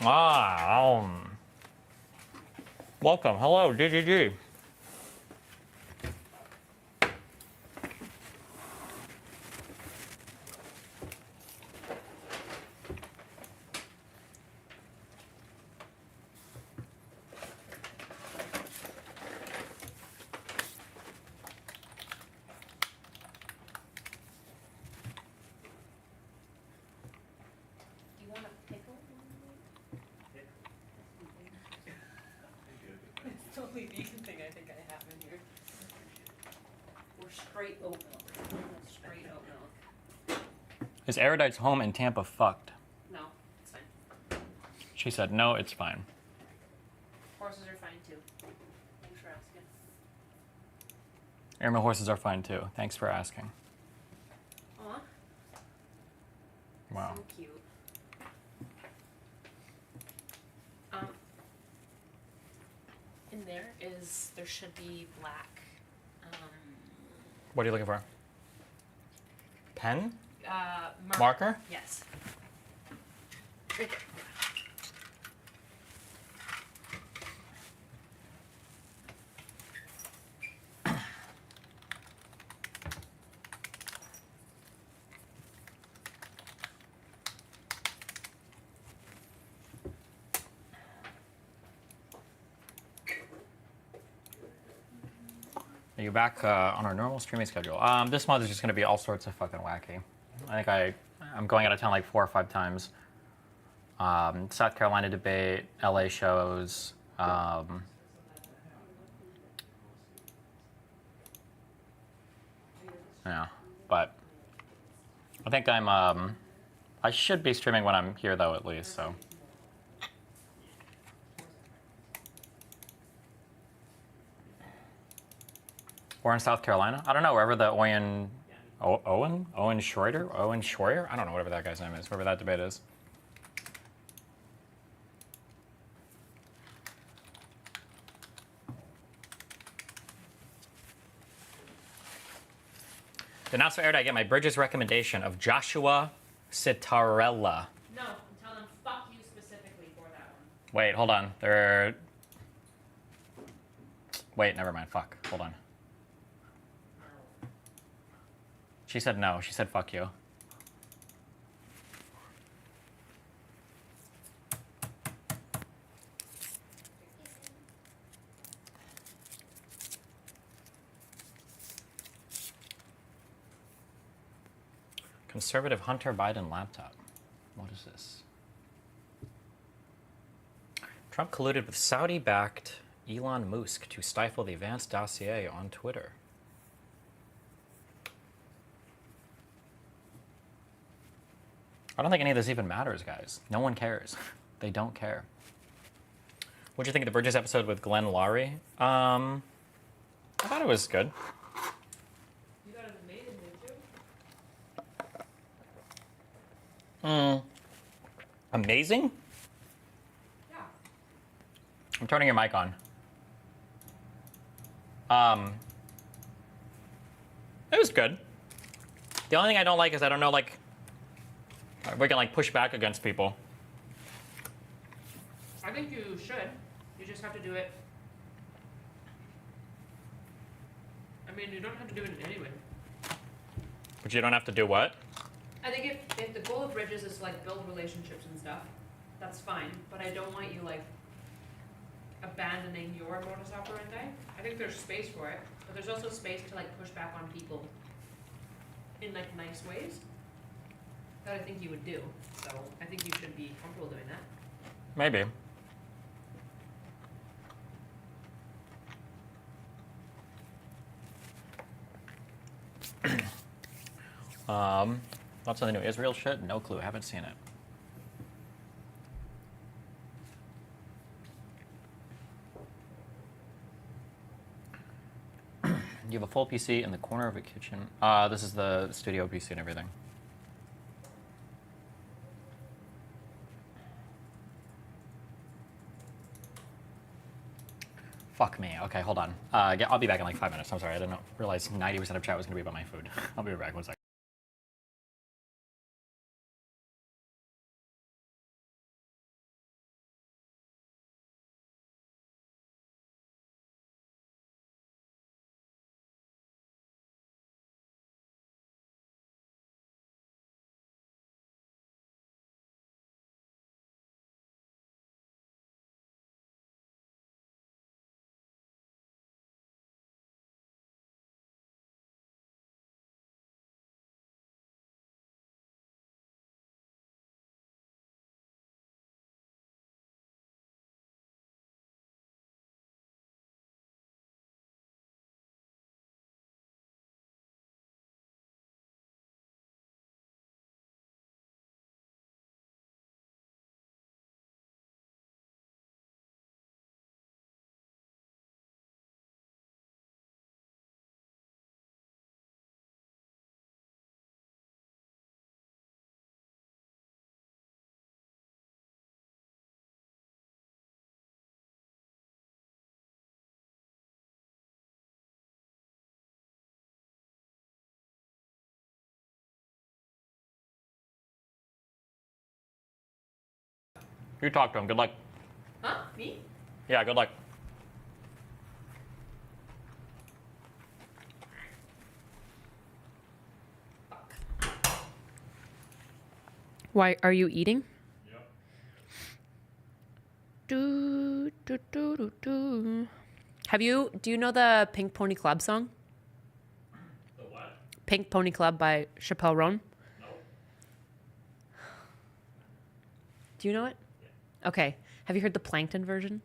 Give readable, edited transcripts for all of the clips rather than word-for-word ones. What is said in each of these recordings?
Welcome. Hello, GGG. Totally vegan thing I think I have in here. Or straight oat milk. Straight oat milk. Is Erudite's home in Tampa fucked? No, it's fine. She said, no, it's fine. Horses are fine too. Thanks for asking. Irma, horses are fine too. Thanks for asking. Aw. Wow. So cute. In there should be black. What are you looking for? Pen? Marker? Yes. Right there. Are you back on our normal streaming schedule? This month is just going to be all sorts of fucking wacky. I think I'm going out of town like 4 or 5 times. South Carolina debate, LA shows. Yeah, but I think I should be streaming when I'm here though, at least, so. Or in South Carolina? I don't know, wherever the Owen Schroyer? I don't know, whatever that guy's name is, wherever that debate is. Then also aired, I get my Bridges recommendation of Joshua Citarella. No, tell them fuck you specifically for that one. Wait, hold on. Wait, never mind. Fuck. Hold on. She said no. She said fuck you. Conservative Hunter Biden laptop. What is this? Trump colluded with Saudi-backed Elon Musk to stifle the advanced dossier on Twitter. I don't think any of this even matters, guys. No one cares. They don't care. What'd you think of the Bridges episode with Glenn Laurie? I thought it was good. You got it amazing, didn't you? Amazing? Yeah. I'm turning your mic on. It was good. The only thing I don't like is I don't know, like, we can, like, push back against people. I think you should. You just have to do it. I mean, you don't have to do it anyway. But you don't have to do what? I think if the goal of Bridges is to, like, build relationships and stuff, that's fine. But I don't want you, like, abandoning your modus operandi. I think there's space for it. But there's also space to, like, push back on people in, like, nice ways that I think you would do. So I think you should be comfortable doing that. Maybe. What's on the new Israel shit? No clue. Haven't seen it. You have a full PC in the corner of a kitchen. This is the studio PC and everything. Fuck me. Okay, hold on. I'll be back in like 5 minutes. I'm sorry. I didn't realize 90% of chat was going to be about my food. I'll be right back. 1 second. You talk to him. Good luck. Huh? Me? Yeah, good luck. Why are you eating? Yep. Do. Do you know the Pink Pony Club song? The what? Pink Pony Club by Chappelle Roan. Nope. Do you know it? Yeah. Okay. Have you heard the Plankton version?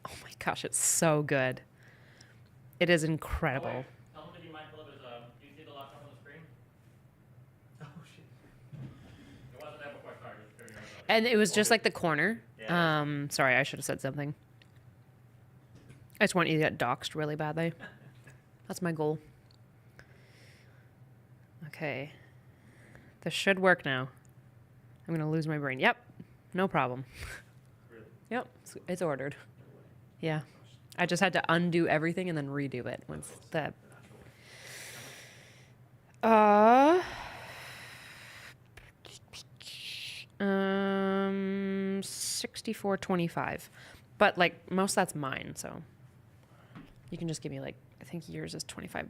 Oh my gosh, it's so good. It is incredible. Oh, wait. Tell him to be mindful of his, do you see the laptop on the screen? Oh, shit. It wasn't there before, sorry. Just figuring it out. And it was just like the corner. Yeah. Sorry, I should have said something. I just want you to get doxxed really badly. That's my goal. Okay. This should work now. I'm going to lose my brain. Yep. No problem. Really? Yep. It's ordered. Yeah. I just had to undo everything and then redo it once the... 64.25. But like most of that's mine, so you can just give me like, I think yours is $25. I'm just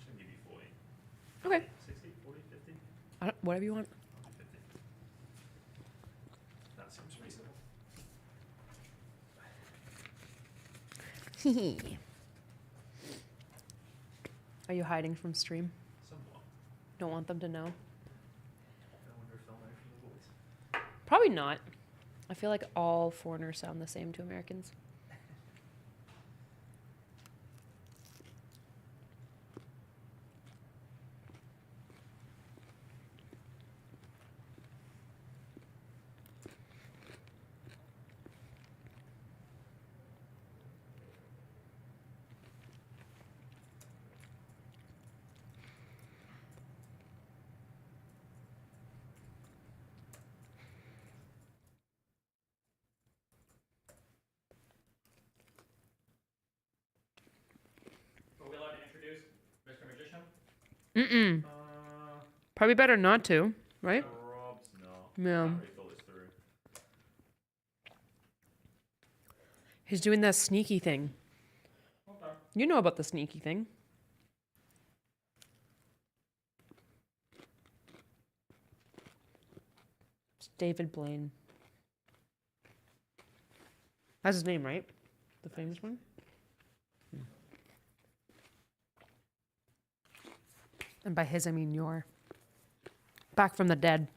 gonna give you 40. Okay. 60, 40, 50? Whatever you want. 50. That seems reasonable. Are you hiding from stream? Somewhat. Don't want them to know? I wonder if they'll learn from the voice. Probably not. I feel like all foreigners sound the same to Americans. Are we allowed to introduce Mr. Magician? Mm-mm. Probably better not to, right? Rob's no. Yeah. Can't really fill this through. He's doing that sneaky thing. Okay. You know about the sneaky thing. It's David Blaine. That's his name, right? The famous one? And by his, I mean your. Back from the dead.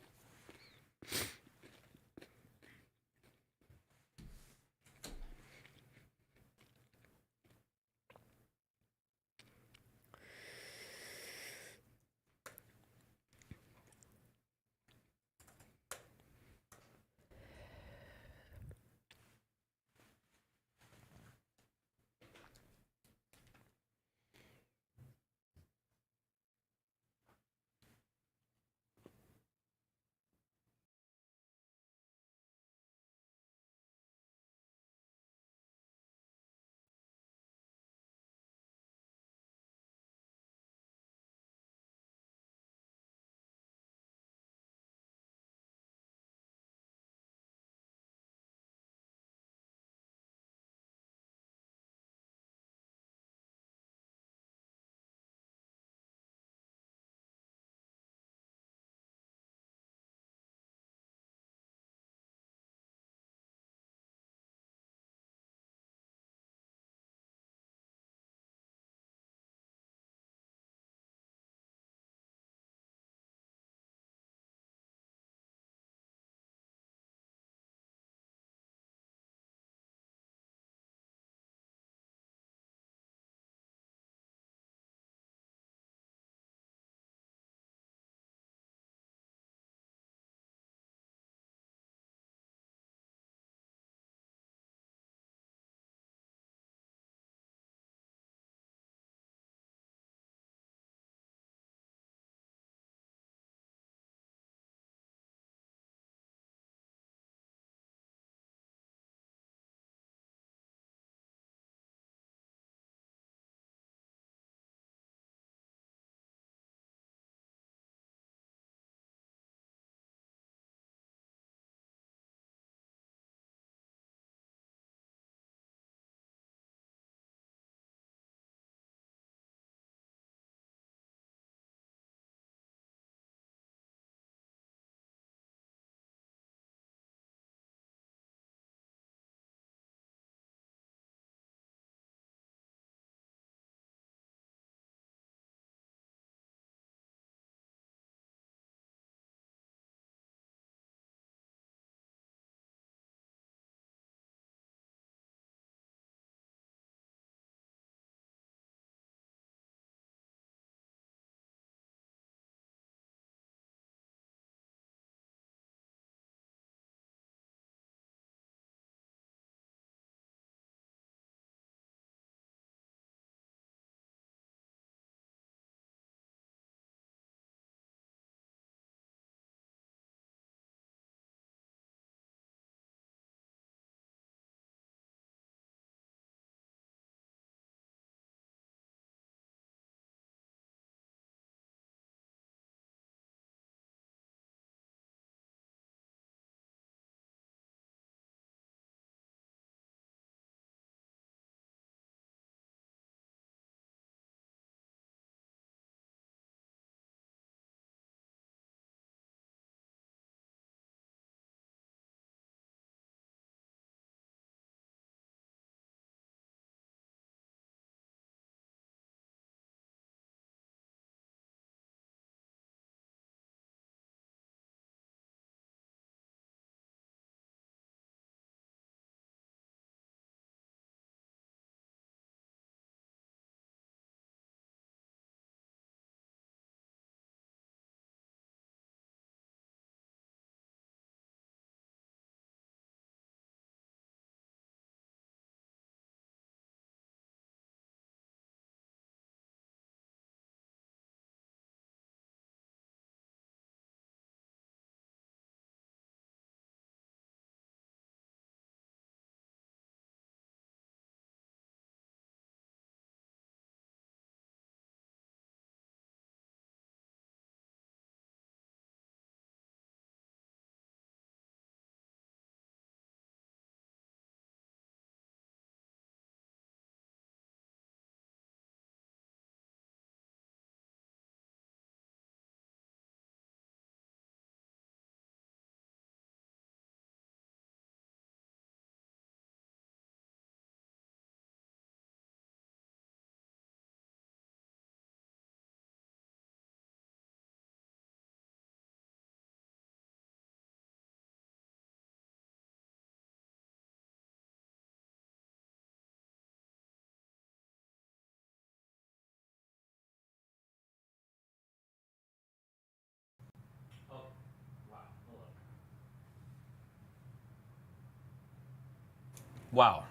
Wow.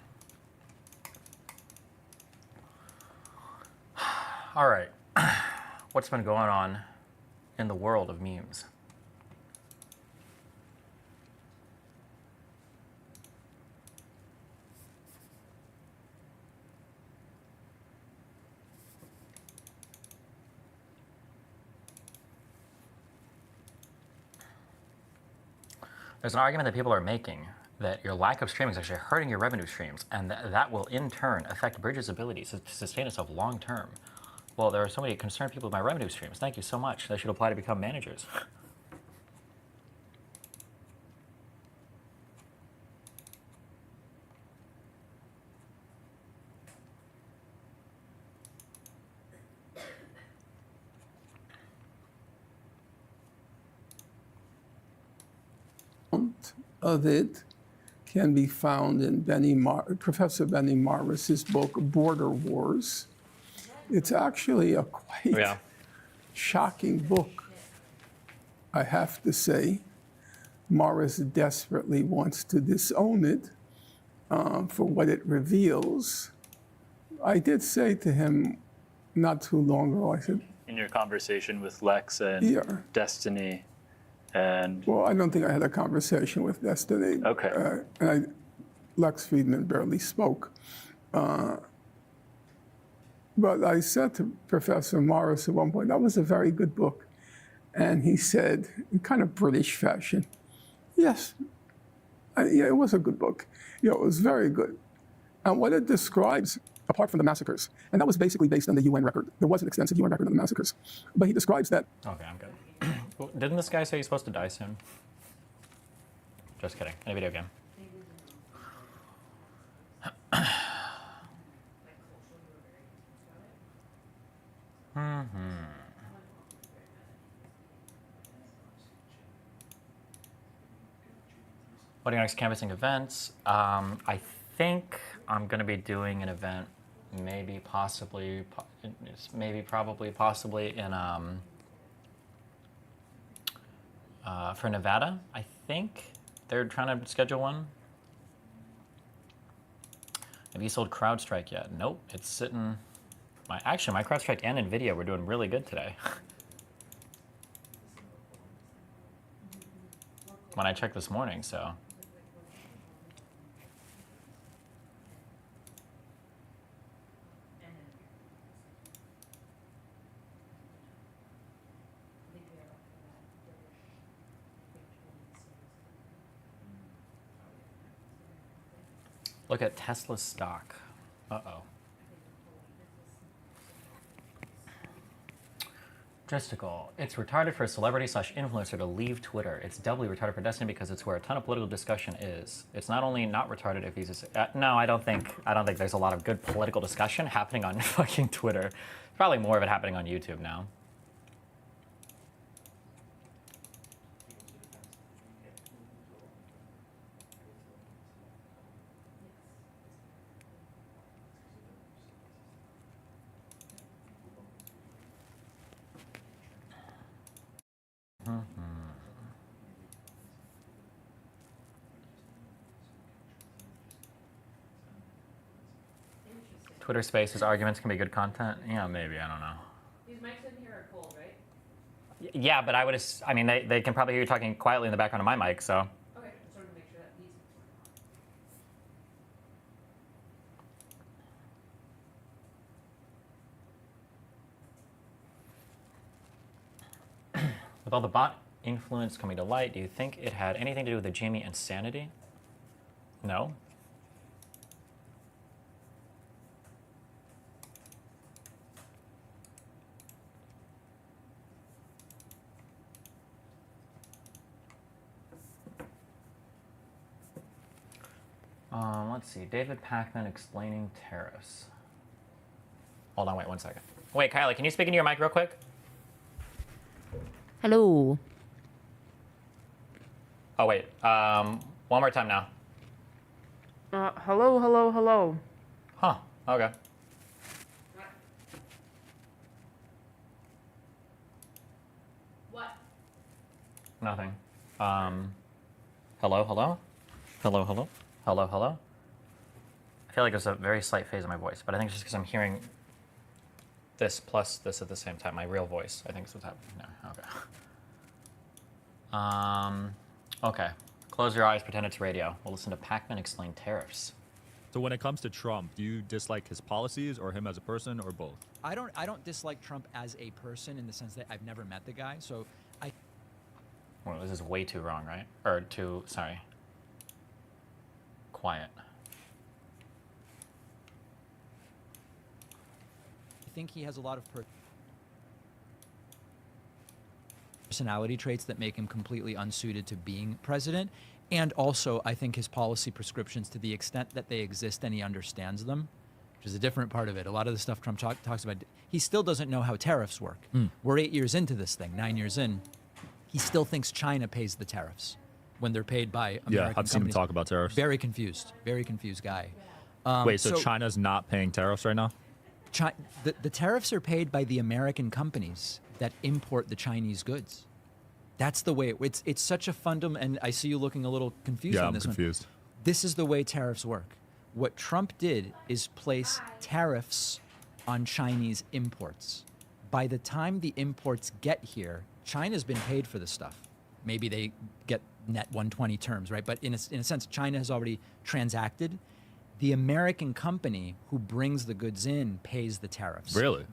All right. What's been going on in the world of memes? There's an argument that people are making that your lack of streaming is actually hurting your revenue streams, and that will in turn affect Bridge's ability to sustain itself long term. Well, there are so many concerned people with my revenue streams. Thank you so much. They should apply to become managers. Of it can be found in Professor Benny Morris's book, Border Wars. It's actually a quite shocking book, I have to say. Morris desperately wants to disown it for what it reveals. I did say to him not too long ago, I said, In your conversation with Lex and Yeah. Destiny, and well, I don't think I had a conversation with Destiny. Okay. Lex Friedman barely spoke. But I said to Professor Morris at one point, that was a very good book. And he said, in kind of British fashion, yes, yeah, it was a good book. It was very good. And what it describes, apart from the massacres, and that was basically based on the UN record. There was an extensive UN record on the massacres. But he describes that. Okay, I'm good. Well, didn't this guy say he's supposed to die soon? Just kidding. In a video game. What are your next canvassing events? I think I'm going to be doing an event, maybe, possibly, possibly in for Nevada. I think they're trying to schedule one. Have you sold CrowdStrike yet? Nope, it's sitting. Actually, my CrowdStrike and NVIDIA were doing really good today. When I checked this morning, so. Look at Tesla's stock. Uh-oh. Justical. It's retarded for a celebrity slash influencer to leave Twitter. It's doubly retarded for Destiny because it's where a ton of political discussion is. It's not only not retarded if he's no, I don't think there's a lot of good political discussion happening on fucking Twitter. Probably more of it happening on YouTube now. Twitter Spaces arguments can be good content. Yeah, maybe. I don't know. These mics in here are cold, right? Yeah, but I mean, they can probably hear you talking quietly in the background of my mic, so. Okay, just wanted to make sure that these weren't on. With all the bot influence coming to light, do you think it had anything to do with the Jamie insanity? No. Let's see. David Pacman explaining tariffs. Hold on, wait 1 second. Wait, Kylie, can you speak into your mic real quick? Hello. Oh, wait. One more time now. Hello, hello, hello. Huh. Okay. What? Nothing. Hello, hello? Hello, hello? Hello, hello? feel like there's a very slight phase in my voice, but I think it's just because I'm hearing this plus this at the same time. My real voice, I think, is what's happening now. Okay. Okay. Close your eyes, pretend it's radio. We'll listen to Pac-Man explain tariffs. So when it comes to Trump, do you dislike his policies or him as a person or both? I don't dislike Trump as a person in the sense that I've never met the guy. So I Well, this is way too wrong, right? Or too, sorry. Quiet. think he has a lot of personality traits that make him completely unsuited to being president. And also, I think his policy prescriptions, to the extent that they exist and he understands them, which is a different part of it. A lot of the stuff Trump talks about, he still doesn't know how tariffs work. We're 8 years into this thing, 9 years in. He still thinks China pays the tariffs when they're paid by American Yeah, I've seen him companies. talk about tariffs. Very confused guy. Wait, so China's not paying tariffs right now? The tariffs are paid by the American companies that import the Chinese goods. That's the way it's such a fundamental, and I see you looking a little confused Yeah, on I'm this confused. one. This is the way tariffs work. What Trump did is place tariffs on Chinese imports. By the time the imports get here, China's been paid for the stuff. Maybe they get net 120 terms, right? But in a sense, China has already transacted. The American company who brings the goods in pays the tariffs. Really?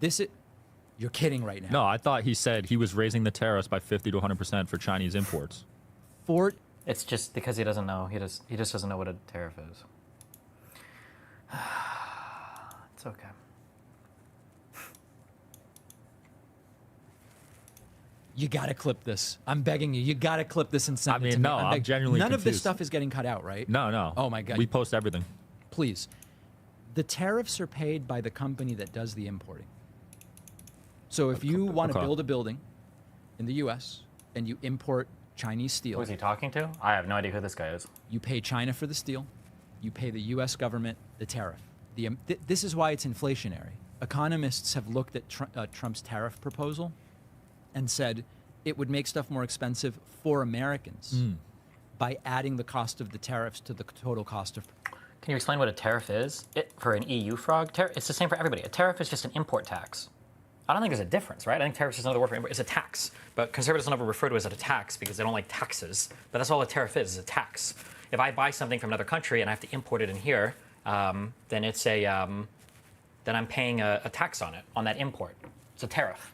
You're kidding right now. No, I thought he said he was raising the tariffs by 50 to 100% for Chinese imports. It's just because he doesn't know. He just doesn't know what a tariff is. It's okay. You gotta clip this. I'm begging you. You gotta clip this and send I it mean, to me. no, I'm genuinely None of this confused. stuff is getting cut out, right? No, no. Oh my God. We post everything. Please. The tariffs are paid by the company that does the importing. So if you want to Okay. build a building in the U.S. and you import Chinese steel, Who is he talking to? I have no idea who this guy is. you pay China for the steel, you pay the U.S. government the tariff. This is why it's inflationary. Economists have looked at Trump's tariff proposal and said it would make stuff more expensive for Americans by adding the cost of the tariffs to the total cost of. Can you explain what a tariff is? For an EU frog, it's the same for everybody. A tariff is just an import tax. I don't think there's a difference, right? I think tariff is another word for import. It's a tax. But conservatives don't ever refer to it as a tax because they don't like taxes. But that's all a tariff is a tax. If I buy something from another country and I have to import it in here, then it's then I'm paying a tax on it, on that import. It's a tariff.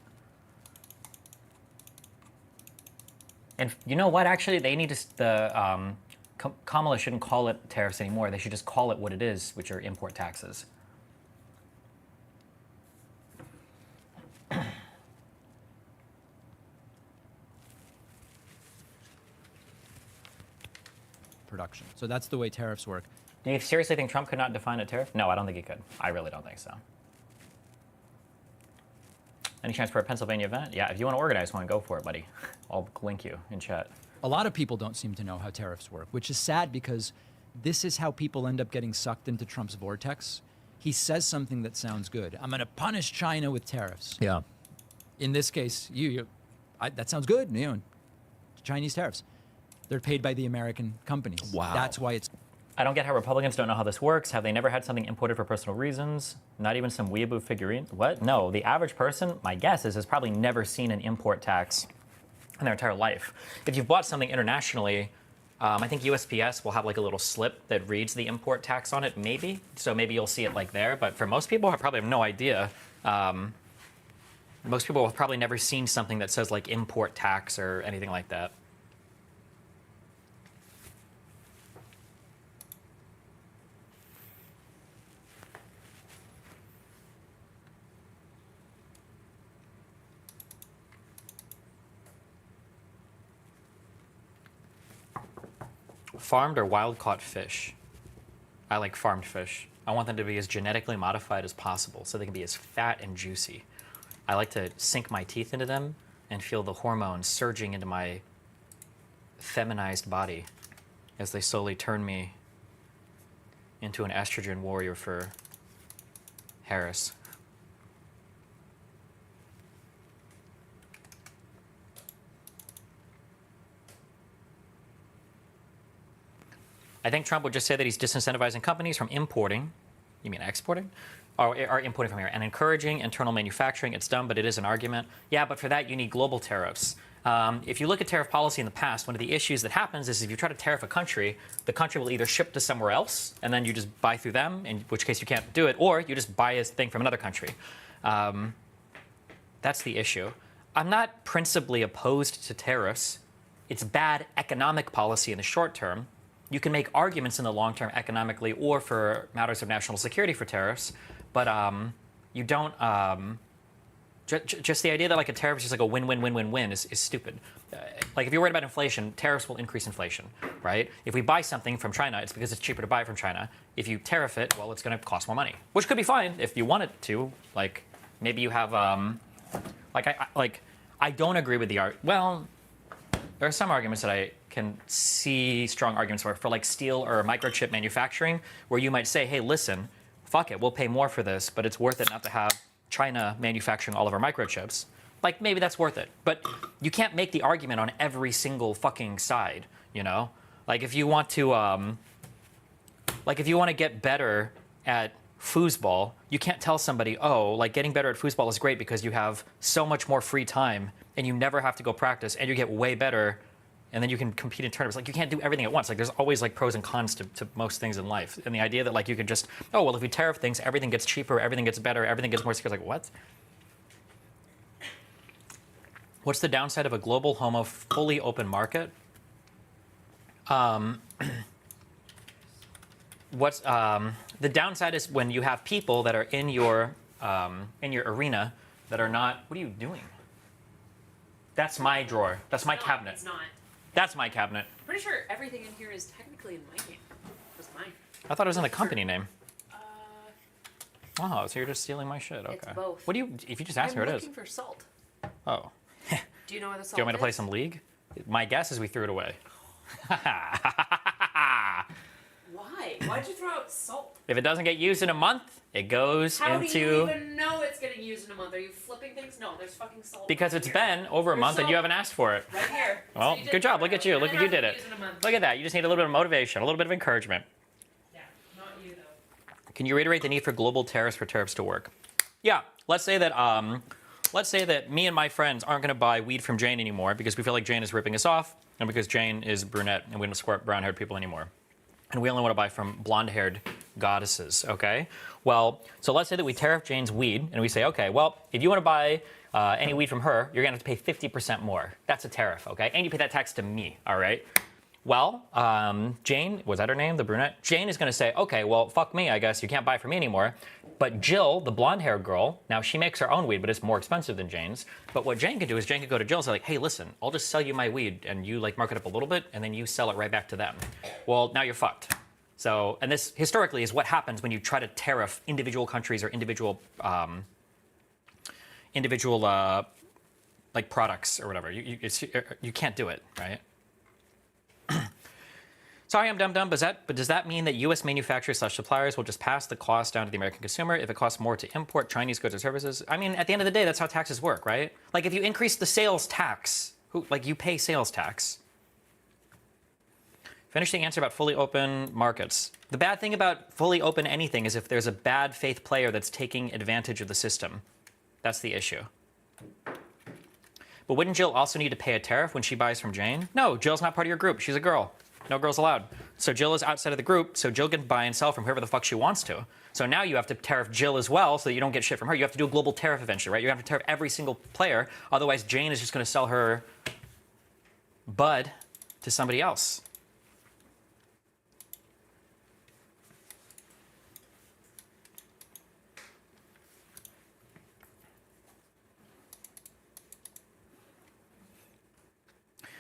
And you know what? Actually, they need to. Kamala shouldn't call it tariffs anymore. They should just call it what it is, which are import taxes. Production. So that's the way tariffs work. Do you seriously think Trump could not define a tariff? No, I don't think he could. I really don't think so. Any chance for a Pennsylvania event? Yeah, if you want to organize one, go for it, buddy. I'll link you in chat. A lot of people don't seem to know how tariffs work, which is sad because this is how people end up getting sucked into Trump's vortex. He says something that sounds good. I'm going to punish China with tariffs. Yeah. In this case, that sounds good. Chinese tariffs. They're paid by the American companies. Wow. That's why it's. I don't get how Republicans don't know how this works. Have they never had something imported for personal reasons? Not even some weeaboo figurine? What? No, the average person, my guess is, has probably never seen an import tax in their entire life. If you've bought something internationally, I think USPS will have like a little slip that reads the import tax on it, maybe. So maybe you'll see it like there. But for most people, I probably have no idea. Most people have probably never seen something that says like import tax or anything like that. Farmed or wild-caught fish? I like farmed fish. I want them to be as genetically modified as possible so they can be as fat and juicy. I like to sink my teeth into them and feel the hormones surging into my feminized body as they slowly turn me into an estrogen warrior for Harris. I think Trump would just say that he's disincentivizing companies from importing You mean exporting? Or importing from here. And encouraging internal manufacturing. It's dumb, but it is an argument. Yeah, but for that, you need global tariffs. If you look at tariff policy in the past, one of the issues that happens is if you try to tariff a country, the country will either ship to somewhere else, and then you just buy through them, in which case you can't do it, or you just buy a thing from another country. That's the issue. I'm not principally opposed to tariffs. It's bad economic policy in the short term. You can make arguments in the long term economically or for matters of national security for tariffs, but you don't. Just the idea that like a tariff is just like a win-win-win-win-win is stupid. Like if you're worried about inflation, tariffs will increase inflation, right? If we buy something from China, it's because it's cheaper to buy it from China. If you tariff it, well, it's going to cost more money, which could be fine if you want it to. Like maybe you have I don't agree with the well. There are some arguments that I can see strong arguments for like steel or microchip manufacturing, where you might say, hey, listen, fuck it, we'll pay more for this, but it's worth it not to have China manufacturing all of our microchips. Like maybe that's worth it, but you can't make the argument on every single fucking side, you know? Like if you want to get better at foosball, you can't tell somebody, oh, like getting better at foosball is great because you have so much more free time and you never have to go practice and you get way better and then you can compete in tournaments. Like you can't do everything at once. Like there's always like pros and cons to most things in life. And the idea that like you can just, oh, well, if we tariff things, everything gets cheaper, everything gets better, everything gets more secure. Like what? What's the downside of a global fully open market? The downside is when you have people that are in your arena that are not. What are you doing? That's my drawer. That's my cabinet. It's not. That's my cabinet. Pretty sure everything in here is technically in my name. It's mine. I thought it was in the company name. Uh, Oh, so you're just stealing my shit. Okay. It's both. What do you? If you just ask me where I'm it is. looking for salt. Oh. Do you know where the salt is? Do you want me to play some League? My guess is we threw it away. Why? Why'd you throw out salt? If it doesn't get used in a month, it goes How into. do you even know it's getting used in a month? Are you flipping things? No, there's fucking salt. Because right it's here. been over a There's month and you salt haven't asked for it. Right here. Well, So you did good job. throw Look it at you. out. Look And what you it did hasn't it. been used in a month. Look at that. You just need a little bit of motivation, a little bit of encouragement. Yeah, not you though. Can you reiterate the need for global tariffs for tariffs to work? Yeah. Let's say that me and my friends aren't going to buy weed from Jane anymore because we feel like Jane is ripping us off, and because Jane is brunette and we don't support brown-haired people anymore. And we only want to buy from blonde-haired goddesses, okay? Well, so let's say that we tariff Jane's weed, and we say, okay, well, if you want to buy any weed from her, you're going to have to pay 50% more. That's a tariff, okay? And you pay that tax to me, all right? Well, Jane, was that her name, the brunette? Jane is going to say, okay, well, fuck me, I guess. You can't buy from me anymore. But Jill, the blonde-haired girl, now she makes her own weed, but it's more expensive than Jane's. But what Jane could do is Jane could go to Jill and say, like, hey, listen, I'll just sell you my weed, and you, like, mark it up a little bit, and then you sell it right back to them. Well, now you're fucked. So, and this, historically, is what happens when you try to tariff individual countries or individual like, products or whatever. You can't do it, right? Sorry, I'm dumb, but does that mean that U.S. manufacturers/suppliers will just pass the cost down to the American consumer if it costs more to import Chinese goods or services? I mean, at the end of the day, that's how taxes work, right? Like, if you increase the sales tax, you pay sales tax. Finish the answer about fully open markets. The bad thing about fully open anything is if there's a bad faith player that's taking advantage of the system. That's the issue. But wouldn't Jill also need to pay a tariff when she buys from Jane? No, Jill's not part of your group. She's a girl. No girls allowed. So Jill is outside of the group, so Jill can buy and sell from whoever the fuck she wants to. So now you have to tariff Jill as well so that you don't get shit from her. You have to do a global tariff eventually, right? You have to tariff every single player. Otherwise, Jane is just going to sell her bud to somebody else.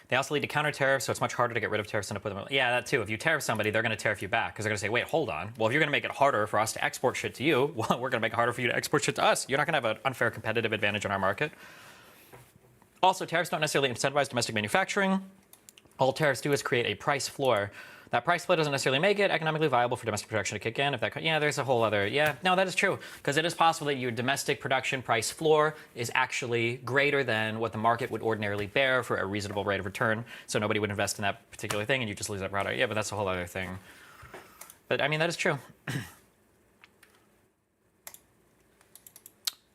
They also lead to counter tariffs, so it's much harder to get rid of tariffs than to put them. Yeah, that too. If you tariff somebody, they're going to tariff you back because they're going to say, wait, hold on. Well, if you're going to make it harder for us to export shit to you, well, we're going to make it harder for you to export shit to us. You're not going to have an unfair competitive advantage on our market. Also, tariffs don't necessarily incentivize domestic manufacturing. All tariffs do is create a price floor. That price floor doesn't necessarily make it economically viable for domestic production to kick in. There's a whole other, no, that is true. Because it is possible that your domestic production price floor is actually greater than what the market would ordinarily bear for a reasonable rate of return. So nobody would invest in that particular thing and you just lose that product. Yeah, but that's a whole other thing. But I mean, that is true.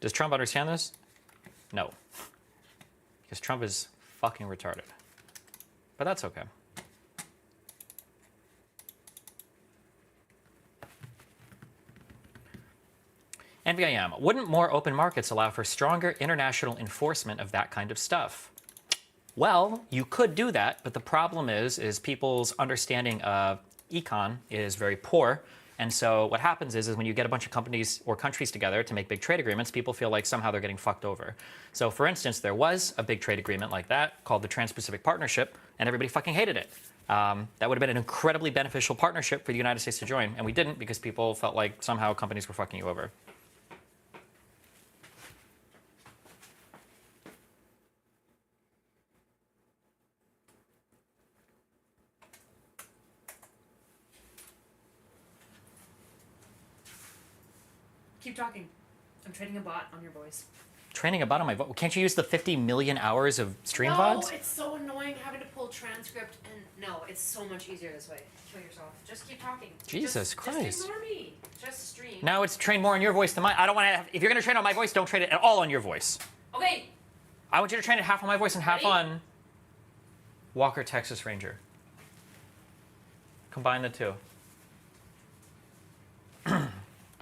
Does Trump understand this? No. Because Trump is fucking retarded. But that's okay. NVIM, wouldn't more open markets allow for stronger international enforcement of that kind of stuff? Well, you could do that, but the problem is people's understanding of econ is very poor. And so what happens is when you get a bunch of companies or countries together to make big trade agreements, people feel like somehow they're getting fucked over. So for instance, there was a big trade agreement like that called the Trans-Pacific Partnership, and everybody fucking hated it. That would have been an incredibly beneficial partnership for the United States to join, and we didn't because people felt like somehow companies were fucking you over. Keep talking. I'm training a bot on your voice. Training a bot on my voice? Can't you use the 50 million hours of stream VODs? No, it's so annoying having to pull transcript and no, it's so much easier this way. Kill yourself. Just keep talking. Jesus Christ. Just ignore me. Just stream. Now it's trained more on your voice than mine. I don't want to. If you're going to train on my voice, don't train it at all on your voice. Okay. I want you to train it half on my voice and half Ready? on Walker, Texas Ranger. Combine the two.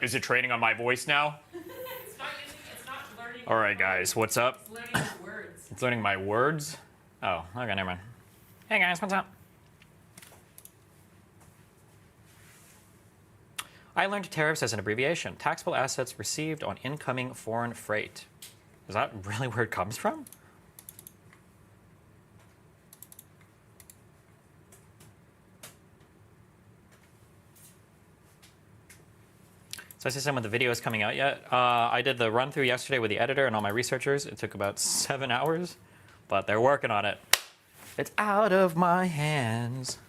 Is it training on my voice now? It's not learning. All right, guys, what's up? It's learning your words. It's learning my words. Oh, okay, never mind. Hey guys, what's up? I learned tariffs as an abbreviation. Taxable assets received on incoming foreign freight. Is that really where it comes from? So I say some of the video is coming out yet. I did the run through yesterday with the editor and all my researchers. It took about 7 hours, but they're working on it. It's out of my hands,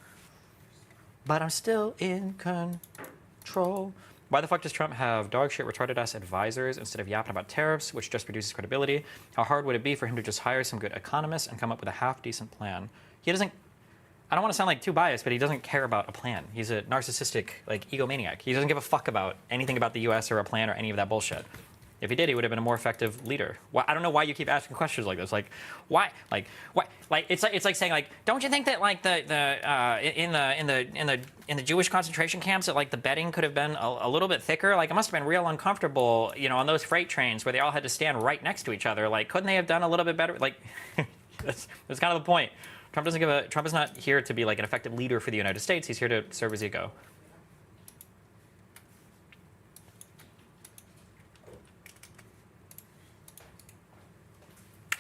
but I'm still in control. Why the fuck does Trump have dog shit retarded ass advisors instead of yapping about tariffs, which just reduces credibility? How hard would it be for him to just hire some good economists and come up with a half decent plan? He doesn't. I don't want to sound like too biased, but he doesn't care about a plan. He's a narcissistic, like, egomaniac. He doesn't give a fuck about anything about the U.S. or a plan or any of that bullshit. If he did, he would have been a more effective leader. Well, I don't know why you keep asking questions like this. Like, why? Like, why? Like, it's like saying, like, don't you think that, like, in the Jewish concentration camps that, like, the bedding could have been a little bit thicker? Like, it must have been real uncomfortable, you know, on those freight trains where they all had to stand right next to each other. Like, couldn't they have done a little bit better? Like, that's kind of the point. Trump is not here to be like an effective leader for the United States. He's here to serve his ego.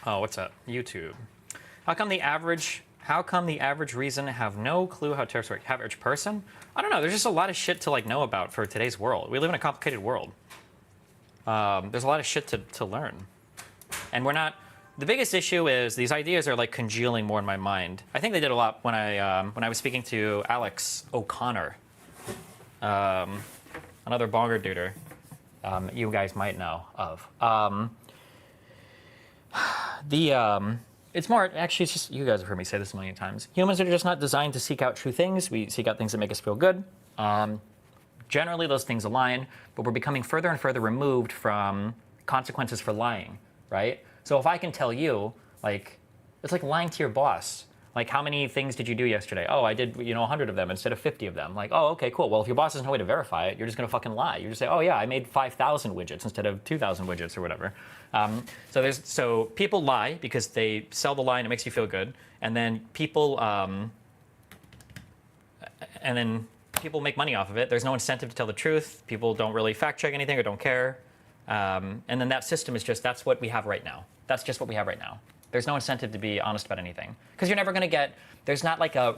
Oh, what's up? YouTube. How come the average reason have no clue how tariffs work? Average person? I don't know. There's just a lot of shit to like know about for today's world. We live in a complicated world. There's a lot of shit to learn, and we're not. The biggest issue is these ideas are like congealing more in my mind. I think they did a lot when I was speaking to Alex O'Connor, another bonger duder you guys might know of. It's more, actually, it's just, you guys have heard me say this a million times. Humans are just not designed to seek out true things. We seek out things that make us feel good. Generally, those things align, but we're becoming further and further removed from consequences for lying, right? So if I can tell you, like, it's like lying to your boss. Like, how many things did you do yesterday? Oh, I did, 100 of them instead of 50 of them. Like, oh, okay, cool. Well, if your boss has no way to verify it, you're just going to fucking lie. You just say, oh, yeah, I made 5,000 widgets instead of 2,000 widgets or whatever. So people lie because they sell the lie and it makes you feel good. And then people make money off of it. There's no incentive to tell the truth. People don't really fact check anything or don't care. And then that system is just, that's what we have right now. That's just what we have right now. There's no incentive to be honest about anything. Because you're never going to get, there's not like a,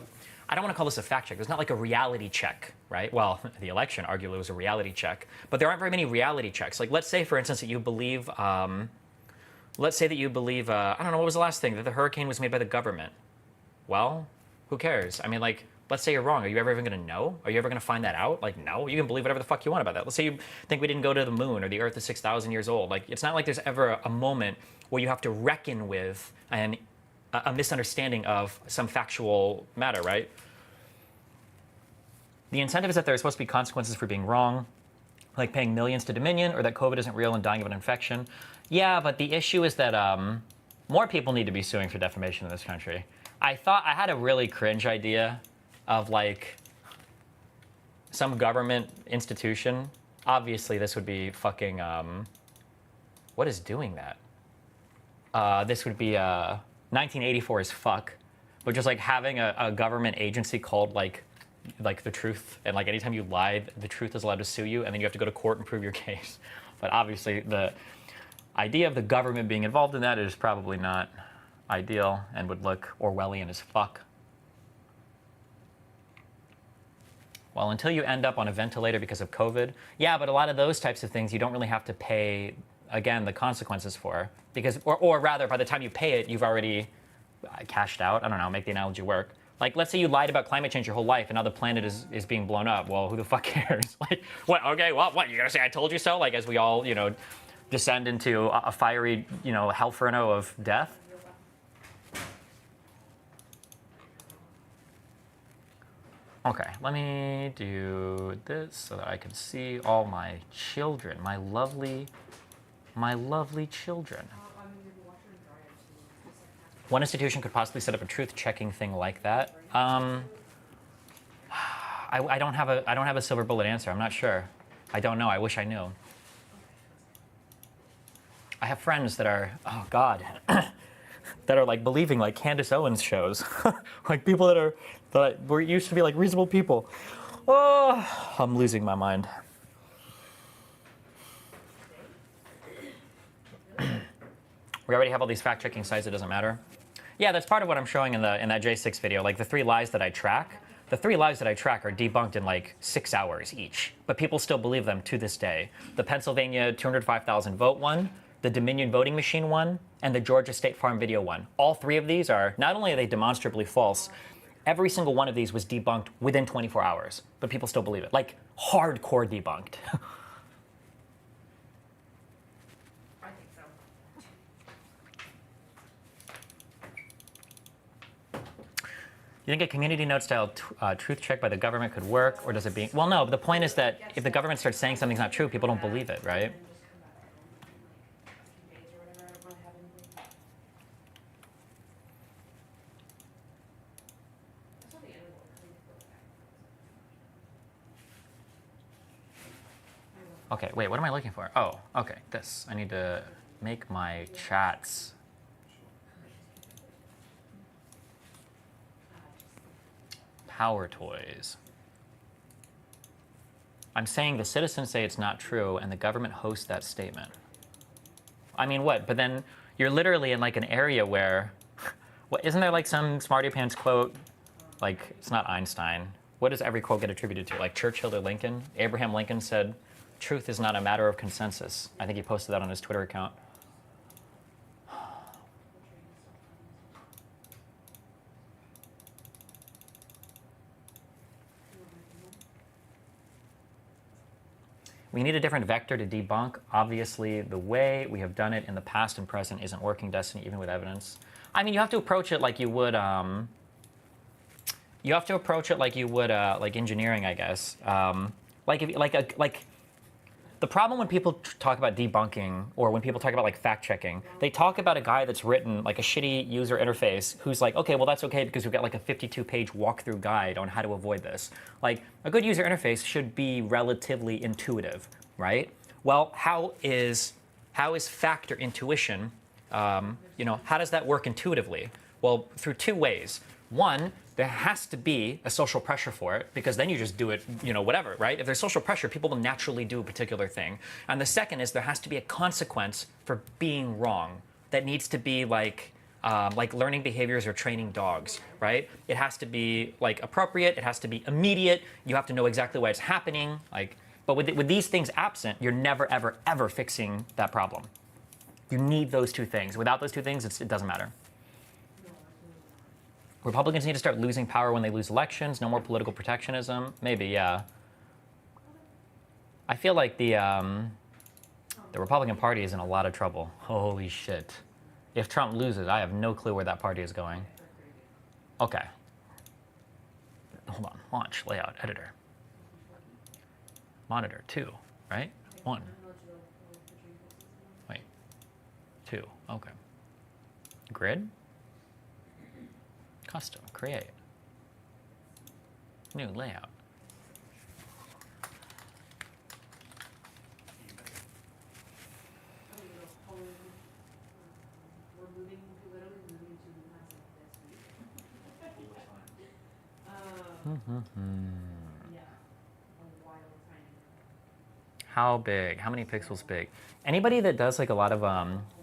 I don't want to call this a fact check. There's not like a reality check, right? Well, the election arguably was a reality check. But there aren't very many reality checks. Like, let's say, for instance, that you believe, I don't know, what was the last thing? That the hurricane was made by the government. Well, who cares? I mean, like, let's say you're wrong. Are you ever even going to know? Are you ever going to find that out? Like, no. You can believe whatever the fuck you want about that. Let's say you think we didn't go to the moon or the Earth is 6,000 years old. Like, it's not like there's ever a moment where you have to reckon with a misunderstanding of some factual matter, right? The incentive is that there are supposed to be consequences for being wrong. like paying millions to Dominion, or that COVID isn't real and dying of an infection. Yeah, but the issue is that more people need to be suing for defamation in this country. I thought I had a really cringe idea of like some government institution. Obviously, this would be fucking. What is doing that? This would be 1984 as fuck, but just like having a government agency called like the truth, and like anytime you lie, the truth is allowed to sue you, and then you have to go to court and prove your case. But obviously, the idea of the government being involved in that is probably not ideal and would look Orwellian as fuck. Well, until you end up on a ventilator because of COVID, yeah, but a lot of those types of things you don't really have to pay, again, the consequences for, because, or rather, by the time you pay it, you've already cashed out. I don't know, make the analogy work. Like, let's say you lied about climate change your whole life and now the planet is being blown up. Well, who the fuck cares? Like, what, okay, well, what, you're gonna say I told you so? Like, as we all, you know, descend into a fiery, you know, hellfurno of death? Okay, let me do this so that I can see all my children, my lovely children. One institution could possibly set up a truth-checking thing like that. I don't have a silver bullet answer. I'm not sure. I don't know. I wish I knew. I have friends that are, oh God, that are like believing like Candace Owens shows, like people that were used to be like reasonable people. Oh, I'm losing my mind. We already have all these fact-checking sites. It doesn't matter. Yeah, that's part of what I'm showing in that J6 video. Like the 3 lies that I track. The 3 lies that I track are debunked in like 6 hours each, but people still believe them to this day. The Pennsylvania 205,000 vote one, the Dominion voting machine one, and the Georgia State Farm video one. All 3 of these are, not only are they demonstrably false, every single one of these was debunked within 24 hours, but people still believe it. Like hardcore debunked. I think so. You think a community note style truth check by the government could work, or does it be? Well, no, but the point is that if the government starts saying something's not true, people don't believe it, right? Okay, wait, what am I looking for? Oh, okay, this. I need to make my chats. Power toys. I'm saying the citizens say it's not true and the government hosts that statement. I mean, what? But then you're literally in like an area where, what, isn't there like some smarty pants quote? Like, it's not Einstein. What does every quote get attributed to? Like Churchill or Lincoln? Abraham Lincoln said, truth is not a matter of consensus. I think he posted that on his Twitter account. We need a different vector to debunk. Obviously, the way we have done it in the past and present isn't working, Destiny, even with evidence. I mean, you have to approach it like you would, like engineering, I guess. The problem when people talk about debunking, or when people talk about like fact checking, they talk about a guy that's written like a shitty user interface who's like, okay, well that's okay because we've got like a 52-page walkthrough guide on how to avoid this. Like a good user interface should be relatively intuitive, right? Well, how is factor intuition? You know, how does that work intuitively? Well, through 2 ways. One, there has to be a social pressure for it, because then you just do it, you know, whatever, right? If there's social pressure, people will naturally do a particular thing. And the second is there has to be a consequence for being wrong. That needs to be like learning behaviors or training dogs, right? It has to be like appropriate. It has to be immediate. You have to know exactly why it's happening. Like, but with these things absent, you're never, ever, ever fixing that problem. You need those 2 things. Without those 2 things, it doesn't matter. Republicans need to start losing power when they lose elections. No more political protectionism. Maybe, yeah. I feel like the Republican Party is in a lot of trouble. Holy shit. If Trump loses, I have no clue where that party is going. Okay. Hold on. Launch, layout, editor. Monitor 2, right? 1. Wait. 2. Okay. Grid. Custom. Create. New layout. We're moving, literally moving to new house like this week. Yeah. A wild tiny. How big? How many pixels big? Anybody that does like a lot of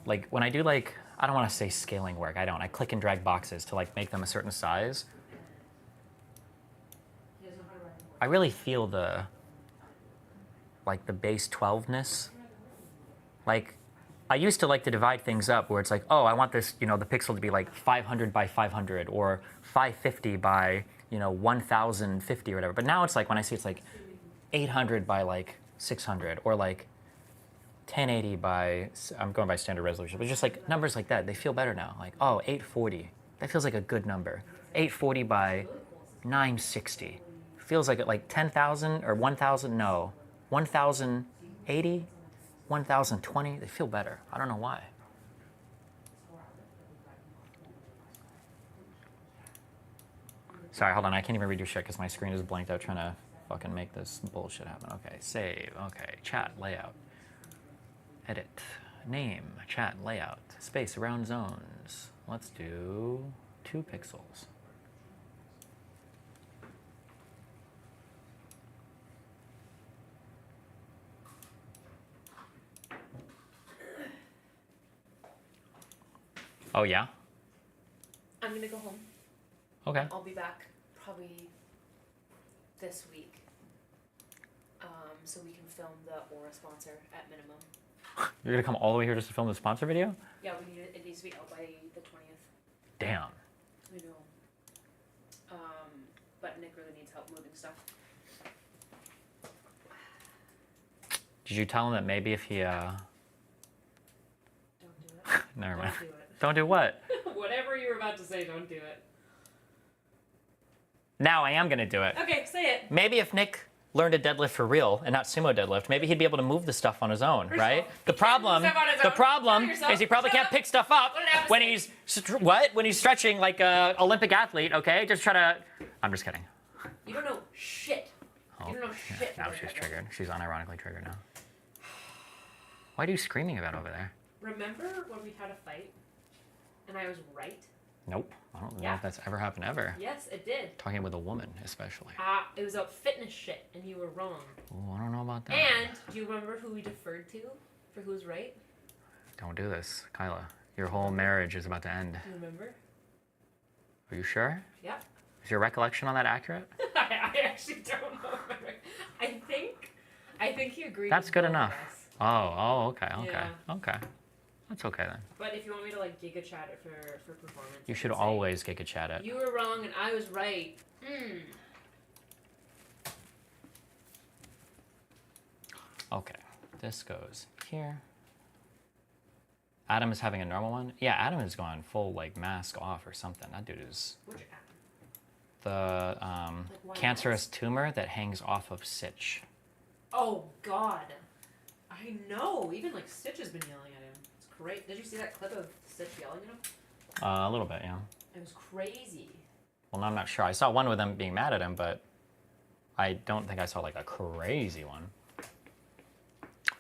like when I do like, I don't want to say scaling work. I don't. I click and drag boxes to like make them a certain size. He doesn't know how to ride the horse. I really feel the like the base 12ness. Like I used to like to divide things up where it's like, oh, I want this, you know, the pixel to be like 500 by 500 or 550 by, you know, 1050 or whatever. But now it's like when I see it's like 800 by like 600 or like 1080 by, I'm going by standard resolution, but just like numbers like that, they feel better now. Like, oh, 840, that feels like a good number. 840 by 960 feels like 10,000 or 1,000, no, 1,080, 1,020, they feel better. I don't know why. Sorry, hold on, I can't even read your shit because my screen is blanked out trying to fucking make this bullshit happen. Okay, save, okay, chat, layout. Edit, name, chat, layout, space around zones. Let's do 2 pixels. Oh yeah? I'm gonna go home. Okay. I'll be back probably this week. So we can film the Aura sponsor at minimum. You're gonna come all the way here just to film the sponsor video? Yeah, we need it needs to be out by the 20th. Damn. I know. But Nick really needs help moving stuff. Did you tell him that maybe if he, Don't do it. never mind. Don't do it. Don't do what? Whatever you were about to say, don't do it. Now I am gonna do it. Okay, say it. Maybe if Nick learned to deadlift for real and not sumo deadlift, maybe he'd be able to move the stuff on his own, right? The problem, Step on his own. Shut yourself. is he probably Shut can't up. pick stuff up What did I have to when say? he's when he's stretching like a Olympic athlete. Okay, just try to. I'm just kidding. You don't know shit. You don't know shit. Now about she's that. triggered. She's unironically triggered now. What are you screaming about over there? Remember when we had a fight and I was right? Nope. I don't know Yeah. if that's ever happened ever. Yes, it did. Talking with a woman, especially. It was about fitness shit and you were wrong. Oh, I don't know about that. And do you remember who we deferred to for who was right? Don't do this, Kyla. Your whole marriage is about to end. Do you remember? Are you sure? Yeah. Is your recollection on that accurate? I actually don't know. I think he agreed. That's with good both of enough. us. Oh, okay. Yeah. Okay. That's okay then. But if you want me to like giga chat it for performance, You I should can say, always giga chat it. You were wrong and I was right. Okay, this goes here. Adam is having a normal one. Yeah, Adam is going full like mask off or something. That dude is Which app? the why cancerous tumor that hangs off of Sitch. Oh God, I know. Even like Stitch has been yelling at him. It's great. Did you see that clip of Stitch yelling at him? A little bit, yeah. It was crazy. Well, I'm not sure. I saw one with them being mad at him, but I don't think I saw like a crazy one.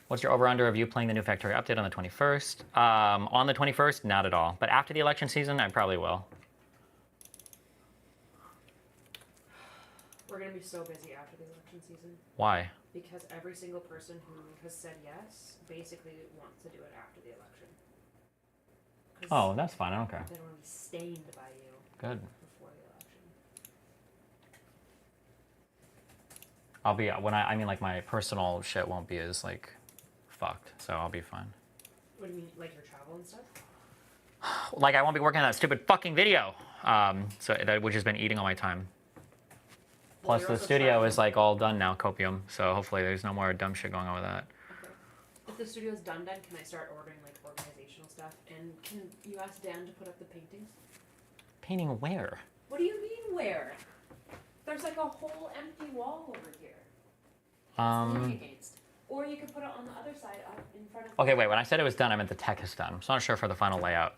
What's your over-under of you playing the new Factory update on the 21st? On the 21st, not at all. But after the election season, I probably will. We're gonna be so busy after the election season Why? because every single person who has said yes basically wants to do it after the election. 'Cause Oh, that's fine. I don't care. they don't want to be stained by you Good. before the election. I'll be I mean like my personal shit won't be as like fucked, so I'll be fine. What do you mean, like your travel and stuff? Like I won't be working on that stupid fucking video, which has been eating all my time. Well, Plus you're the also studio traveling. is like all done now, Copium. So hopefully there's no more dumb shit going on with that. Okay. If the studio's done, can I start ordering like organizational stuff? And can you ask Dan to put up the paintings? Painting where? What do you mean where? There's like a whole empty wall over here. It's leaning against. Or you could put it on the other side in front of. Okay, wait. When I said it was done, I meant the tech is done. So I'm not sure for the final layout.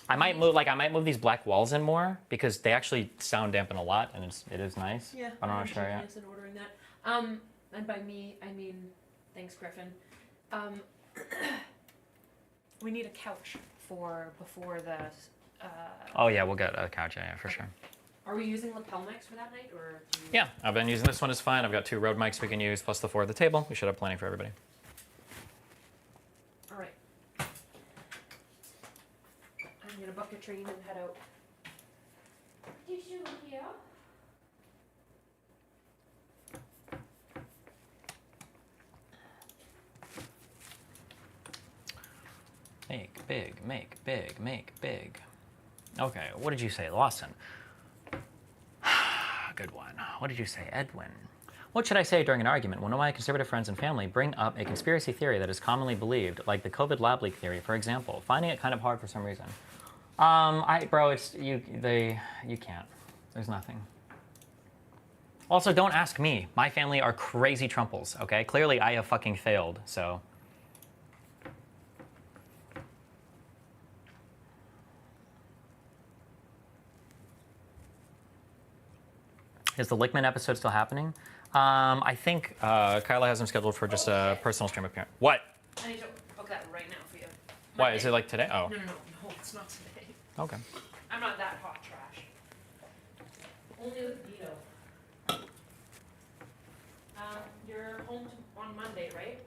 I might move these black walls in more because they actually sound dampen a lot, and it is nice. Yeah, I'm not sure yet. genius in ordering that. And by me, I mean, thanks, Griffin. We need a couch for before the. Oh yeah, we'll get a couch. Yeah, for sure. Are we using lapel mics for that night, or? Do you... Yeah, I've been using this one. It's fine. I've got 2 Rode mics we can use plus the 4 at the table. We should have plenty for everybody. All right. I'm gonna book a train and head out. Tissue here. Make big, make big, make big. Okay, what did you say, Lawson? Good one. What did you say, Edwin? What should I say during an argument when one of my conservative friends and family bring up a conspiracy theory that is commonly believed, like the COVID lab leak theory, for example, finding it kind of hard for some reason? Bro, you can't. There's nothing. Also, don't ask me. My family are crazy Trumples, okay? Clearly, I have fucking failed, so. Is the Lickman episode still happening? I think Kyla has him scheduled for just a personal stream appearance. What? I need to book that right now for you. Why? Is it like today? Oh. No, it's not today. Okay. I'm not that hot trash. Only with Vito. You're home on Monday, right?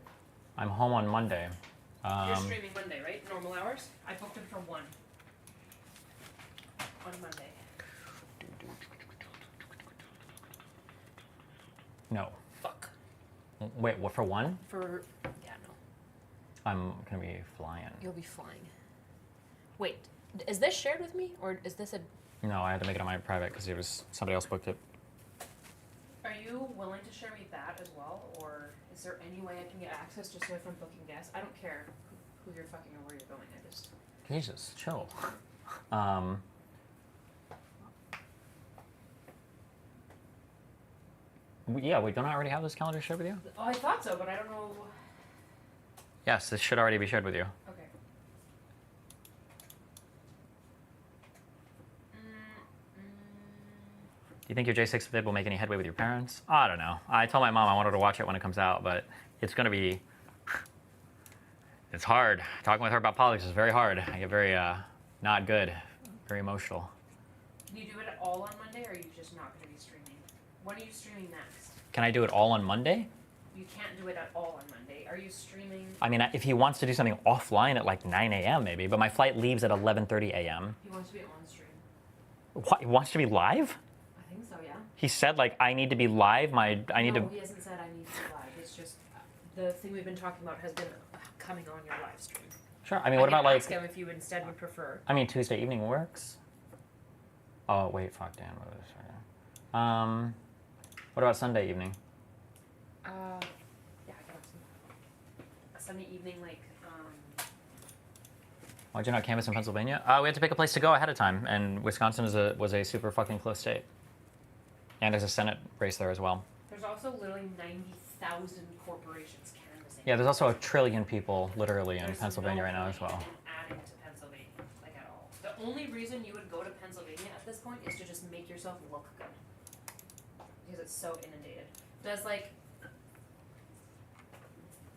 I'm home on Monday. You're streaming Monday, right? Normal hours? I booked it for 1. On Monday. No. Fuck. Wait, what, for 1? For, yeah, no. I'm gonna be flying. You'll be flying. Wait, is this shared with me, or is this a... No, I had to make it on my private because somebody else booked it. Are you willing to share me that as well, or is there any way I can get access just so if I'm booking guests? I don't care who you're fucking or where you're going, I just... Jesus, chill. Yeah, wait, don't I already have this calendar shared with you? Oh, I thought so, but I don't know... Yes, this should already be shared with you. Okay. Do you think your J6 vid will make any headway with your parents? I don't know. I told my mom I wanted to watch it when it comes out, but it's going to be... It's hard. Talking with her about politics is very hard. I get very, not good, very emotional. Can you do it at all on Monday, or are you just not going to be streaming? When are you streaming next? Can I do it all on Monday? You can't do it at all on Monday. Are you streaming? I mean, if he wants to do something offline at like 9 a.m. maybe, but my flight leaves at 11:30 a.m. He wants to be on stream. What, he wants to be live? I think so, yeah. He said like, I need to be live, No, he hasn't said I need to be live. It's just the thing we've been talking about has been coming on your live stream. Sure, I mean, what about like... ask him if you instead would prefer. I mean, Tuesday evening works. Oh, wait, fuck, Dan. What is this? What about Sunday evening? Yeah, I got a Sunday evening, like, Why'd you not canvass in Pennsylvania? We had to pick a place to go ahead of time, and Wisconsin was a super fucking close state. And there's a Senate race there as well. there's also literally 90,000 corporations canvassing. Yeah, there's also a trillion people literally in There's Pennsylvania no right now as point well. in adding to Pennsylvania, like at all. The only reason you would go to Pennsylvania at this point is to just make yourself look good. Because it's so inundated. Does like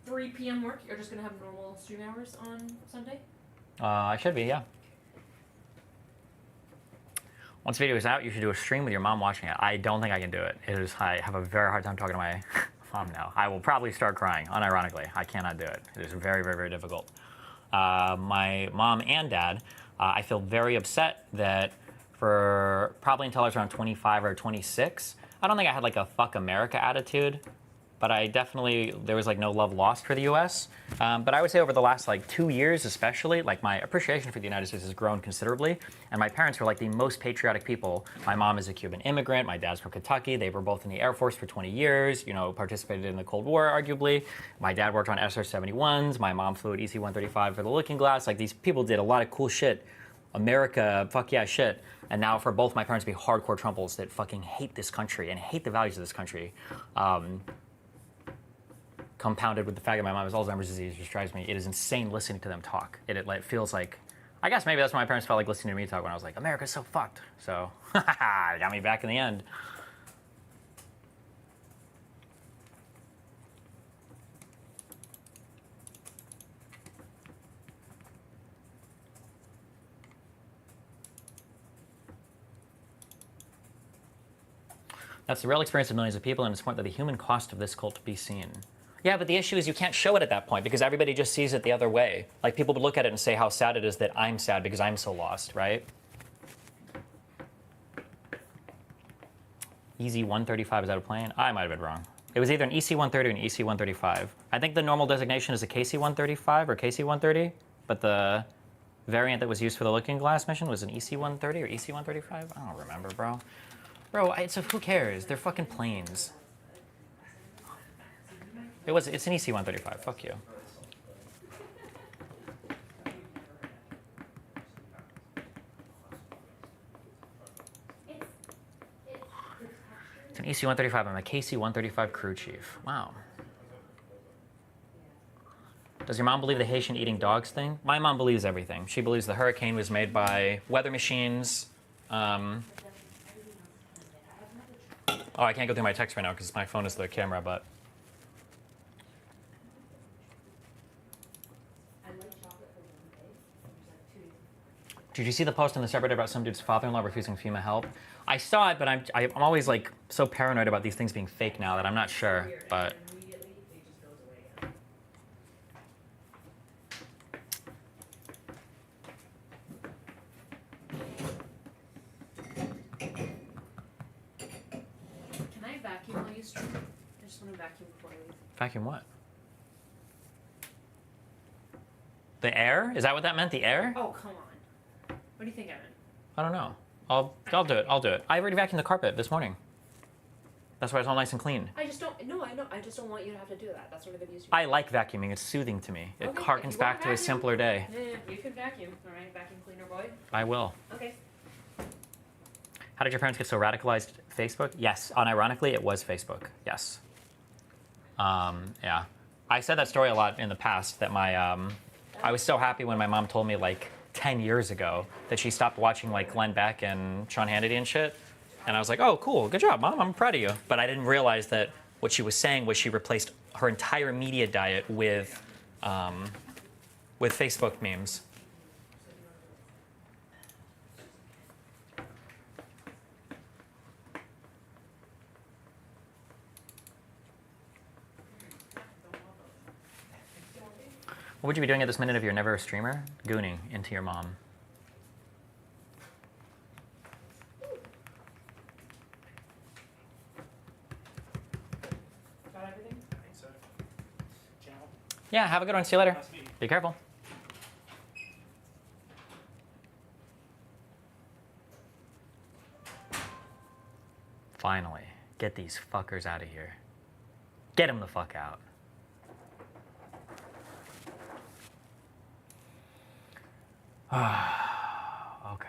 3 p.m. work? You're just gonna have normal stream hours on Sunday? I should be, yeah. Once the video is out, you should do a stream with your mom watching it. I don't think I can do it. I have a very hard time talking to my mom now. I will probably start crying, unironically. I cannot do it. It is very, very, very difficult. My mom and dad, I feel very upset that for probably until I was around 25 or 26, I don't think I had like a fuck America attitude, but there was like no love lost for the US. But I would say over the last like 2 years especially, like my appreciation for the United States has grown considerably. And my parents were like the most patriotic people. My mom is a Cuban immigrant, my dad's from Kentucky. They were both in the Air Force for 20 years, participated in the Cold War arguably. My dad worked on SR-71s. My mom flew at EC-135 for the Looking Glass. Like these people did a lot of cool shit. America, fuck yeah shit. And now for both my parents to be hardcore Trumples that fucking hate this country and hate the values of this country. compounded with the fact that my mom has Alzheimer's disease, which drives me. It is insane listening to them talk. It like feels like, I guess maybe that's what my parents felt like listening to me talk when I was like, America's so fucked. So, it got me back in the end. That's the real experience of millions of people, and it's important that the human cost of this cult be seen. Yeah, but the issue is you can't show it at that point because everybody just sees it the other way. Like, people would look at it and say how sad it is that I'm sad because I'm so lost, right? EZ-135, is that a plane? I might have been wrong. It was either an EC-130 or an EC-135. I think the normal designation is a KC-135 or KC-130, but the variant that was used for the Looking Glass mission was an EC-130 or EC-135? I don't remember, bro. Bro, who cares? They're fucking planes. It's an EC-135. Fuck you. It's an EC-135. I'm a KC-135 crew chief. Wow. Does your mom believe the Haitian eating dogs thing? My mom believes everything. She believes the hurricane was made by weather machines. Oh, I can't go through my text right now because my phone is the camera, but... Did you see the post on the subreddit about some dude's father-in-law refusing FEMA help? I saw it, but I'm always like so paranoid about these things being fake now that I'm not sure, but... Can I vacuum while you stream? I just want to vacuum before I leave. Vacuum what? The air? Is that what that meant? The air? Oh, come on. What do you think I meant? I don't know. I'll do it. I'll do it. I already vacuumed the carpet this morning. That's why it's all nice and clean. I just don't. No, I know. I just don't want you to have to do that. That's what I'm gonna use. I like vacuuming. It's soothing to me. It Okay, if harkens you back want to a vacuum. simpler day. Yeah, you can vacuum. All right, vacuum cleaner boy. I will. Okay. How did your parents get so radicalized? Facebook? Yes. Unironically, it was Facebook. Yes. Yeah. I said that story a lot in the past that I was so happy when my mom told me like 10 years ago that she stopped watching like Glenn Beck and Sean Hannity and shit. And I was like, oh, cool. Good job, Mom. I'm proud of you. But I didn't realize that what she was saying was she replaced her entire media diet with Facebook memes. What would you be doing at this minute if you're never a streamer? Gooning into your mom. Got everything? I think so. Ciao. Yeah, have a good one. See you later. Nice meeting you. Be careful. Finally, get these fuckers out of here. Get them the fuck out. Okay.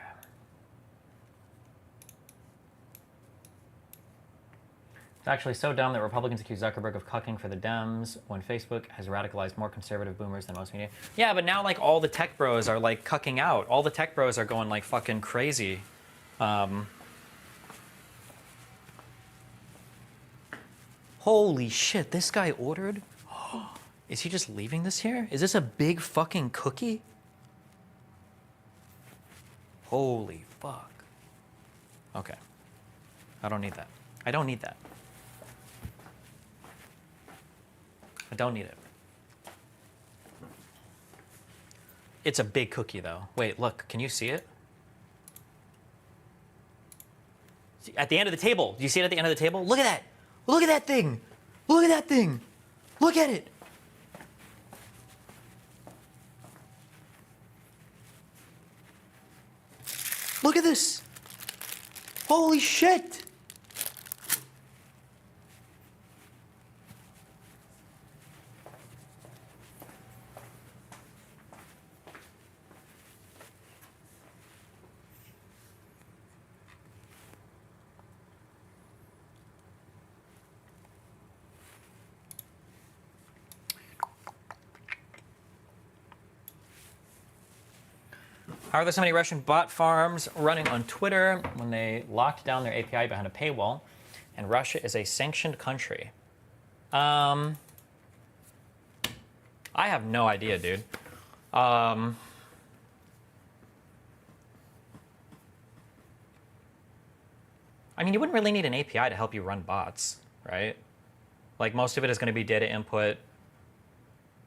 It's actually so dumb that Republicans accuse Zuckerberg of cucking for the Dems when Facebook has radicalized more conservative boomers than most media. Yeah, but now like all the tech bros are like cucking out. All the tech bros are going like fucking crazy. Holy shit, this guy ordered? Is he just leaving this here? Is this a big fucking cookie? Holy fuck. Okay. I don't need that. I don't need that. I don't need it. It's a big cookie though. Wait, look, can you see it? See, at the end of the table. Do you see it at the end of the table? Look at that. Look at that thing. Look at that thing. Look at it. Look at this. Holy shit. How are there so many Russian bot farms running on Twitter when they locked down their API behind a paywall, and Russia is a sanctioned country? I have no idea, dude. I mean, you wouldn't really need an API to help you run bots, right? Like, most of it is going to be data input,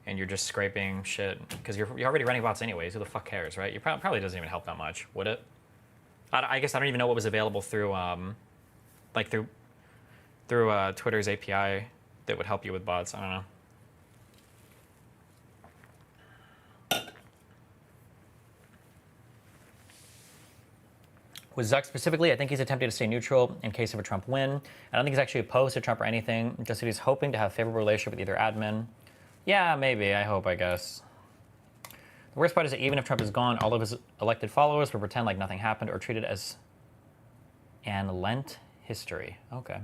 and you're just scraping shit, because you're already running bots anyways. Who the fuck cares, right? You probably doesn't even help that much, would it? I guess I don't even know what was available through, through Twitter's API that would help you with bots. I don't know. With Zuck specifically, I think he's attempting to stay neutral in case of a Trump win. I don't think he's actually opposed to Trump or anything, just that he's hoping to have a favorable relationship with either admin. Yeah, maybe, I hope, I guess. The worst part is that even if Trump is gone, all of his elected followers will pretend like nothing happened or treat it as an Lent history. Okay.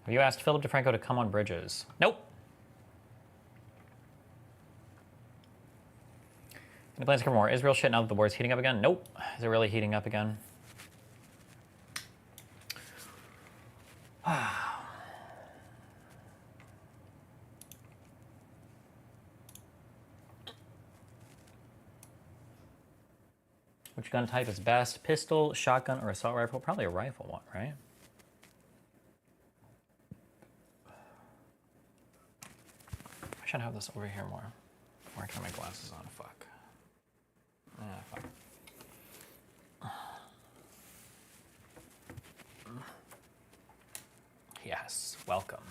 Have you asked Philip DeFranco to come on Bridges? Nope. Any plans for more Israel shit now that the war's heating up again? Nope. Is it really heating up again? Which gun type is best? Pistol, shotgun, or assault rifle? Probably a rifle one, right? I should have this over here more. Where can I my glasses on? Fuck. Fuck. Yes, welcome.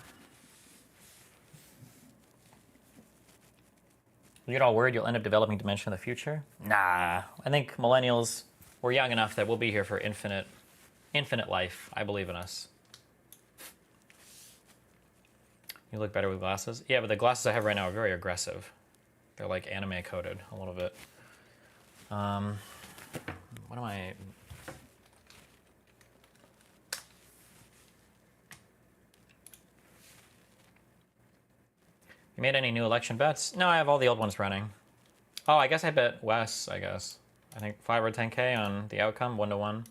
You get all worried you'll end up developing dementia in the future? Nah. I think millennials, we're young enough that we'll be here for infinite life. I believe in us. You look better with glasses? Yeah, but the glasses I have right now are very aggressive. They're like anime coded a little bit. What am I... You made any new election bets? No, I have all the old ones running. Oh, I guess I bet Wes, I guess. I think 5 or 10K on the outcome, 1-to-1.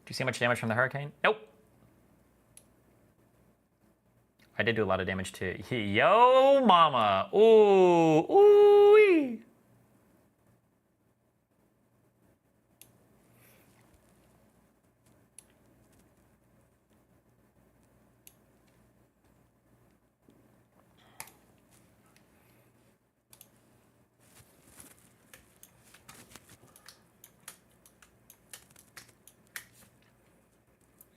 Do you see much damage from the hurricane? Nope. I did do a lot of damage to yo mama. Ooh, ooh.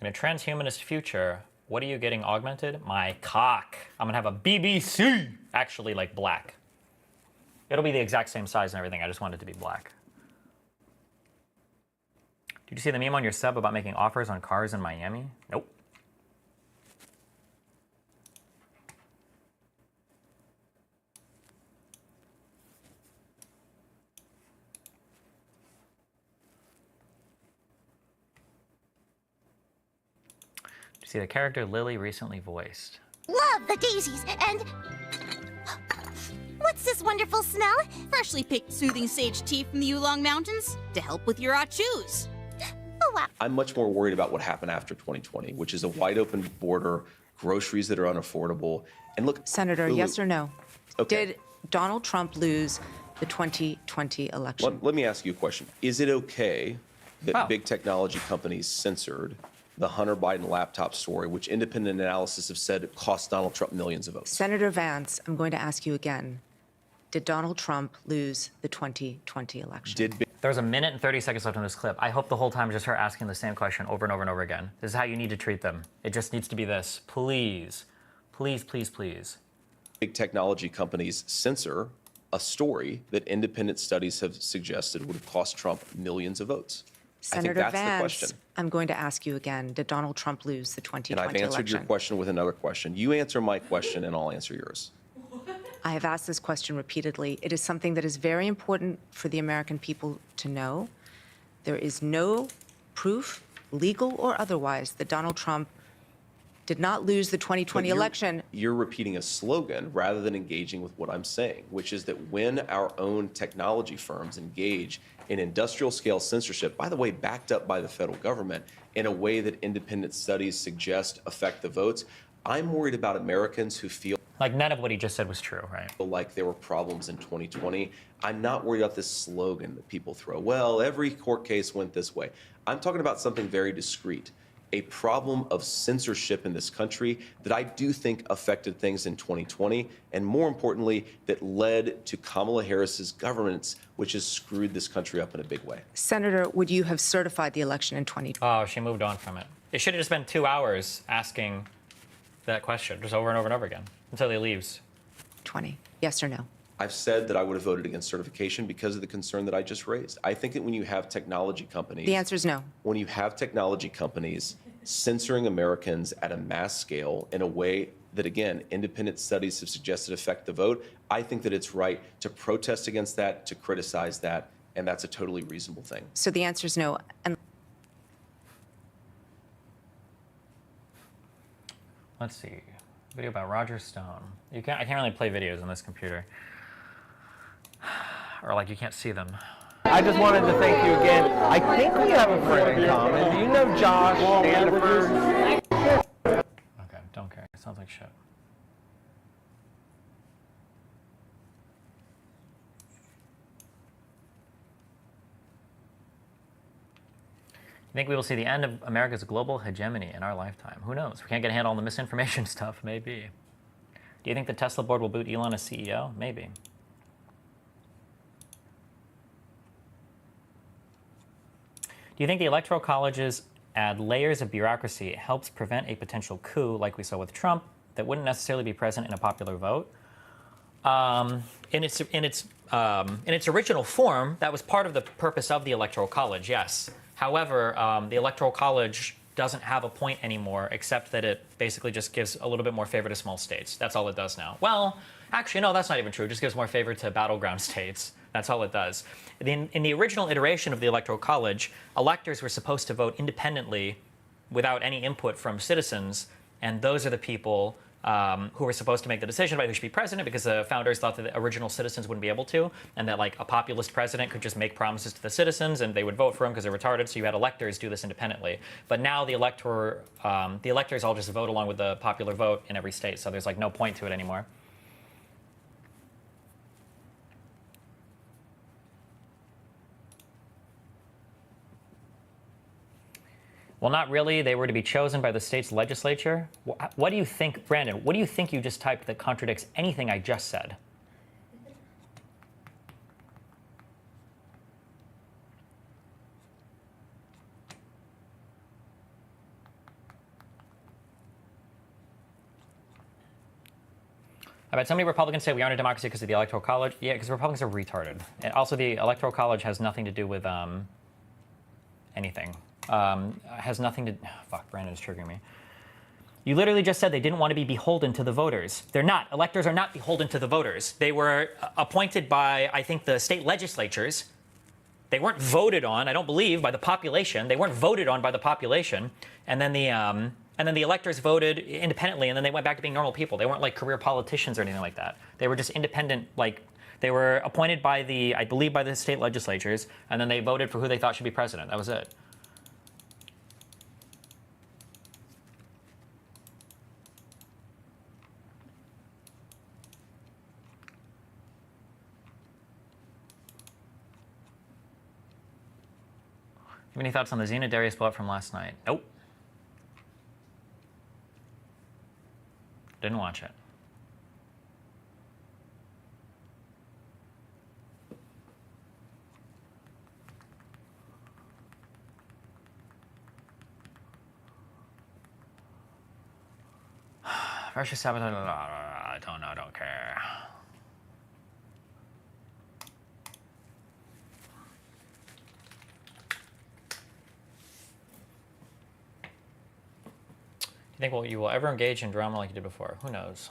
In a transhumanist future, what are you getting augmented? My cock. I'm gonna have a BBC. Actually, like black. It'll be the exact same size and everything. I just want it to be black. Did you see the meme on your sub about making offers on cars in Miami? Nope. See the character Lily recently voiced. Love the daisies and... What's this wonderful smell? Freshly picked soothing sage tea from the Oolong Mountains to help with your achus. Oh, wow. I'm much more worried about what happened after 2020, which is a wide open border, groceries that are unaffordable. And look, Senator, Lulu, yes or no? Okay. Did Donald Trump lose the 2020 election? Let me ask you a question. Is it okay that Wow. big technology companies censored the Hunter Biden laptop story, which independent analysis have said cost Donald Trump millions of votes? Senator Vance, I'm going to ask you again. Did Donald Trump lose the 2020 election? There's a minute and 30 seconds left on this clip. I hope the whole time is just her asking the same question over and over and over again. This is how you need to treat them. It just needs to be this. Please, Please, please, please. Big technology companies censor a story that independent studies have suggested would have cost Trump millions of votes? I think Senator that's the Vance, question. I'm going to ask you again. Did Donald Trump lose the And 2020 I've answered your election? question with another question. You answer my question and I'll answer yours. I have asked this question repeatedly. It is something that is very important for the American people to know. There is no proof, legal or otherwise, that Donald Trump did not lose the 2020 election. You're repeating a slogan rather than engaging with what I'm saying, which is that when our own technology firms engage in industrial scale censorship, by the way, backed up by the federal government, in a way that independent studies suggest affect the votes, I'm worried about Americans who feel like none of what he just said was true, right? Like there were problems in 2020. I'm not worried about this slogan that people throw. Well, every court case went this way. I'm talking about something very discrete. A problem of censorship in this country that I do think affected things in 2020, and more importantly, that led to Kamala Harris's governance, which has screwed this country up in a big way. Senator, would you have certified the election in 2020? Oh, she moved on from it. It should have just been 2 hours asking that question, just over and over and over again, until he leaves. 20. Yes or no? I've said that I would have voted against certification because of the concern that I just raised. I think that when you have technology companies... The answer is no. When you have technology companies censoring Americans at a mass scale in a way that, again, independent studies have suggested affect the vote, I think that it's right to protest against that, to criticize that, and that's a totally reasonable thing. So the answer is no. And Let's see. Video about Roger Stone. I can't really play videos on this computer. Or like you can't see them. I just wanted to thank you again. I think we have a friend in common. Do you know Josh Standiford? Okay, don't care. It sounds like shit. You think we will see the end of America's global hegemony in our lifetime? Who knows? We can't get a handle on the misinformation stuff. Maybe. Do you think the Tesla board will boot Elon as CEO? Maybe. Do you think the Electoral Colleges add layers of bureaucracy helps prevent a potential coup like we saw with Trump that wouldn't necessarily be present in a popular vote? In its original form, that was part of the purpose of the Electoral College, yes. However, the Electoral College doesn't have a point anymore, except that it basically just gives a little bit more favor to small states. That's all it does now. Well, actually, no, that's not even true. It just gives more favor to battleground states. That's all it does. In the original iteration of the Electoral College, electors were supposed to vote independently without any input from citizens, and those are the people who were supposed to make the decision about who should be president, because the founders thought that the original citizens wouldn't be able to, and that like a populist president could just make promises to the citizens and they would vote for him because they're retarded. So you had electors do this independently. But now the electors all just vote along with the popular vote in every state. So there's like no point to it anymore. Well, not really. They were to be chosen by the state's legislature. What do you think, Brandon, what do you think you just typed that contradicts anything I just said? I bet so many Republicans say we aren't a democracy because of the Electoral College. Yeah, because Republicans are retarded. And also, the Electoral College has nothing to do with anything. Has nothing to... fuck, Brandon is triggering me. You literally just said they didn't want to be beholden to the voters. They're not. Electors are not beholden to the voters. They were appointed by, I think, the state legislatures. They weren't voted on, I don't believe, by the population. They weren't voted on by the population. And then the electors voted independently, and then they went back to being normal people. They weren't like career politicians or anything like that. They were just independent, like... They were appointed by the, I believe, by the state legislatures, and then they voted for who they thought should be president. That was it. Have any thoughts on the Xena Darius blowout from last night? Nope. Didn't watch it. Precious sabotage. I don't know. I don't care. Do you think you will ever engage in drama like you did before? Who knows?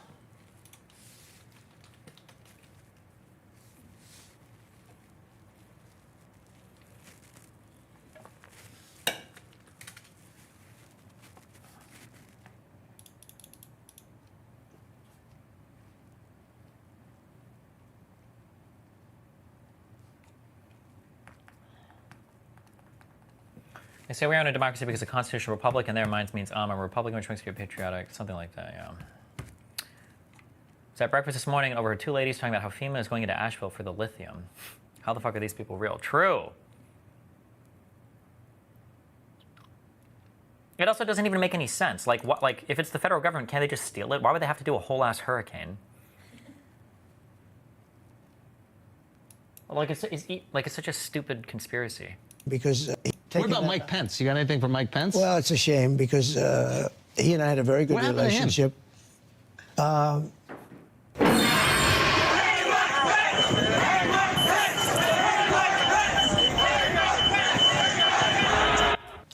They say we are in a democracy because a constitutional republic in their minds means a republican, which makes you patriotic, something like that, yeah. Was at breakfast this morning over two ladies talking about how FEMA is going into Asheville for the lithium. How the fuck are these people real? True. It also doesn't even make any sense. Like, what? Like, if it's the federal government, can't they just steal it? Why would they have to do a whole ass hurricane? Like, it's such a stupid conspiracy. Because what about Mike Pence? You got anything for Mike Pence? Well, it's a shame because he and I had a very good What happened to him? relationship.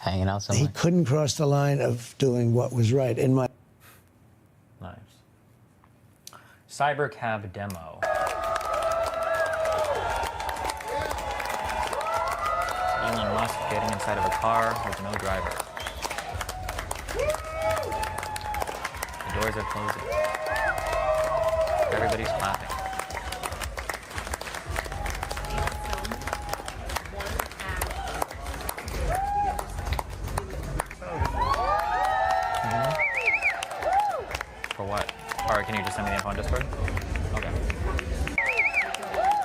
Hanging out somewhere. He couldn't cross the line of doing what was right in my. Nice. Cybercab demo. Elon Musk getting inside of a car with no driver. The doors are closing. Everybody's clapping. For what? Or can you just send me the info on Discord? Okay.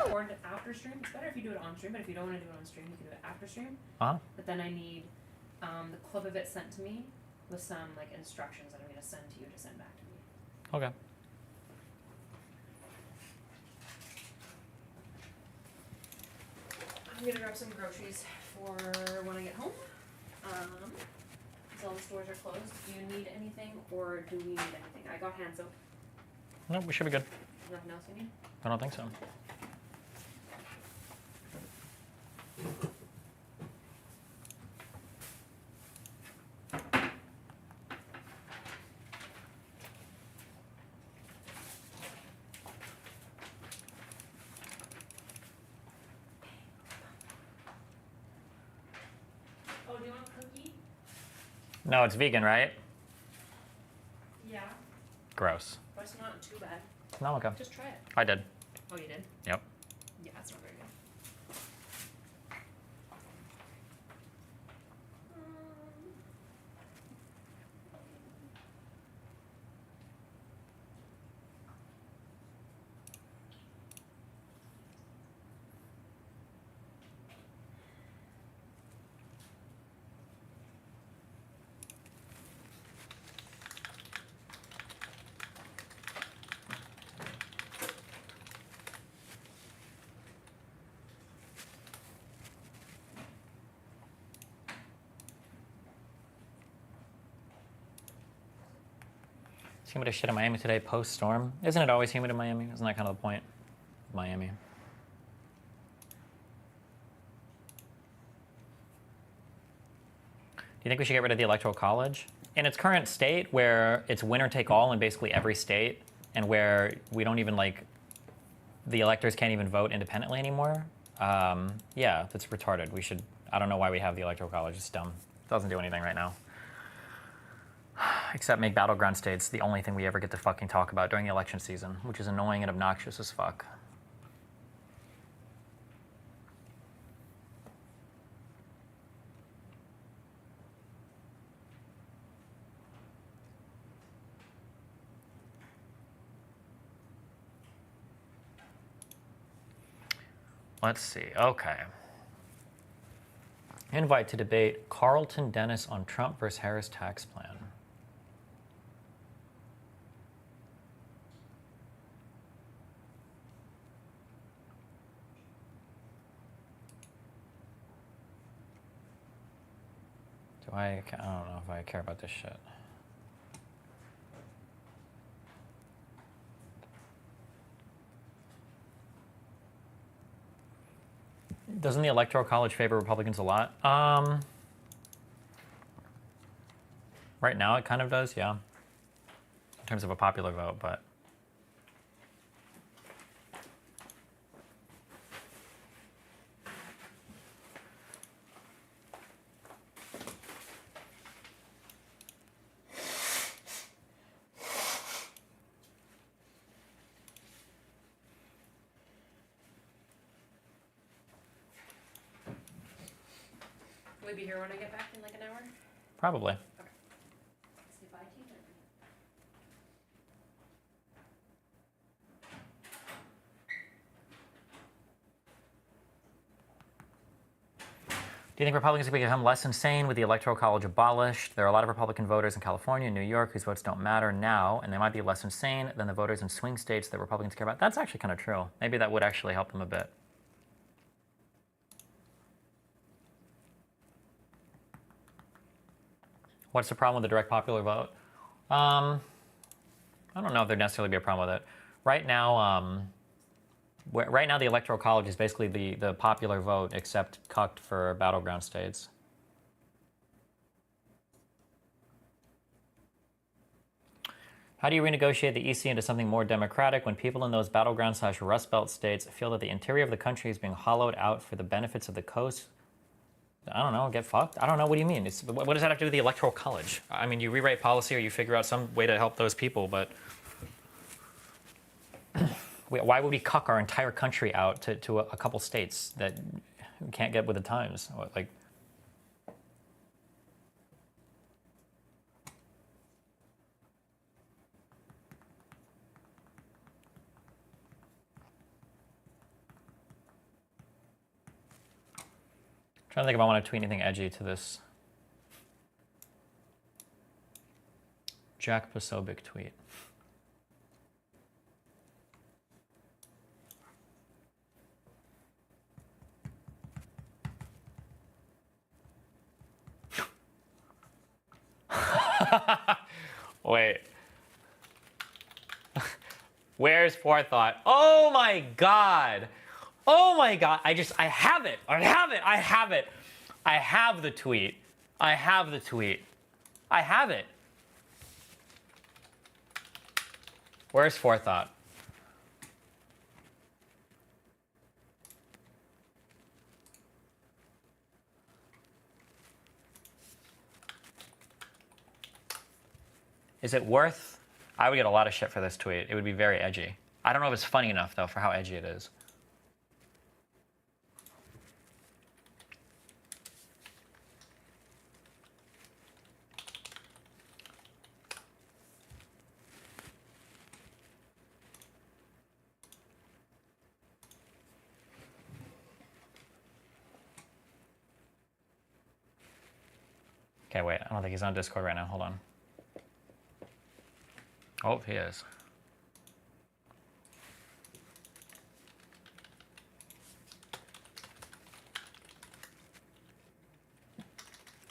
Record after stream. It's better if you do it on stream, but if you don't want to do it on stream, you can do it after stream. Uh-huh. But then I need the clip of it sent to me with some like instructions that I'm going to send to you to send back to me. Okay. I'm going to grab some groceries for when I get home. All the stores are closed. Do you need anything or do we need anything? I got hand soap. No, we should be good. Nothing else you need? I don't think so. Oh, do you want a cookie? No, it's vegan, right? Yeah. Gross. But it's not too bad. No, okay. Just try it. I did. Oh, you did? Yep. Yeah, it's not very good. It's humid as shit in Miami today, post-storm. Isn't it always humid in Miami? Isn't that kind of the point of Miami? Do you think we should get rid of the Electoral College? In its current state, where it's winner take all in basically every state, and where we don't even like, the electors can't even vote independently anymore, yeah, that's retarded. We should, I don't know why we have the Electoral College, it's dumb. It doesn't do anything right now. Except make battleground states the only thing we ever get to fucking talk about during the election season, which is annoying and obnoxious as fuck. Let's see, okay. Invite to debate Carlton Dennis on Trump versus Harris tax plan. I don't know if I care about this shit. Doesn't the Electoral College favor Republicans a lot? Right now it kind of does, yeah. In terms of a popular vote, but. Will we be here when I get back in like an hour? Probably. Okay. See if I can. Do you think Republicans can become less insane with the Electoral College abolished? There are a lot of Republican voters in California and New York whose votes don't matter now, and they might be less insane than the voters in swing states that Republicans care about. That's actually kind of true. Maybe that would actually help them a bit. What's the problem with the direct popular vote? I don't know if there'd necessarily be a problem with it. Right now, the Electoral College is basically the popular vote, except cucked for battleground states. How do you renegotiate the EC into something more democratic when people in those battleground/Rust Belt states feel that the interior of the country is being hollowed out for the benefits of the coast? I don't know, get fucked? I don't know, what do you mean? What does that have to do with the Electoral College? I mean, you rewrite policy or you figure out some way to help those people, but why would we cuck our entire country out to a couple states that can't get with the times? Like, trying to think if I want to tweet anything edgy to this Jack Posobiec tweet. Wait. Where's forethought? Oh my God. Oh my God. I have it. I have the tweet. I have it. Where's forethought? Is it worth? I would get a lot of shit for this tweet. It would be very edgy. I don't know if it's funny enough, though, for how edgy it is. Okay, wait. I don't think he's on Discord right now. Hold on. Oh, he is.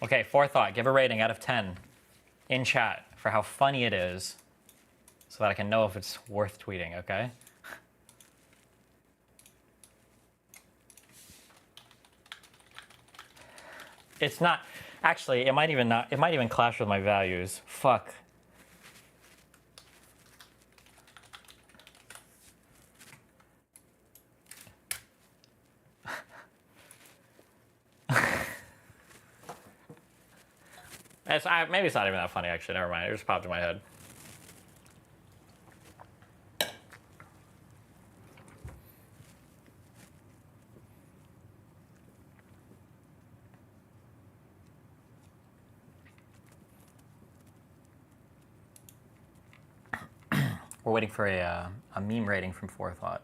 Okay, forethought. Give a rating out of 10 in chat for how funny it is so that I can know if it's worth tweeting, okay? It's not. Actually, it might even clash with my values. Fuck. Maybe it's not even that funny, actually. Never mind. It just popped in my head. We're waiting for a meme rating from Forethought.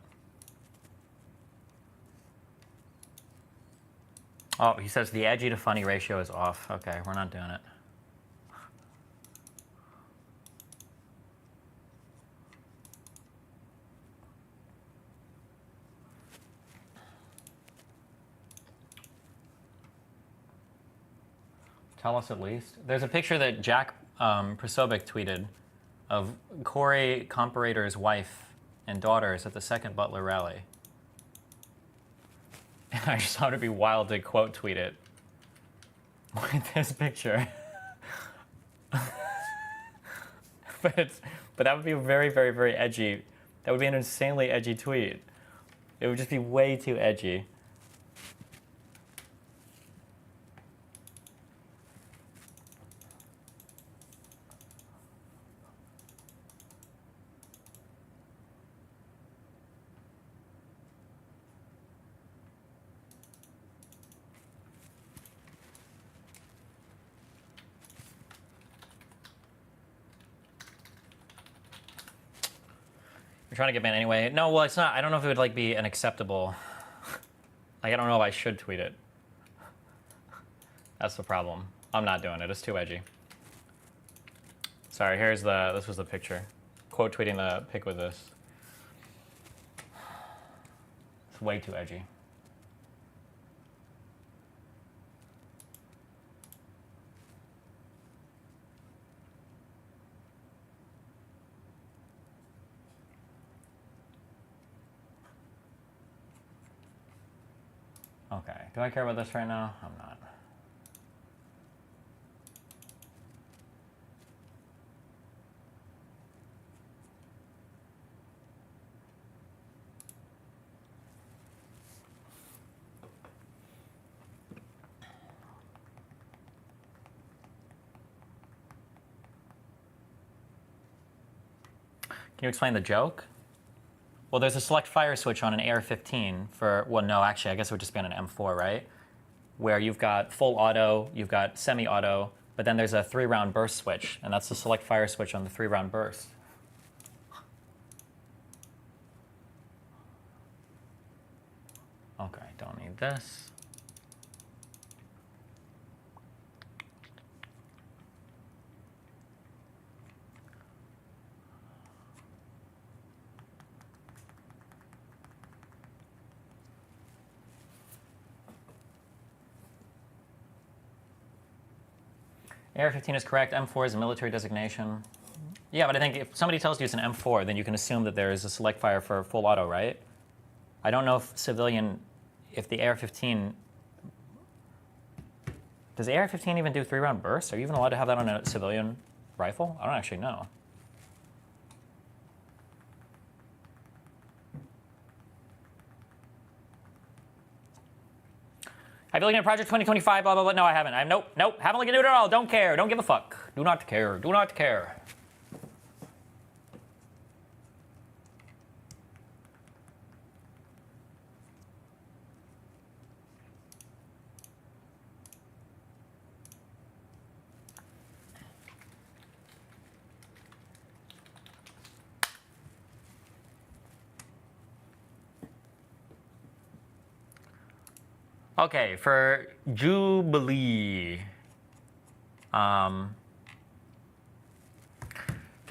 Oh, he says the edgy to funny ratio is off. Okay, we're not doing it. Tell us at least. There's a picture that Jack Posobiec tweeted of Corey Comparator's wife and daughters at the second Butler rally. I just thought it'd be wild to quote tweet it with this picture. but that would be very, very, very edgy. That would be an insanely edgy tweet. It would just be way too edgy. You're trying to get banned anyway. No, well, it's not. I don't know if it would like be an acceptable. Like, I don't know if I should tweet it. That's the problem. I'm not doing it. It's too edgy. Sorry. This was the picture. Quote tweeting the pic with this. It's way too edgy. Okay, do I care about this right now? I'm not. Can you explain the joke? Well, there's a select fire switch on an AR-15 for, well, no, actually, I guess it would just be on an M4, right? Where you've got full auto, you've got semi-auto, but then there's a 3-round burst switch, and that's the select fire switch on the 3-round burst. Okay, don't need this. AR-15 is correct. M4 is a military designation. Yeah, but I think if somebody tells you it's an M4, then you can assume that there is a select fire for full auto, right? I don't know if the AR-15, does the AR-15 even do 3-round bursts? Are you even allowed to have that on a civilian rifle? I don't actually know. Have you looked at Project 2025, blah, blah, blah? No, I haven't. Nope, haven't looked into it at all. Don't care. Don't give a fuck. Do not care. Do not care. Okay, for Jubilee. For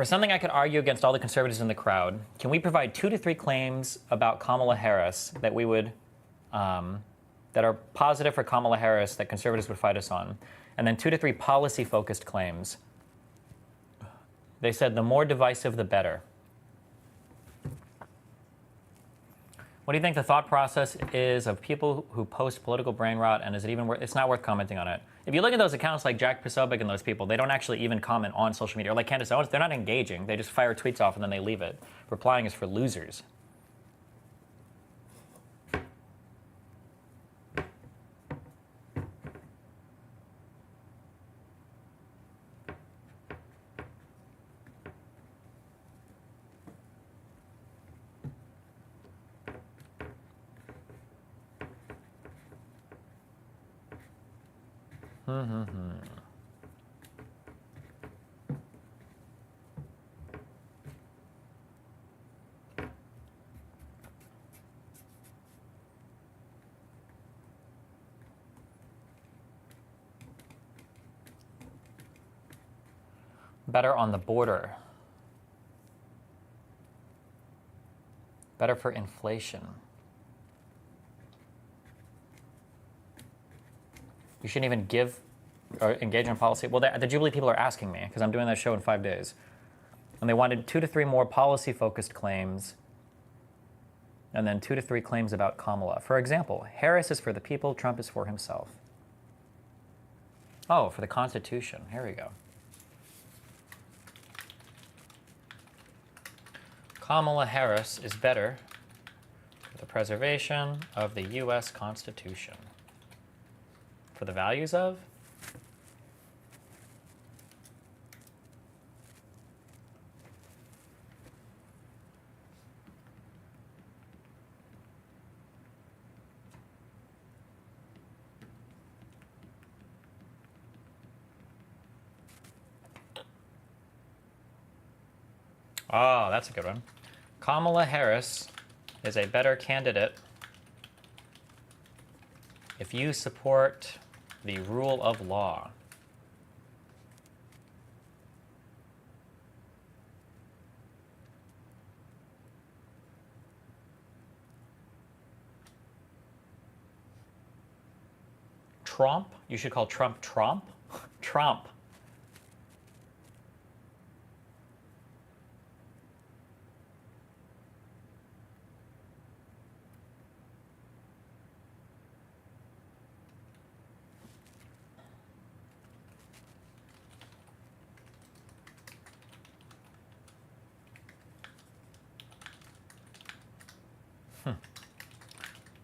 something I could argue against all the conservatives in the crowd, can we provide 2 to 3 claims about Kamala Harris that we would, that are positive for Kamala Harris that conservatives would fight us on, and then 2 to 3 policy-focused claims? They said the more divisive, the better. What do you think the thought process is of people who post political brain rot, and is it even worth, it's not worth commenting on it? If you look at those accounts like Jack Posobiec and those people, they don't actually even comment on social media. Or like Candace Owens, they're not engaging. They just fire tweets off and then they leave it. Replying is for losers. Better on the border. Better for inflation. You shouldn't even give or engage in policy. Well, the Jubilee people are asking me because I'm doing that show in 5 days. And they wanted 2 to 3 more policy-focused claims And then 2 to 3 claims about Kamala. For example, Harris is for the people, Trump is for himself. Oh, for the Constitution. Here we go. Kamala Harris is better for the preservation of the U.S. Constitution. For the values of? Oh, that's a good one. Kamala Harris is a better candidate if you support the rule of law. Trump? You should call Trump Trump? Trump.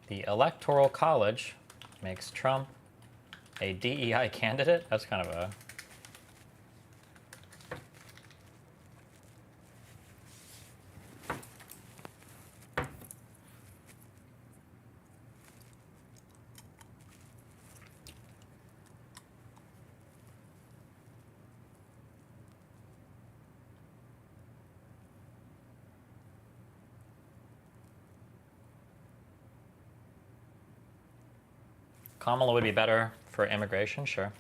The Electoral College makes Trump a DEI candidate? That's kind of a... Kamala would be better for immigration, sure.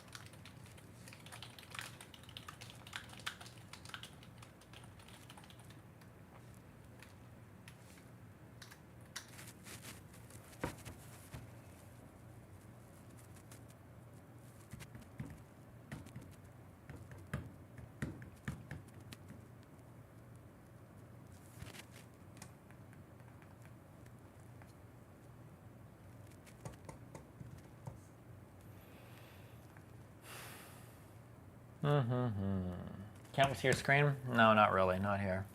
Can't we see your screen? No, not really. Not here.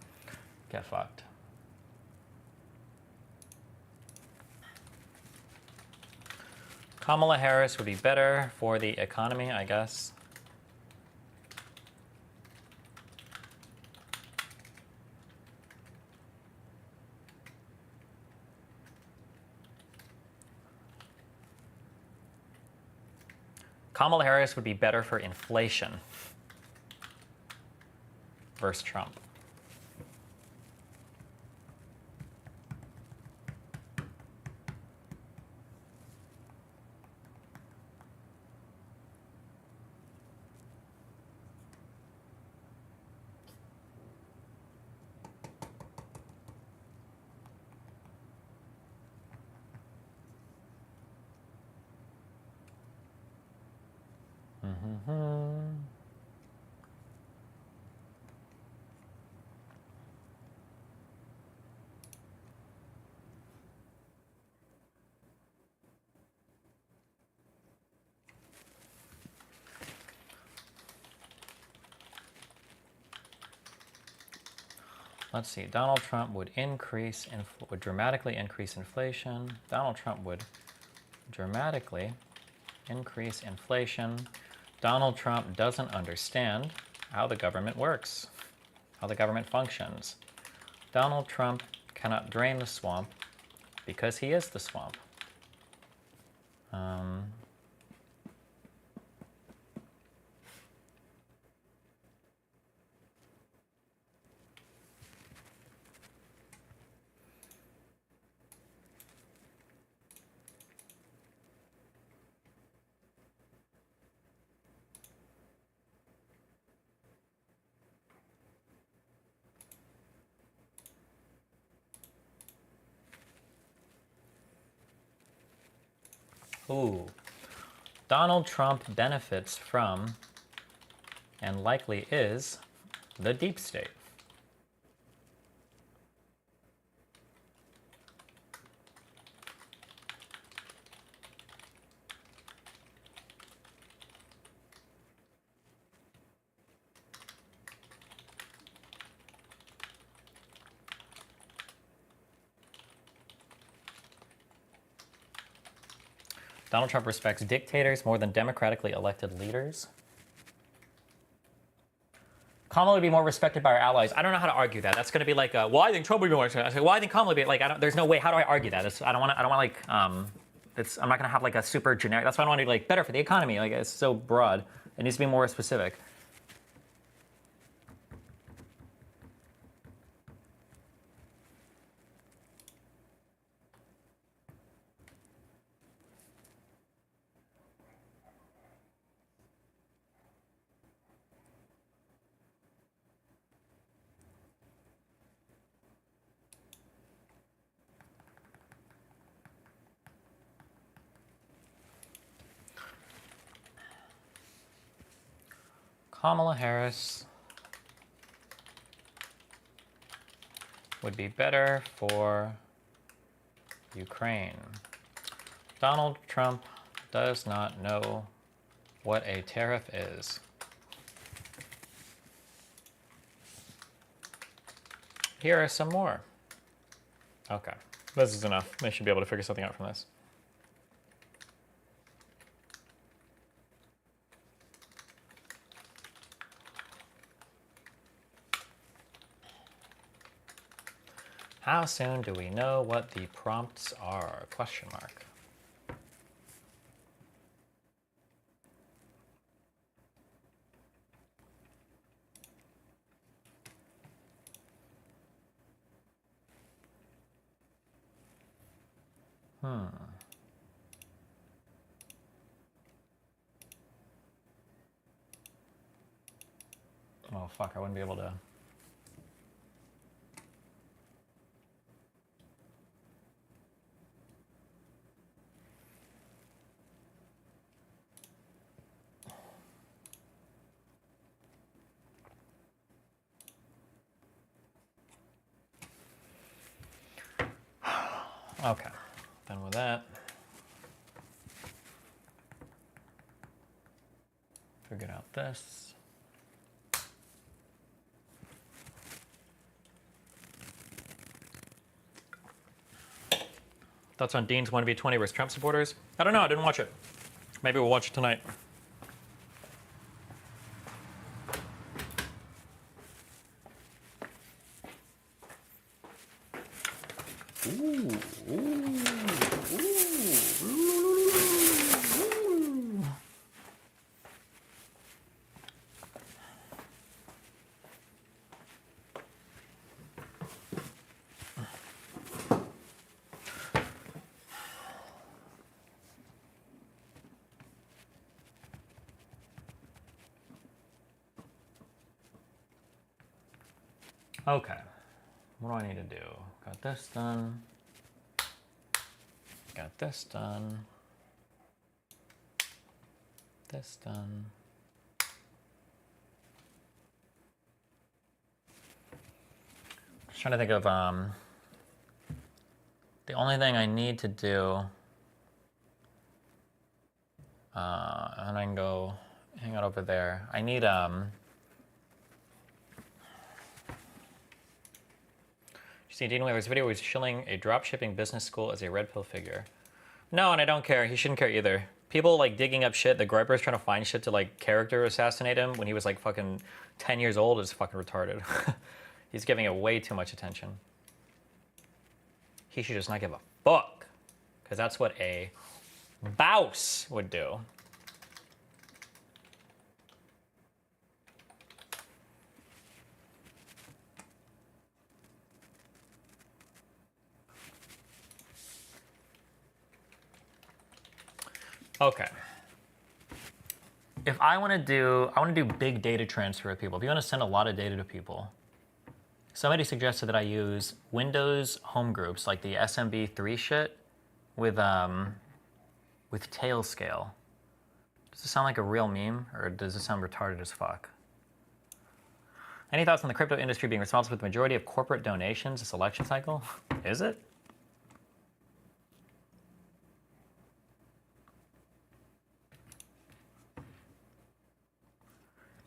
Get fucked. Kamala Harris would be better for the economy, I guess. Kamala Harris would be better for inflation versus Trump. Let's see. Donald Trump would dramatically increase inflation. Donald Trump would dramatically increase inflation. Donald Trump doesn't understand how the government works, how the government functions. Donald Trump cannot drain the swamp because he is the swamp. Ooh. Donald Trump benefits from, and likely is, the deep state. Donald Trump respects dictators more than democratically elected leaders. Kamala would be more respected by our allies. I don't know how to argue that. That's going to be like, well, I think Trump would be more respected. I say, well, I think Kamala would be like, there's no way. How do I argue that? I don't want like, I'm not going to have like a super generic. That's why I want to do like better for the economy. Like it's so broad. It needs to be more specific. Kamala Harris would be better for Ukraine. Donald Trump does not know what a tariff is. Here are some more. Okay, this is enough. They should be able to figure something out from this. How soon do we know what the prompts are? Question mark. Oh, fuck, I wouldn't be able to. Okay, done with that. Figured out this. Thoughts on Dean's 1v20 versus Trump supporters? I don't know, I didn't watch it. Maybe we'll watch it tonight. Okay, what do I need to do? Got this done. Got this done. This done. Just trying to think of the only thing I need to do, and I can go hang out over there. I need You see Dean Wheeler's video where he's shilling a drop-shipping business school as a red pill figure. No, and I don't care. He shouldn't care either. People like digging up shit. The Groyper's trying to find shit to like character assassinate him when he was like fucking 10 years old is fucking retarded. He's giving it way too much attention. He should just not give a fuck. Because that's what a bouse would do. Okay. If I want to do big data transfer with people. If you want to send a lot of data to people, somebody suggested that I use Windows home groups like the SMB3 shit with tail scale. Does it sound like a real meme, or does it sound retarded as fuck? Any thoughts on the crypto industry being responsible for the majority of corporate donations this election cycle? Is it?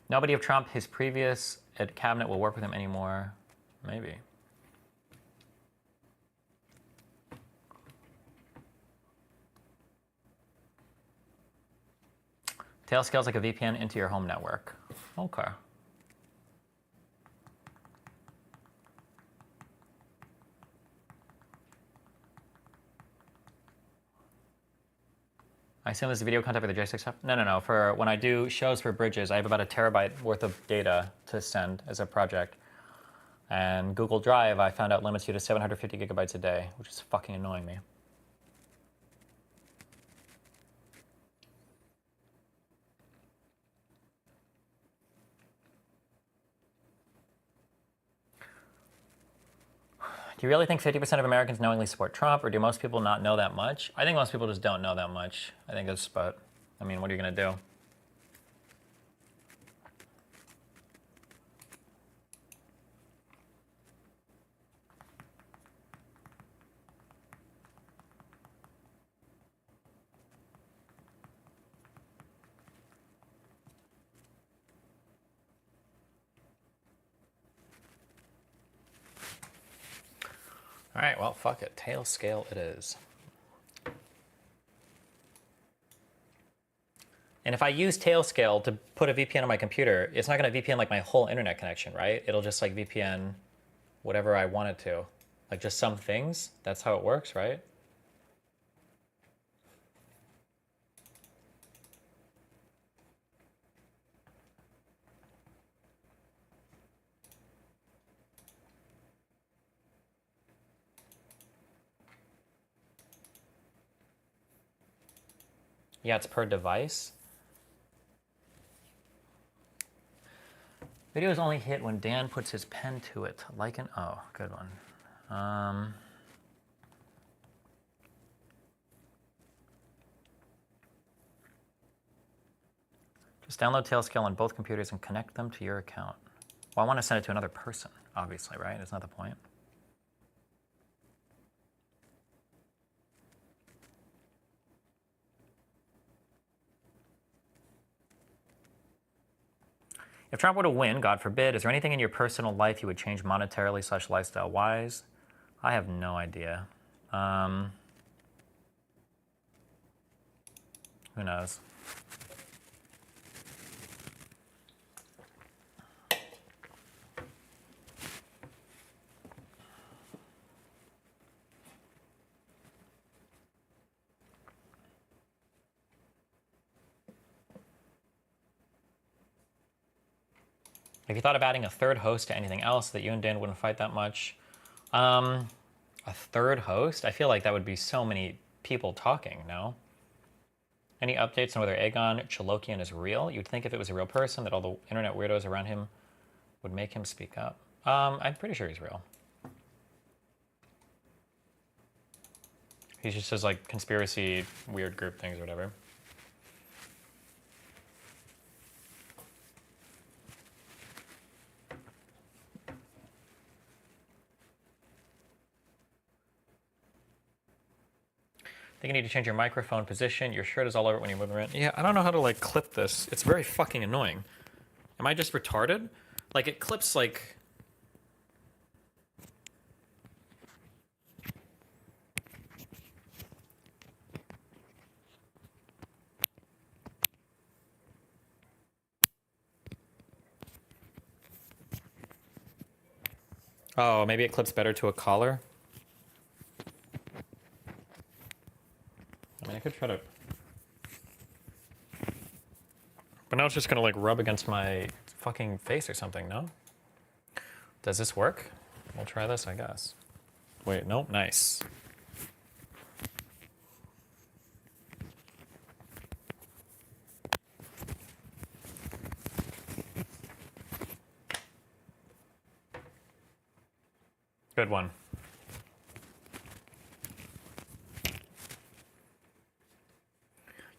Nobody of Trump, his previous cabinet will work with him anymore. Maybe. Tailscale is like a VPN into your home network. Okay. I assume this is video content for the J6 stuff? No. For when I do shows for bridges, I have about 1 terabyte worth of data to send as a project. And Google Drive, I found out, limits you to 750 gigabytes a day, which is fucking annoying me. Do you really think 50% of Americans knowingly support Trump, or do most people not know that much? I think most people just don't know that much. I think it's, but, I mean, what are you going to do? All right, well, fuck it. Tailscale it is. And if I use Tailscale to put a VPN on my computer, it's not going to VPN like my whole internet connection, right? It'll just like VPN whatever I want it to. Like just some things. That's how it works, right? Yeah, it's per device. Videos only hit when Dan puts his pen to it, like an, oh, good one. Just download Tailscale on both computers and connect them to your account. Well, I want to send it to another person, obviously, right? Isn't that the point? If Trump were to win, God forbid, is there anything in your personal life you would change monetarily / lifestyle-wise? I have no idea. Who knows? Have you thought of adding a third host to anything else so that you and Dan wouldn't fight that much? A third host? I feel like that would be so many people talking, no? Any updates on whether Aegon Chalokian is real? You'd think if it was a real person that all the internet weirdos around him would make him speak up. I'm pretty sure he's real. He just says like conspiracy weird group things or whatever. I think you need to change your microphone position. Your shirt is all over it when you're moving around. Yeah, I don't know how to like clip this. It's very fucking annoying. Am I just retarded? Like it clips like... Oh, maybe it clips better to a collar? I mean, I could try to... But now it's just gonna like rub against my fucking face or something, no? Does this work? We'll try this, I guess. Wait, nope, nice. Good one.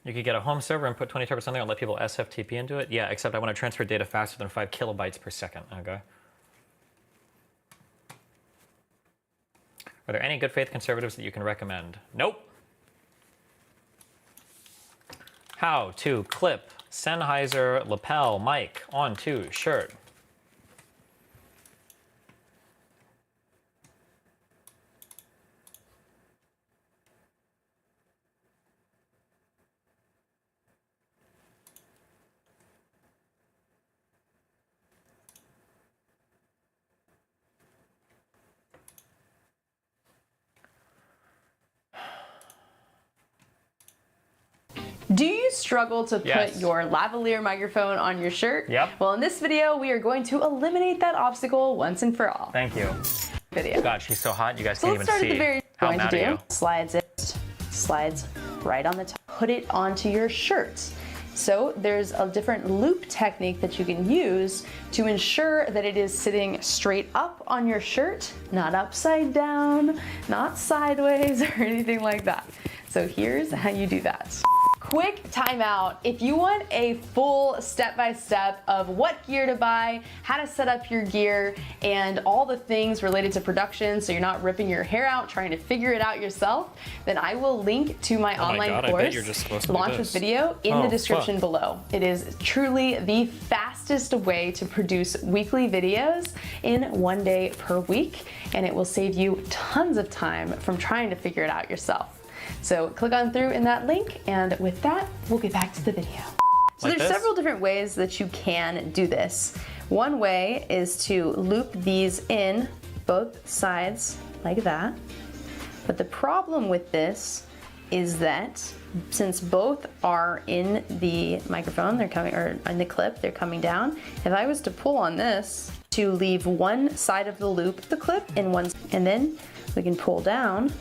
You could get a home server and put 20 turbo something and let people SFTP into it. Yeah, except I want to transfer data faster than 5 kilobytes per second. Okay. Are there any good faith conservatives that you can recommend? Nope. How to clip Sennheiser lapel mic onto shirt. Do you struggle to Yes. put your lavalier microphone on your shirt? Yep. Well, in this video, we are going to eliminate that obstacle once and for all. Thank you. Video. God, she's so hot. You guys So can't let's even start see. at the very How going mad to are do. you? Slides right on the top. Put it onto your shirt. So there's a different loop technique that you can use to ensure that it is sitting straight up on your shirt, not upside down, not sideways or anything like that. So here's how you do that. Quick timeout. If you want a full step-by-step of what gear to buy, how to set up your gear, and all the things related to production so you're not ripping your hair out trying to figure it out yourself, then I will link to my online God, I course, bet you're just supposed to do Launch with this. Video, in the Oh, description fuck. below. It is truly the fastest way to produce weekly videos in 1 day per week, and it will save you tons of time from trying to figure it out yourself. So click on through in that link, and with that, we'll get back to the video. So Like there's this? several different ways that you can do this. One way is to loop these in both sides like that. But the problem with this is that since both are in the microphone, they're coming, or in the clip, they're coming down. If I was to pull on this to leave one side of the loop, the clip in one, and then we can pull down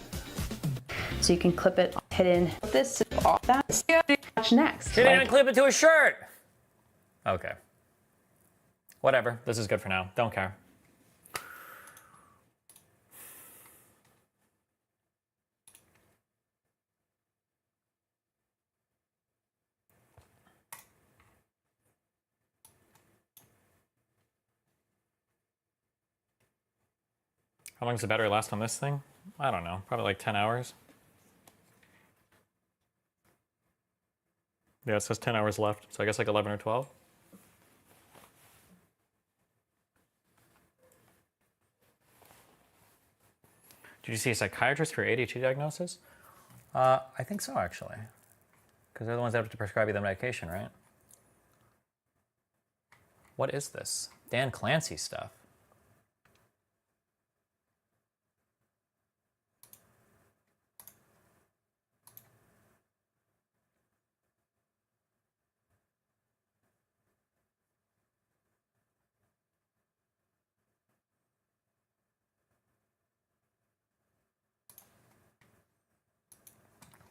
so you can clip it, hit in this, off that. Watch next. She didn't clip it to a shirt. Okay. Whatever. This is good for now. Don't care. How long does the battery last on this thing? I don't know. Probably like 10 hours. Yeah, it says 10 hours left, so I guess like 11 or 12. Did you see a psychiatrist for ADHD diagnosis? I think so, actually. Because they're the ones that have to prescribe you the medication, right? What is this? Dan Clancy stuff.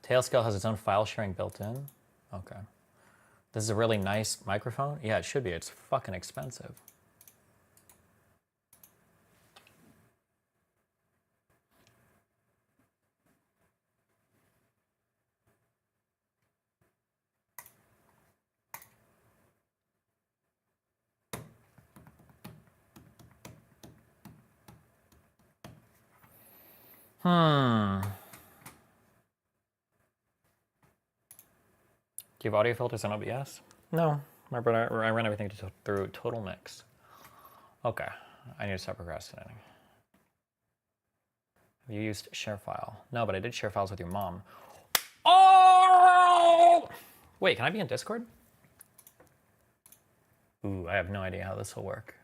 Tailscale has its own file sharing built in. Okay. This is a really nice microphone. Yeah, it should be. It's fucking expensive. Do you have audio filters on OBS? No. I run everything through Total Mix. Okay. I need to stop procrastinating. Have you used ShareFile? No, but I did share files with your mom. Oh! Wait, can I be in Discord? Ooh, I have no idea how this will work.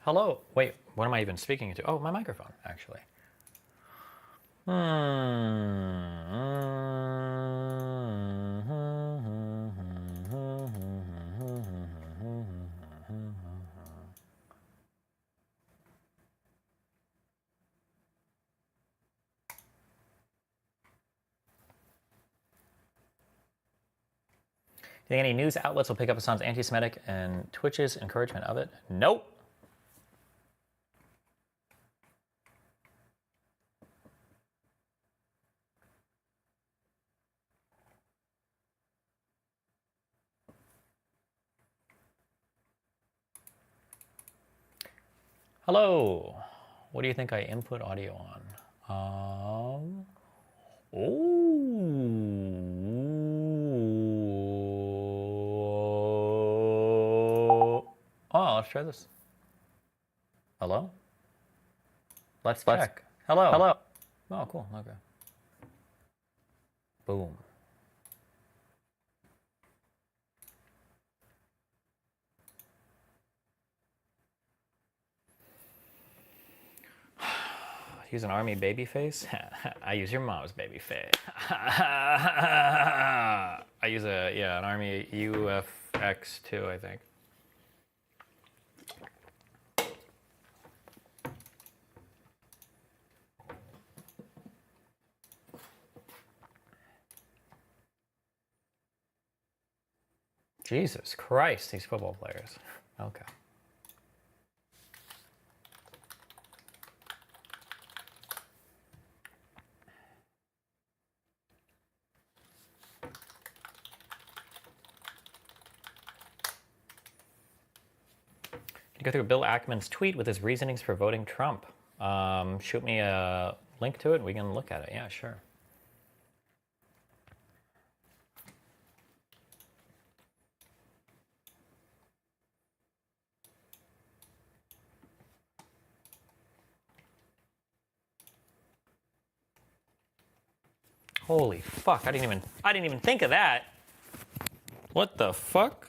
Hello. Wait, what am I even speaking into? Oh, my microphone, actually. Do you think any news outlets will pick up Assange's anti-Semitic and Twitch's encouragement of it? Nope. Hello. What do you think I input audio on? Oh, let's try this. Hello? Let's check. Hello. Hello. Oh, cool. Okay. Boom. Use an army baby face? I use your mom's baby face. I use an army UFX2, I think. Jesus Christ, these football players. Okay. Can you go through Bill Ackman's tweet with his reasonings for voting Trump? Shoot me a link to it and we can look at it. Yeah, sure. Holy fuck, I didn't even think of that. What the fuck?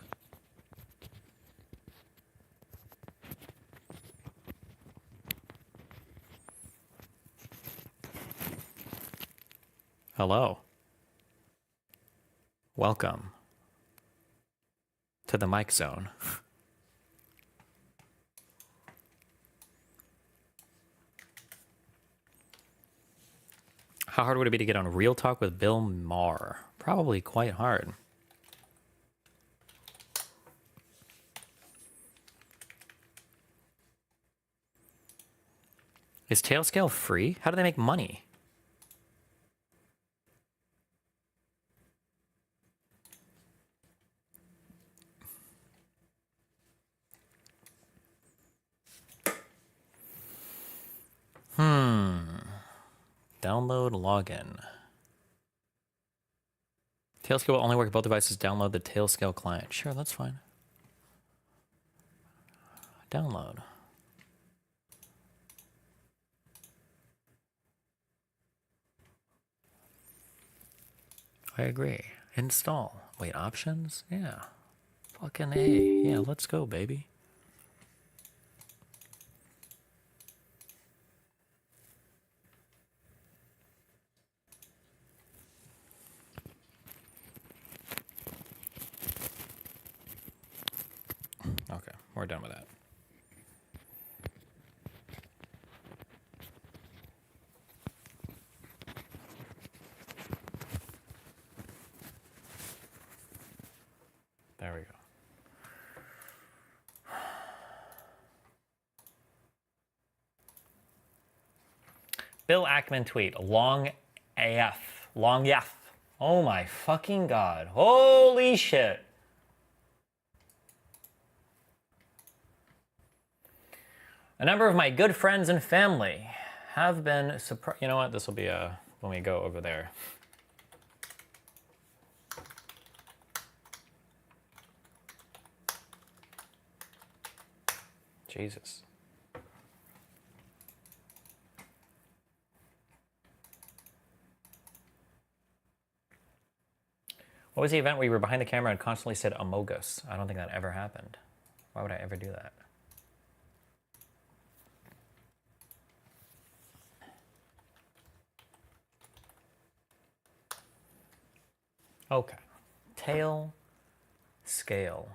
Hello. Welcome to the mic zone. How hard would it be to get on Real Talk with Bill Maher? Probably quite hard. Is Tailscale free? How do they make money? Download login. Tailscale will only work if both devices download the Tailscale client. Sure, that's fine. Download. I agree. Install. Wait, options? Yeah. Fucking A. Yeah, let's go, baby. Okay, we're done with that. There we go. Bill Ackman tweet, long AF. Long AF. Oh my fucking God. Holy shit. A number of my good friends and family have been surprised. You know what? This will be when we go over there. Jesus. What was the event where you were behind the camera and constantly said Amogus? I don't think that ever happened. Why would I ever do that? Okay. Tail scale.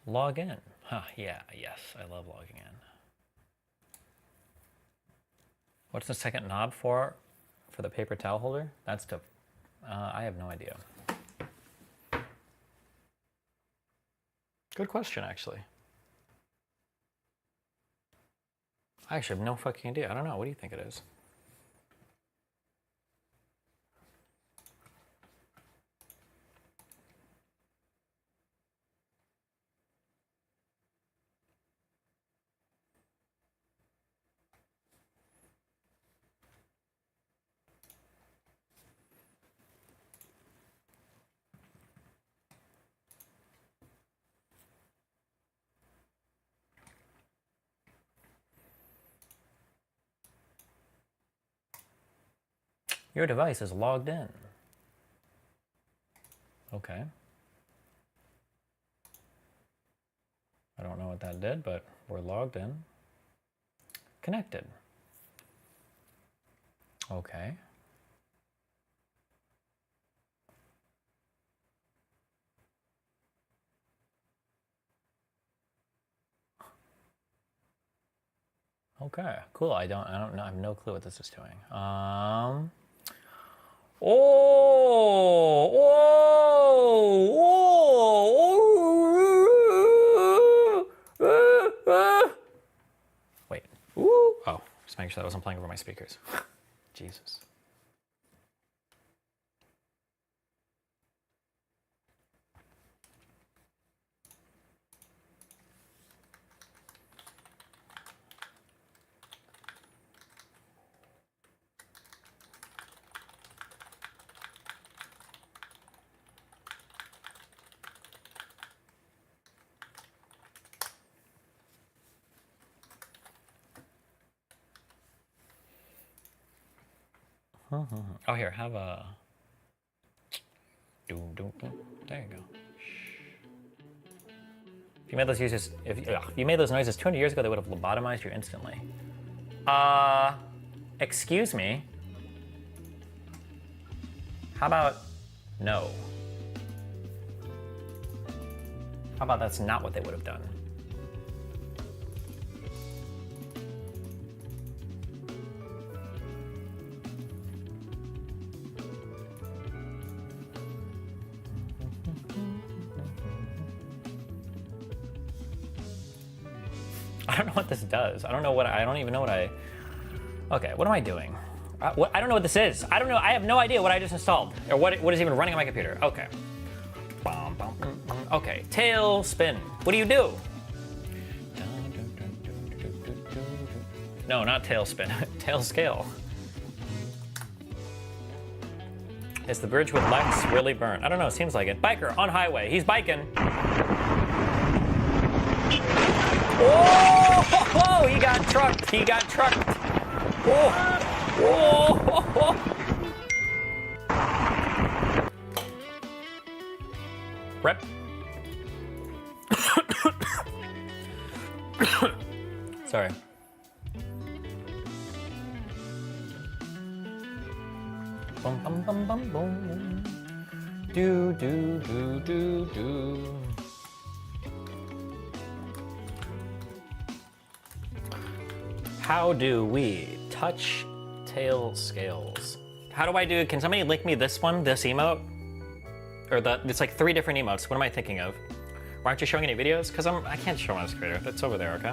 Log in. Huh, yeah, yes, I love logging in. What's the second knob for the paper towel holder? That's to, I have no idea. Good question, actually. I actually have no fucking idea. I don't know. What do you think it is? Your device is logged in. Okay. I don't know what that did, but we're logged in. Connected. Okay. Okay, cool. I don't know. I have no clue what this is doing. Wait. Ooh. Oh, just making sure that wasn't playing over my speakers. Jesus. Oh, here, have a. There you go. If you made those noises, if you made those noises 200 years ago, they would have lobotomized you instantly. Excuse me. How about no? How about that's not what they would have done? I don't know what this does. I don't even know what I. Okay, what am I doing? I don't know what this is. I don't know. I have no idea what I just installed or what is even running on my computer. Okay. Okay, tail spin. What do you do? No, not tail spin. Tail scale. Is the bridge with Lex really burnt? I don't know. Seems like it. Biker on highway. He's biking. Oh, he got trucked. He got trucked. Oh. Rep. Sorry. Bum bum bum bum bum. Do do do do do. How do we touch tail scales? How do I do? Can somebody link me this one, this emote? Or it's like 3 different emotes. What am I thinking of? Why aren't you showing any videos? Because I can't show my screen. That's over there, okay?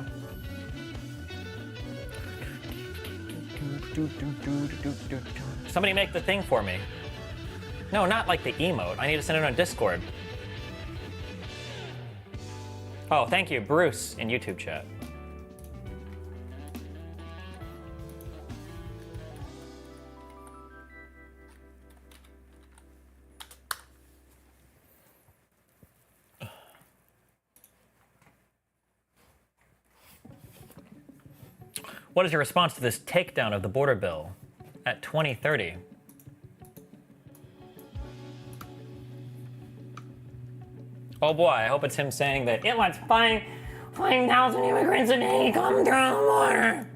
Somebody make the thing for me. No, not like the emote. I need to send it on Discord. Oh, thank you, Bruce, in YouTube chat. What is your response to this takedown of the border bill at 2030? Oh boy, I hope it's him saying that it lets 5,000 immigrants a day come through the border.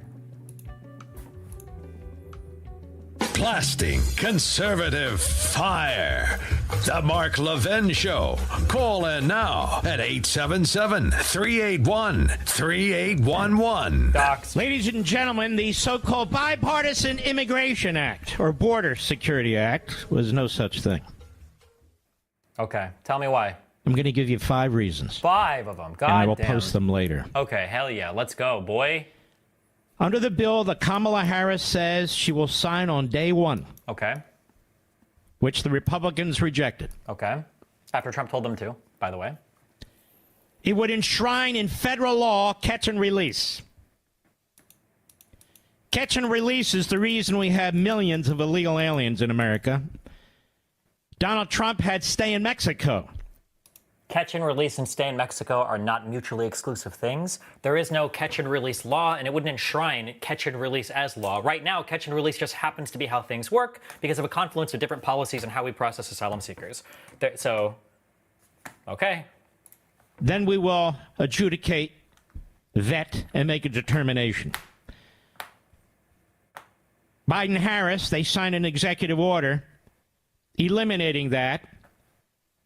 Blasting conservative fire. The Mark Levin Show. Call in now at 877-381-3811. Docs. Ladies and gentlemen, the so-called Bipartisan Immigration Act, or Border Security Act, was no such thing. Okay, tell me why. I'm going to give you 5 reasons. 5 of them. God and I will damn. post them later. Okay, hell yeah. Let's go, boy. Under the bill, the Kamala Harris says she will sign on day 1. Okay. Which the Republicans rejected. Okay. After Trump told them to, by the way. It would enshrine in federal law catch and release. Catch and release is the reason we have millions of illegal aliens in America. Donald Trump had stay in Mexico. Catch and release and stay in Mexico are not mutually exclusive things. There is no catch and release law, and it wouldn't enshrine catch and release as law. Right now, catch and release just happens to be how things work because of a confluence of different policies and how we process asylum seekers. Okay. then we will adjudicate, vet, and make a determination. Biden-Harris, they signed an executive order eliminating that.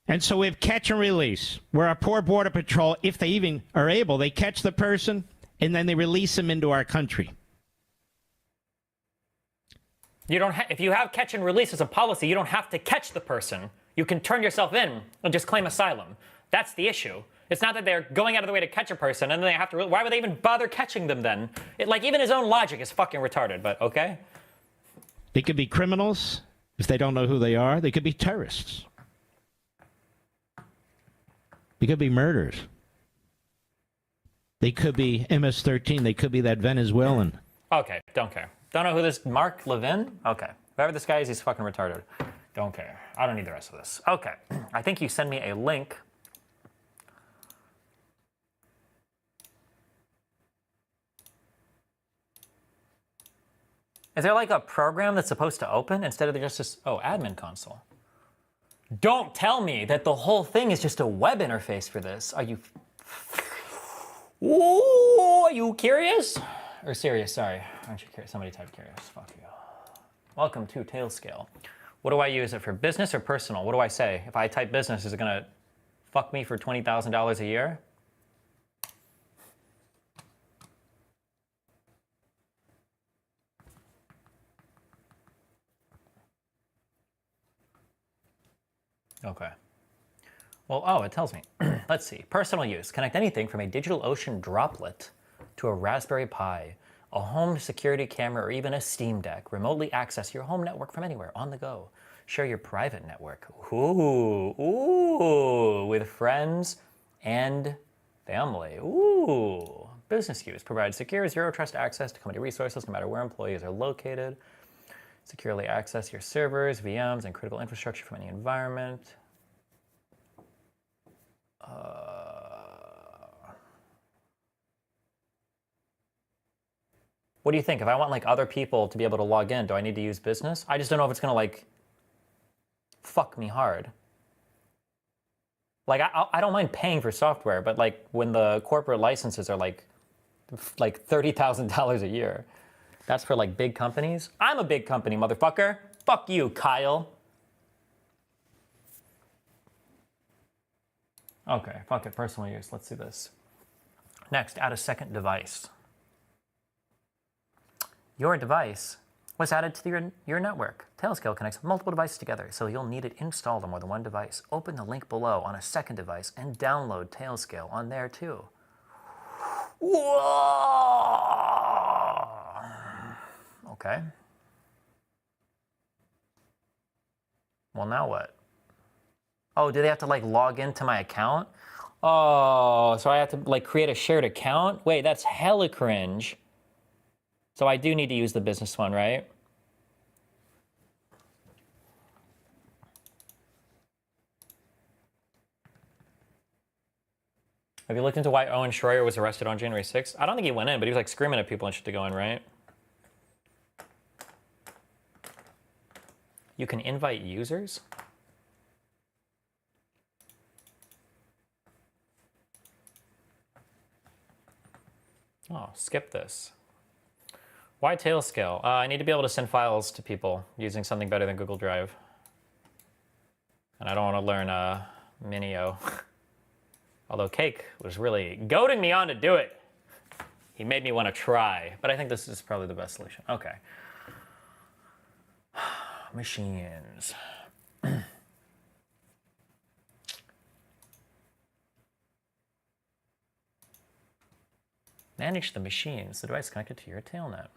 And so we have catch and release, where our poor Border Patrol, if they even are able, they catch the person and then they release them into our country. You don't if you have catch and release as a policy, you don't have to catch the person. You can turn yourself in and just claim asylum. That's the issue. It's not that they're going out of the way to catch a person and then they have to. Why would they even bother catching them then? Even his own logic is fucking retarded. But okay. They could be criminals if they don't know who they are. They could be terrorists. They could be murderers. They could be MS-13. They could be that Venezuelan. Okay, don't care. Don't know who this Mark Levin? Okay. Whoever this guy is, he's fucking retarded. Don't care. I don't need the rest of this. Okay. I think you send me a link. Is there like a program that's supposed to open instead of just this? Oh, admin console. Don't tell me that the whole thing is just a web interface for this. Are you... Ooh, are you curious? Or serious, sorry. Aren't you curious? Somebody typed curious. Fuck you. Welcome to Tailscale. What do I use it for? Business or personal? What do I say? If I type business, is it going to fuck me for $20,000 a year? Okay. Well, oh, it tells me. Let's see. Personal use. Connect anything from a DigitalOcean droplet to a Raspberry Pi, a home security camera, or even a Steam Deck. Remotely access your home network from anywhere on the go. Share your private network. Ooh, with friends and family. Ooh. Business use. Provide secure, zero trust access to company resources no matter where employees are located. Securely access your servers, VMs, and critical infrastructure from any environment. What do you think? If I want like other people to be able to log in, do I need to use business? I just don't know if it's gonna like fuck me hard. Like I don't mind paying for software, but like when the corporate licenses are like $30,000 a year. That's for like big companies. I'm a big company, motherfucker. Fuck you, Kyle. Okay, fuck it, personal use. Let's do this. Next, add a second device. Your device was added to your network. Tailscale connects multiple devices together, so you'll need it installed on more than one device. Open the link below on a second device and download Tailscale on there too. Whoa! Okay. Well, now what? Oh, do they have to like log into my account? Oh, so I have to like create a shared account? Wait, that's hella cringe. So I do need to use the business one, right? Have you looked into why Owen Schroyer was arrested on January 6th? I don't think he went in, but he was like screaming at people and shit to go in, right? You can invite users? Oh, skip this. Why Tailscale? I need to be able to send files to people using something better than Google Drive. And I don't want to learn Minio. Although Cake was really goading me on to do it. He made me want to try, but I think this is probably the best solution. Okay. Machines. Manage the machines. The device connected to your tailnet.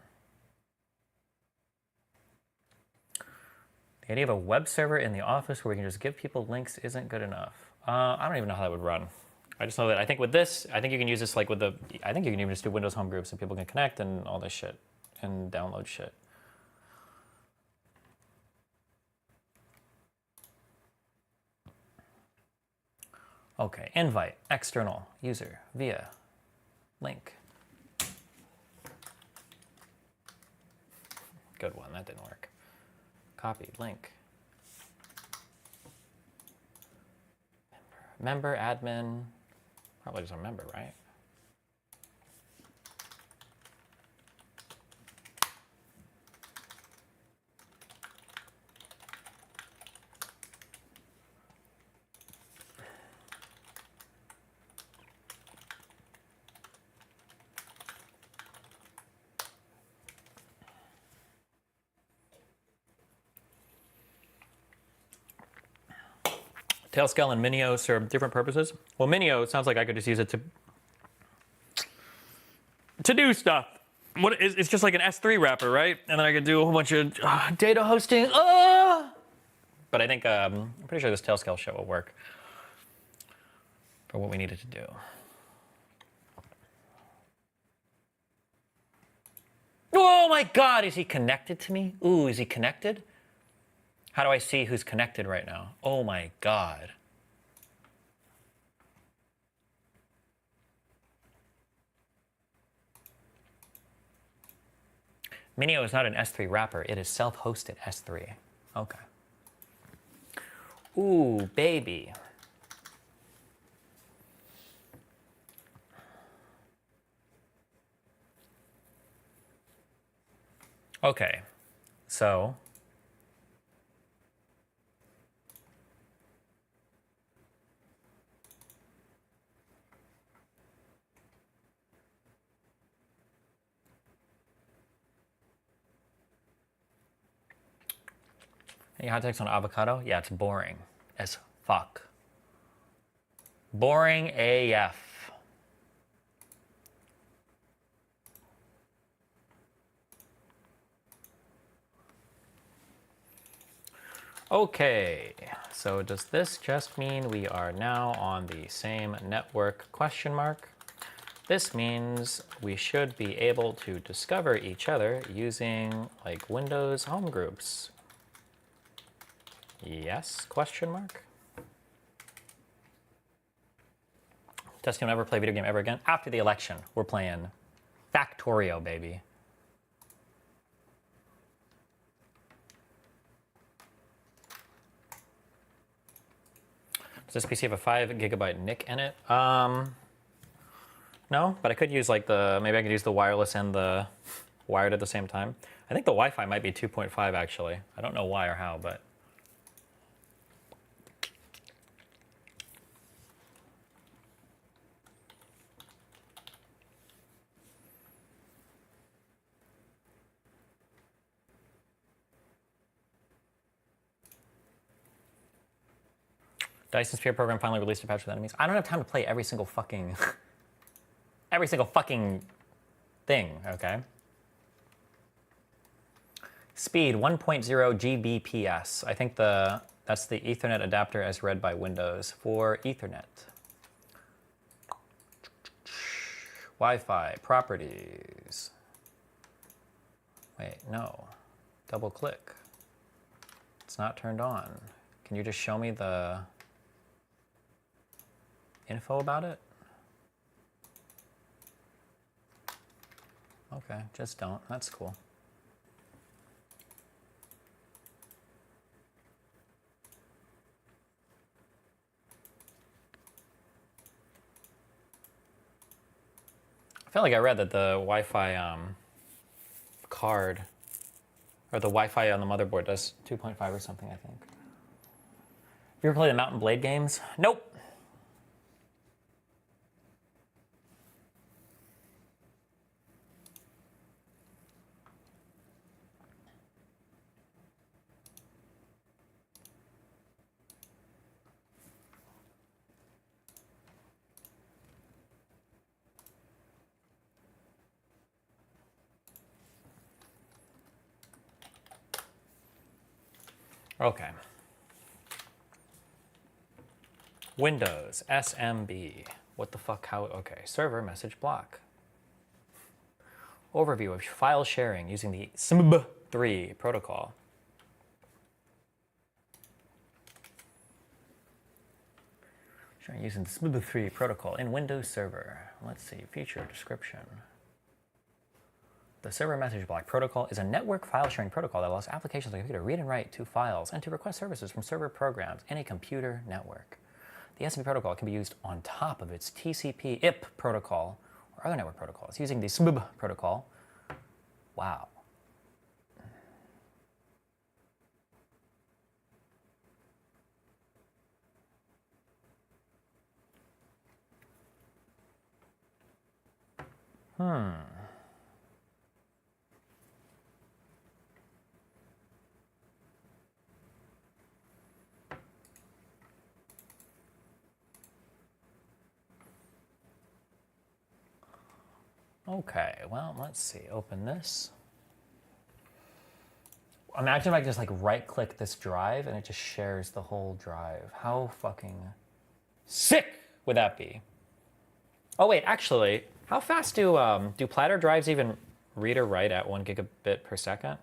The idea of a web server in the office where we can just give people links isn't good enough. I don't even know how that would run. I just know that I think with this, I think you can use this like with the, I think you can even just do Windows home groups and people can connect and all this shit and download shit. Okay, invite, external user via link. Good one, that didn't work. Copy, link. Member, admin. Probably doesn't remember, right? Tailscale and Minio serve different purposes. Well, Minio, it sounds like I could just use it to do stuff. It's just like an S3 wrapper, right? And then I could do a whole bunch of data hosting. But I think, I'm pretty sure this Tailscale shit will work for what we needed to do. Oh my God, is he connected to me? Ooh, is he connected? How do I see who's connected right now? Oh my God. Minio is not an S3 wrapper. It is self-hosted S3. Okay. Ooh, baby. Okay, so any hot takes on avocado? Yeah, it's boring as fuck. Boring AF. Okay, so does this just mean we are now on the same network question mark? This means we should be able to discover each other using like Windows home groups. Yes, question mark? Testing will never play video game ever again. After the election, we're playing Factorio, baby. Does this PC have a 5 GB NIC in it? No, but I could use like maybe I could use the wireless and the wired at the same time. I think the Wi-Fi might be 2.5 actually. I don't know why or how, but. Dyson Sphere program finally released a patch with enemies. I don't have time to play every single fucking thing, okay? Speed 1.0 Gbps. I think that's the Ethernet adapter as read by Windows for Ethernet. Wi-Fi properties. Wait, no. Double click. It's not turned on. Can you just show me the info about it? Okay, just don't. That's cool. I feel like I read that the Wi-Fi card, or the Wi-Fi on the motherboard does 2.5 or something, I think. Have you ever played the Mountain Blade games? Nope. Okay. Windows, SMB. What the fuck, how, okay. Server message block. Overview of file sharing using the SMB3 protocol. Sharing using the SMB3 protocol in Windows Server. Let's see, feature description. The server message block protocol is a network file sharing protocol that allows applications on a computer to read and write to files and to request services from server programs in a computer network. The SMP protocol can be used on top of its TCP IP protocol or other network protocols using the SMB protocol. Wow. Okay, well, let's see. Open this. Imagine if I just like right-click this drive and it just shares the whole drive. How fucking sick would that be? Oh wait, actually, how fast do platter drives even read or write at 1 gigabit per second?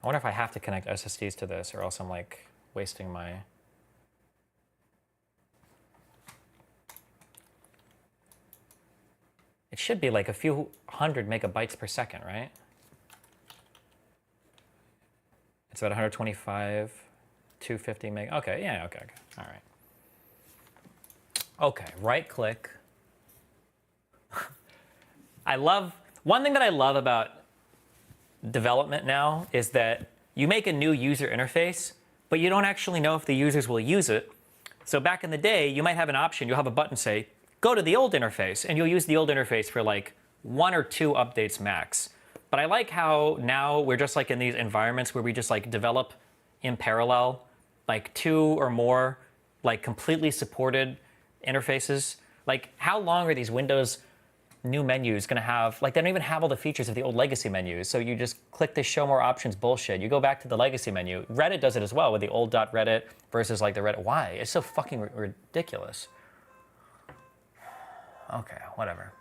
I wonder if I have to connect SSDs to this or else I'm like wasting my... It should be like a few hundred megabytes per second, right? It's about 125, 250 meg. Okay, yeah, okay. All right. Okay, right click. One thing that I love about development now is that you make a new user interface, but you don't actually know if the users will use it. So back in the day, you might have an option, you'll have a button say, go to the old interface, and you'll use the old interface for like 1 or 2 updates max. But I like how now we're just like in these environments where we just like develop in parallel, like 2 or more like completely supported interfaces. Like how long are these Windows new menus gonna have, like they don't even have all the features of the old legacy menus. So you just click this show more options bullshit. You go back to the legacy menu. Reddit does it as well with the old .reddit versus like the Reddit. Why? It's so fucking ridiculous. Okay, whatever.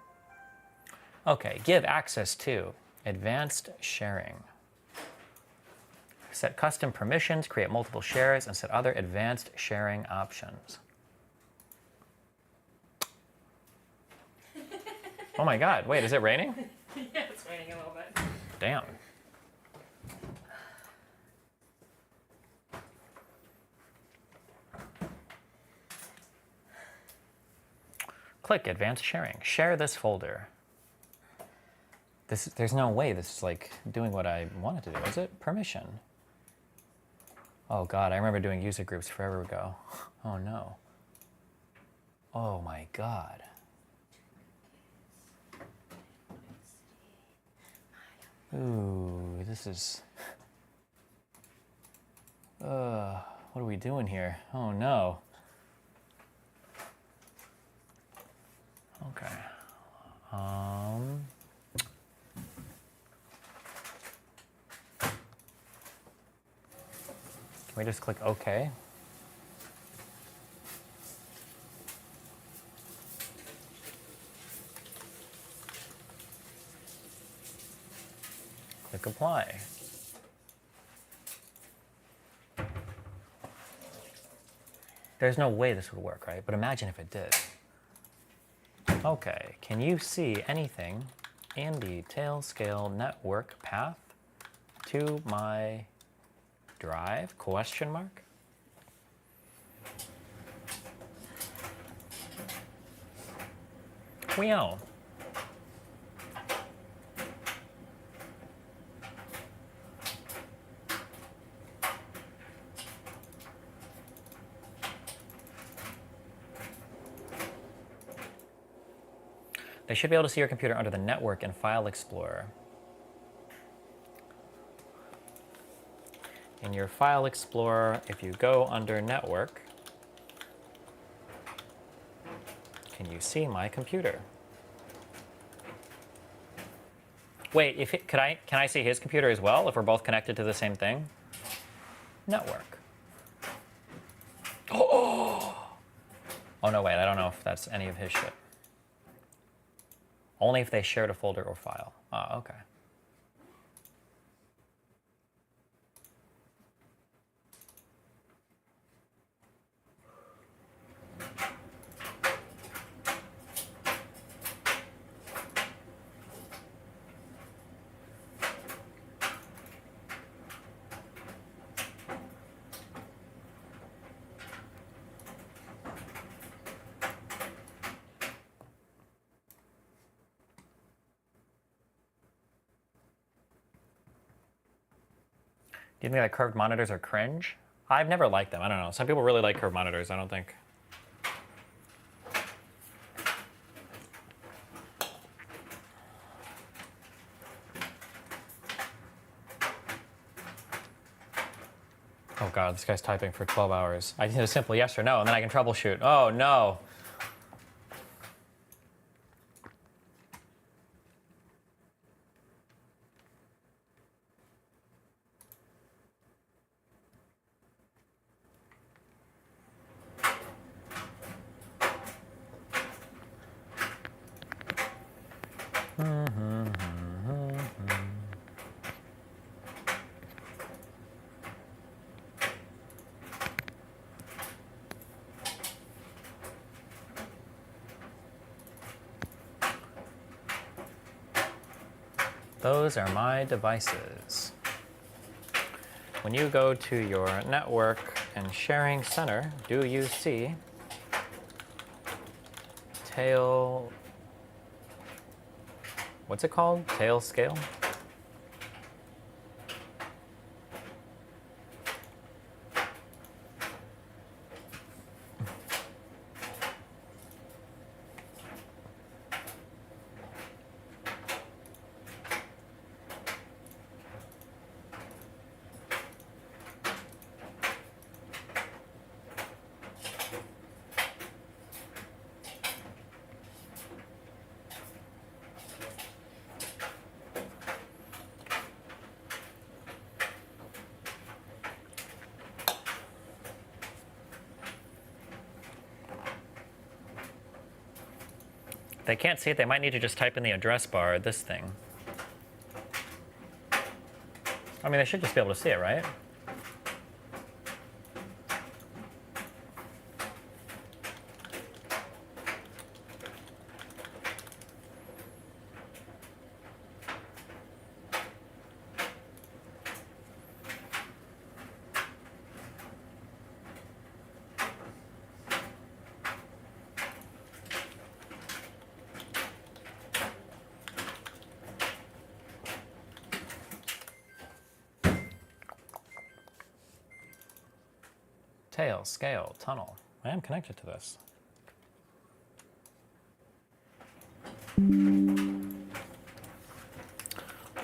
Okay, give access to advanced sharing. Set custom permissions, create multiple shares, and set other advanced sharing options. Oh my God, wait, is it raining? Yeah, it's raining a little bit. Damn. Click advanced sharing. Share this folder. There's no way this is like doing what I wanted to do, is it? Permission. Oh God, I remember doing user groups forever ago. Oh no. Oh my God. Ooh, this is... what are we doing here? Oh no. Okay. Can we just click OK? Click Apply. There's no way this would work, right? But imagine if it did. Okay, can you see anything in the Tailscale network path to my drive? Question mark? Meow. They should be able to see your computer under the network and File Explorer. In your File Explorer, if you go under Network, can you see my computer? Wait, can I see his computer as well if we're both connected to the same thing? Network. Oh no, wait, I don't know if that's any of his shit. Only if they shared a folder or file. Ah, okay. you think that curved monitors are cringe? I've never liked them. I don't know. Some people really like curved monitors. I don't think. Oh god, this guy's typing for 12 hours. I need a simple yes or no, and then I can troubleshoot. Oh no. Those are my devices. When you go to your network and sharing center, do you see tail, what's it called? Tail scale? If they can't see it, they might need to just type in the address bar, this thing. I mean, they should just be able to see it, right? Tail, scale, tunnel. I am connected to this. Do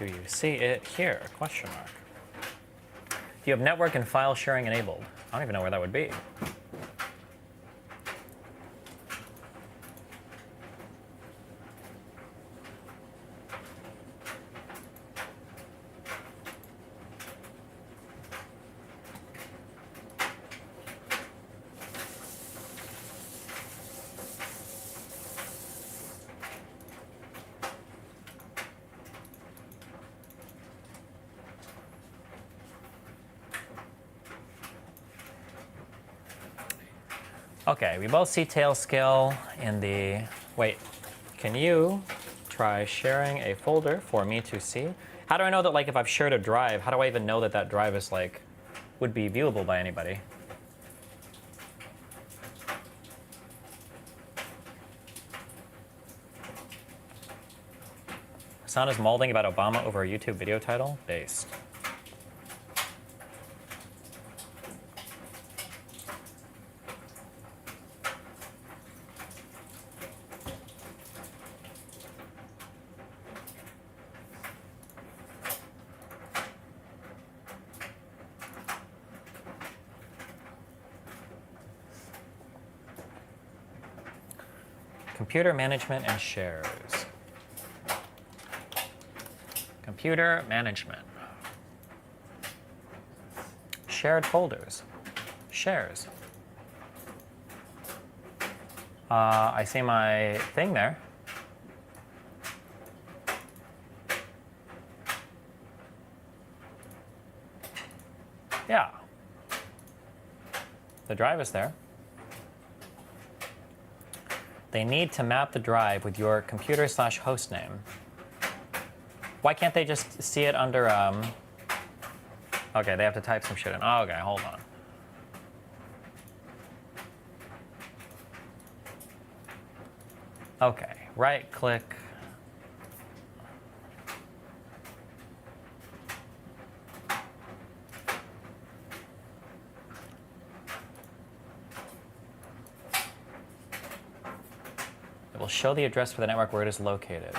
you see it here? Question mark. Do you have network and file sharing enabled? I don't even know where that would be. Okay, we both see tail scale in the, wait, can you try sharing a folder for me to see? How do I know that, like, if I've shared a drive, how do I even know that that drive is, like, would be viewable by anybody? Son is molding about Obama over a YouTube video title? Based. Computer management and shares. Computer management. Shared folders. Shares. I see my thing there. Yeah. The drive is there. They need to map the drive with your computer/host name. Why can't they just see it under, okay, they have to type some shit in. Oh, okay, hold on. Okay, right click. will show the address for the network where it is located.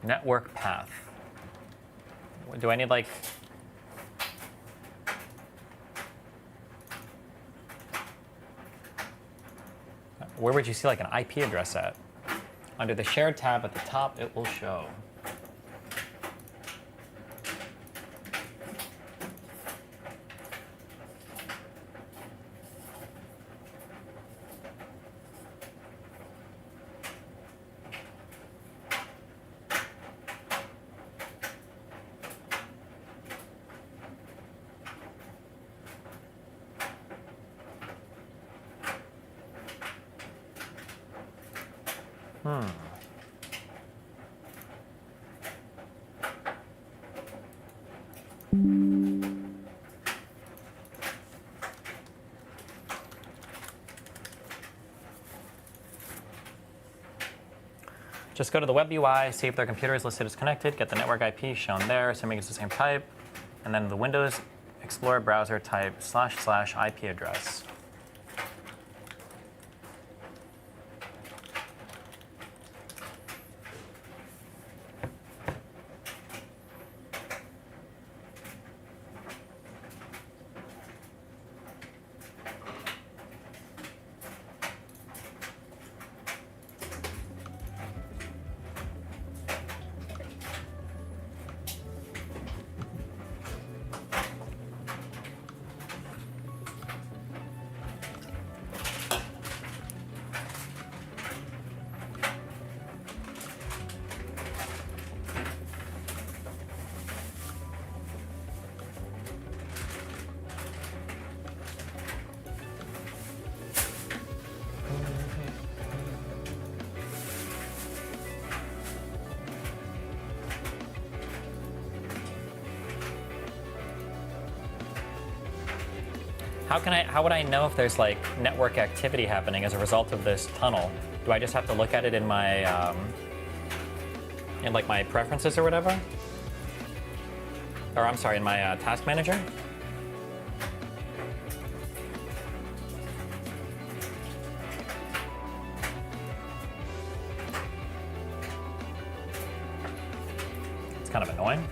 Network path. Do I need like... Where would you see like an IP address at? Under the shared tab at the top, it will show. Just go to the web UI, see if their computer is listed as connected, get the network IP shown there, assuming it's the same type, and then the Windows Explorer browser type / IP address. How would I know if there's like network activity happening as a result of this tunnel? Do I just have to look at it in my like my preferences or whatever? Or I'm sorry, in my task manager? It's kind of annoying.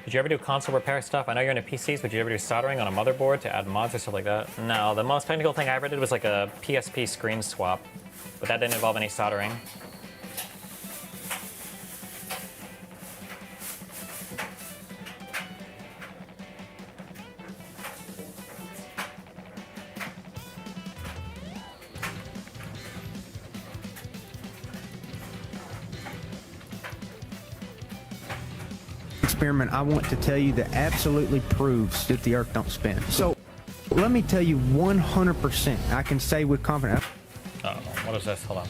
Did you ever do console repair stuff? I know you're into PCs, but did you ever do soldering on a motherboard to add mods or stuff like that? No, the most technical thing I ever did was like a PSP screen swap, but that didn't involve any soldering. Experiment I want to tell you that absolutely proves that the Earth don't spin. So let me tell you 100%, I can say with confidence. Uh-oh, what is this? Hold on.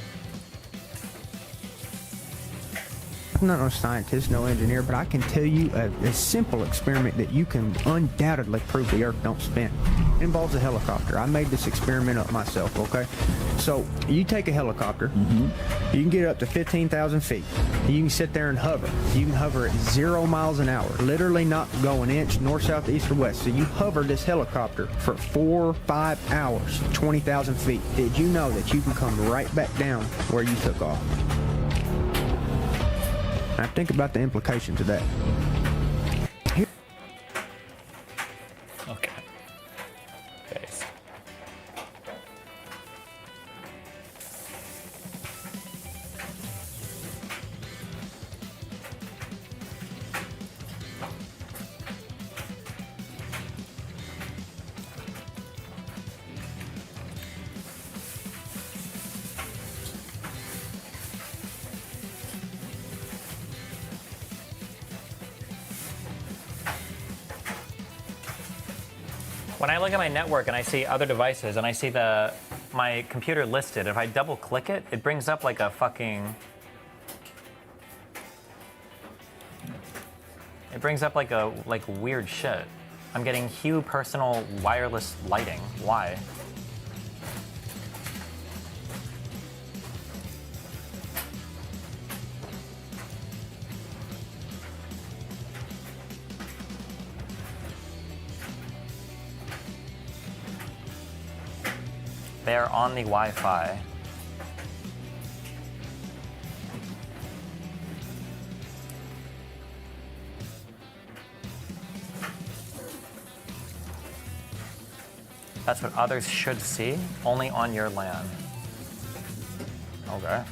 I'm not no scientist, no engineer, but I can tell you a simple experiment that you can undoubtedly prove the Earth don't spin. It involves a helicopter. I made this experiment up myself, okay? So you take a helicopter, you can get up to 15,000 feet. You can sit there and hover. You can hover at 0 miles an hour, literally not go an inch north, south, east, or west. So you hover this helicopter for 4 or 5 hours, 20,000 feet. Did you know that you can come right back down where you took off? Now think about the implications of that. Okay. Base. When I look at my network and I see other devices and I see my computer listed, if I double click it, it brings up like a fucking... It brings up like weird shit. I'm getting Hue personal wireless lighting. Why? They're on the Wi-Fi. That's what others should see, only on your LAN. Okay.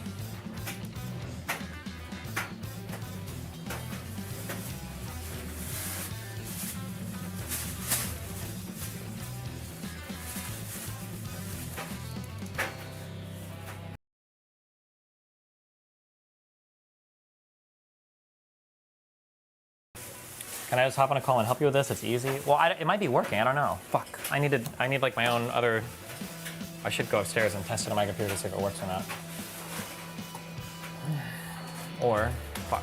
Can I just hop on a call and help you with this? It's easy. Well, it might be working. I don't know. Fuck. I need like my own other. I should go upstairs and test it on my computer to see if it works or not. Or, fuck.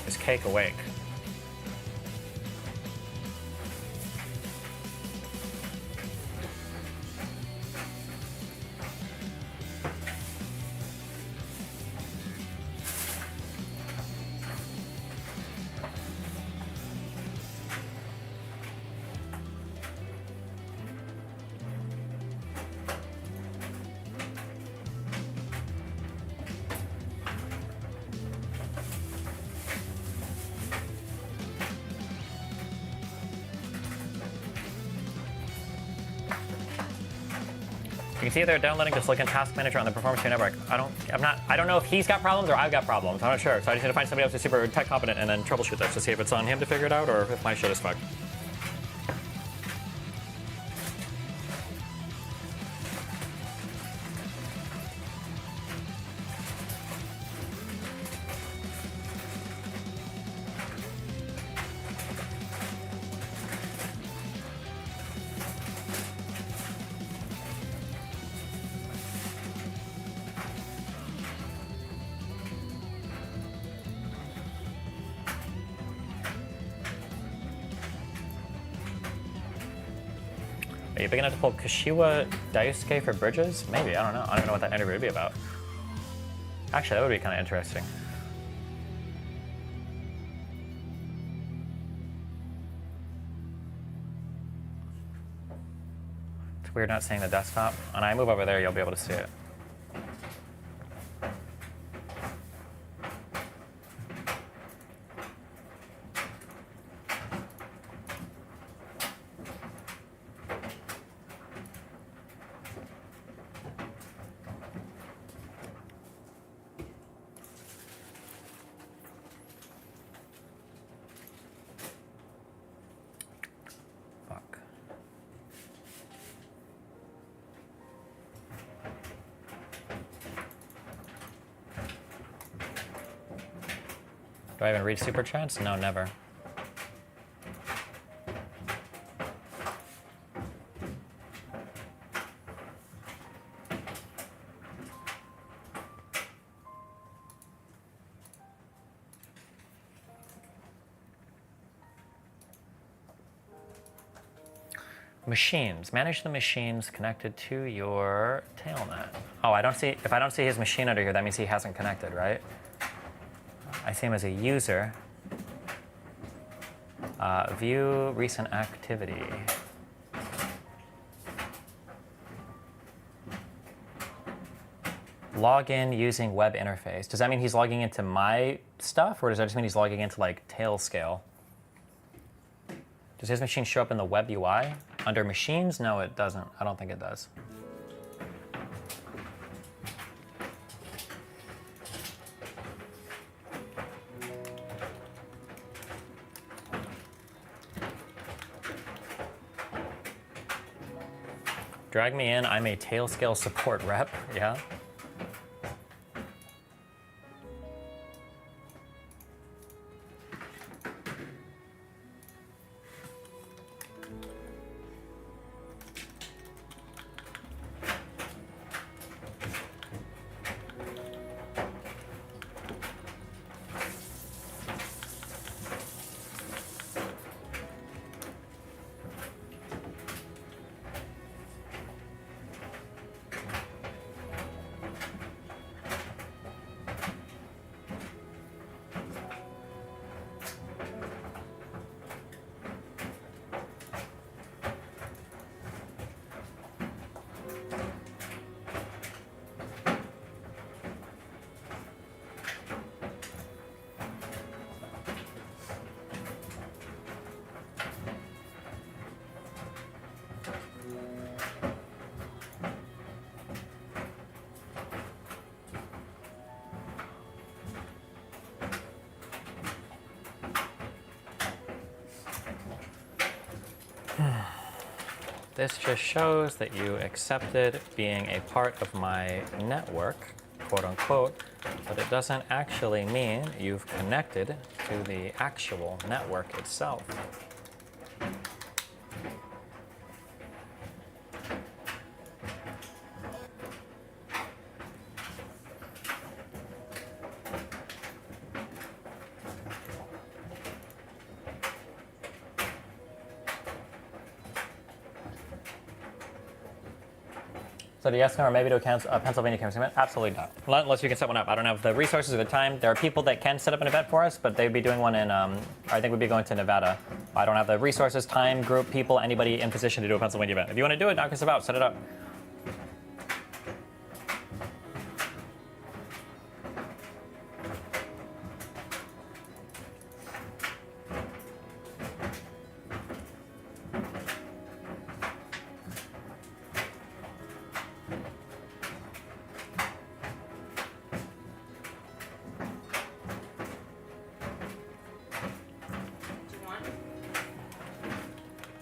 Is Cake awake? You can see they're downloading to Silicon Task Manager on the Performance Tuner Network. I don't know if he's got problems or I've got problems. I'm not sure. So I just need to find somebody else who's super tech competent and then troubleshoot this to see if it's on him to figure it out or if my shit is fucked. Are you big enough to pull Kashiwa Daisuke for bridges? Maybe, I don't know. I don't even know what that interview would be about. Actually, that would be kind of interesting. It's weird not seeing the desktop. When I move over there, you'll be able to see it. Do I even read super chats? No, never. Machines. Manage the machines connected to your tailnet. Oh, I don't see. If I don't see his machine under here, that means he hasn't connected, right? I see him as a user. View recent activity. Log in using web interface. Does that mean he's logging into my stuff, or does that just mean he's logging into like Tailscale? Does his machine show up in the web UI? Under machines? No, it doesn't. I don't think it does. Drag me in, I'm a Tailscale support rep, yeah. This just shows that you accepted being a part of my network, quote unquote, but it doesn't actually mean you've connected to the actual network itself. So yes, no, or maybe to a Pennsylvania campus event? Absolutely not. Unless you can set one up. I don't have the resources or the time. There are people that can set up an event for us, but they'd be doing one in, I think we'd be going to Nevada. I don't have the resources, time, group, people, anybody in position to do a Pennsylvania event. If you want to do it, knock us about, set it up.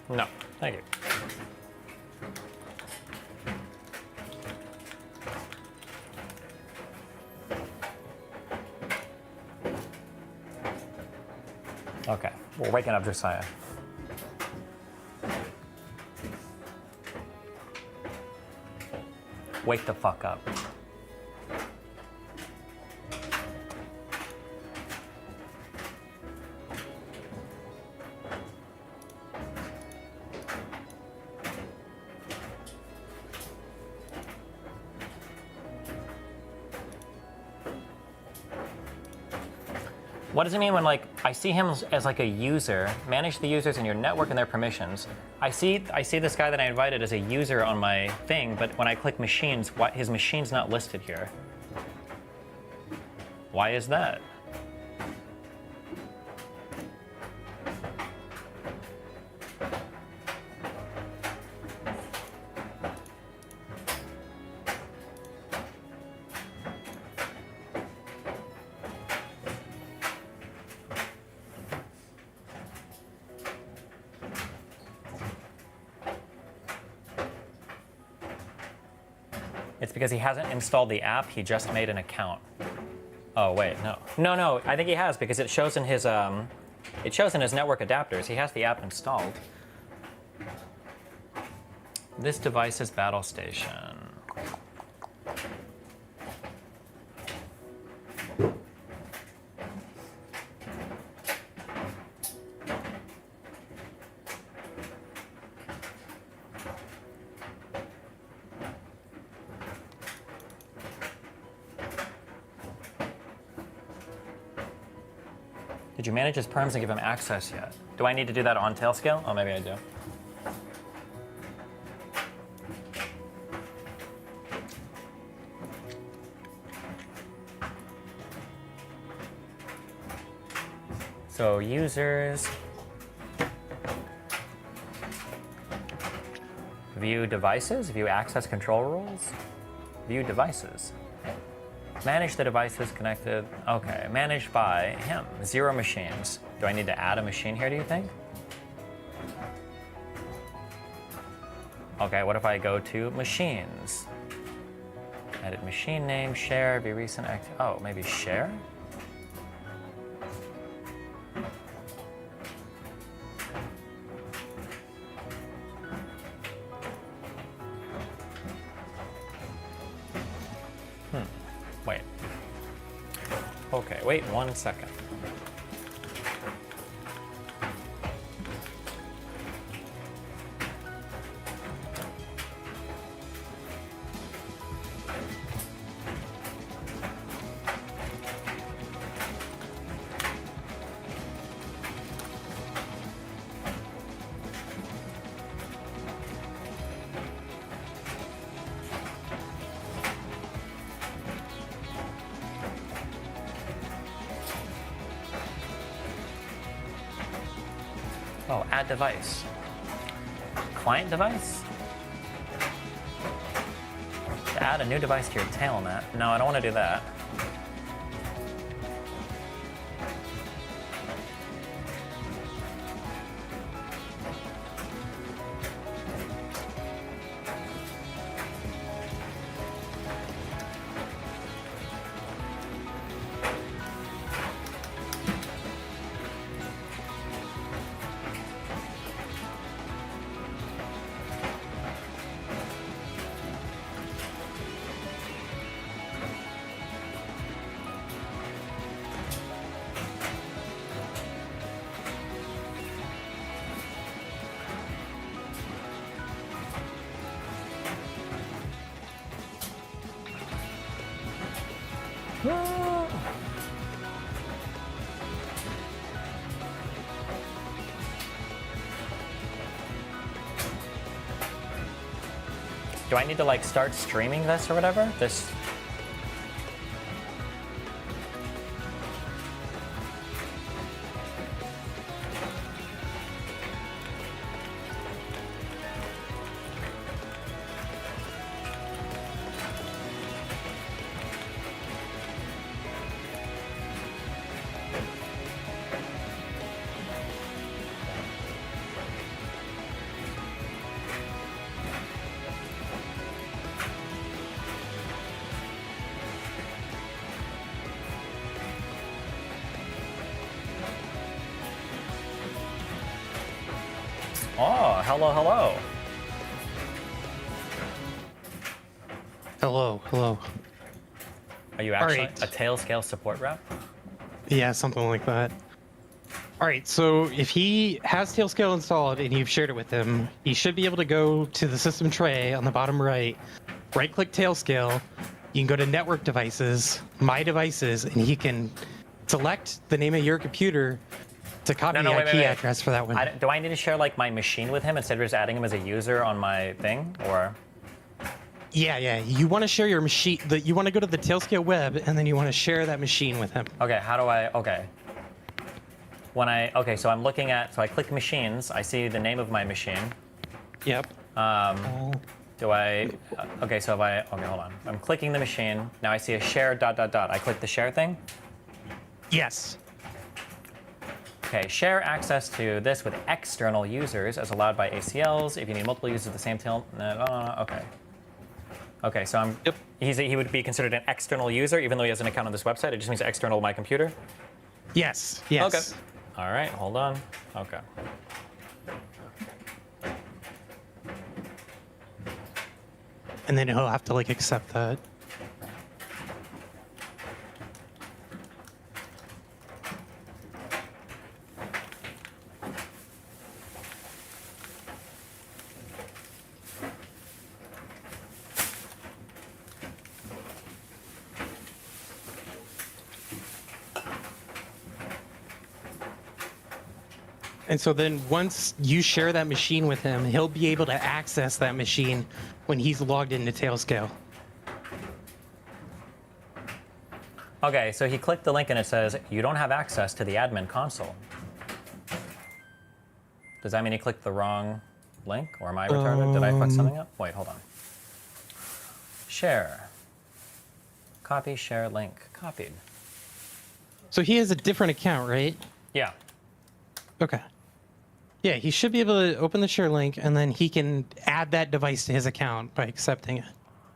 No, thank you. Okay, we're waking up Josiah. Wake the fuck up. What does it mean when, like, I see him as like a user, manage the users in your network and their permissions. I see this guy that I invited as a user on my thing, but when I click machines, his machine's not listed here. Why is that? It's because he hasn't installed the app, he just made an account. Oh wait, no. No, I think he has because it shows in his network adapters. He has the app installed. This device is Battle Station. Did you manage his perms and give him access yet? Do I need to do that on Tailscale? Oh, maybe I do. So users, view devices, view access control rules, view devices. Manage the devices connected. Okay, managed by him. 0 machines. Do I need to add a machine here, do you think? Okay, what if I go to machines? Edit machine name, share, view recent act. Oh, maybe share? Wait. Okay, wait 1 second. Oh, add device. Client device? To add a new device to your tailnet. No, I don't want to do that. Do I need to like start streaming this or whatever? This. Oh, hello, hello. Hello, hello. Are you actually Alright. a Tailscale support rep? Yeah, something like that. All right, so if he has Tailscale installed and you've shared it with him, he should be able to go to the system tray on the bottom right-click Tailscale. You can go to Network Devices, My Devices, and he can select the name of your computer to copy the IP address for that one. Do I need to share like my machine with him instead of just adding him as a user on my thing, or? Yeah. You want to share your machine. You want to go to the Tailscale web, and then you want to share that machine with him. Okay. How do I? Okay. So I'm looking at. So I click machines. I see the name of my machine. Yep. Do I? Okay. So if I. Okay. Hold on. I'm clicking the machine. Now I see a share ... I click the share thing. Yes. Okay, share access to this with external users as allowed by ACLs. If you need multiple users of the same tail, okay. Okay, so I'm. Yep. He would be considered an external user, even though he has an account on this website. It just means external to my computer. Yes. Okay. All right, hold on. Okay. And then he'll have to like accept that. And so then once you share that machine with him, he'll be able to access that machine when he's logged into Tailscale. Okay, so he clicked the link and it says, you don't have access to the admin console. Does that mean he clicked the wrong link? Or am I retarded? Did I fuck something up? Wait, hold on. Share. Copy, share, link. Copied. So he has a different account, right? Yeah. Okay. Yeah, he should be able to open the share link, and then he can add that device to his account by accepting it.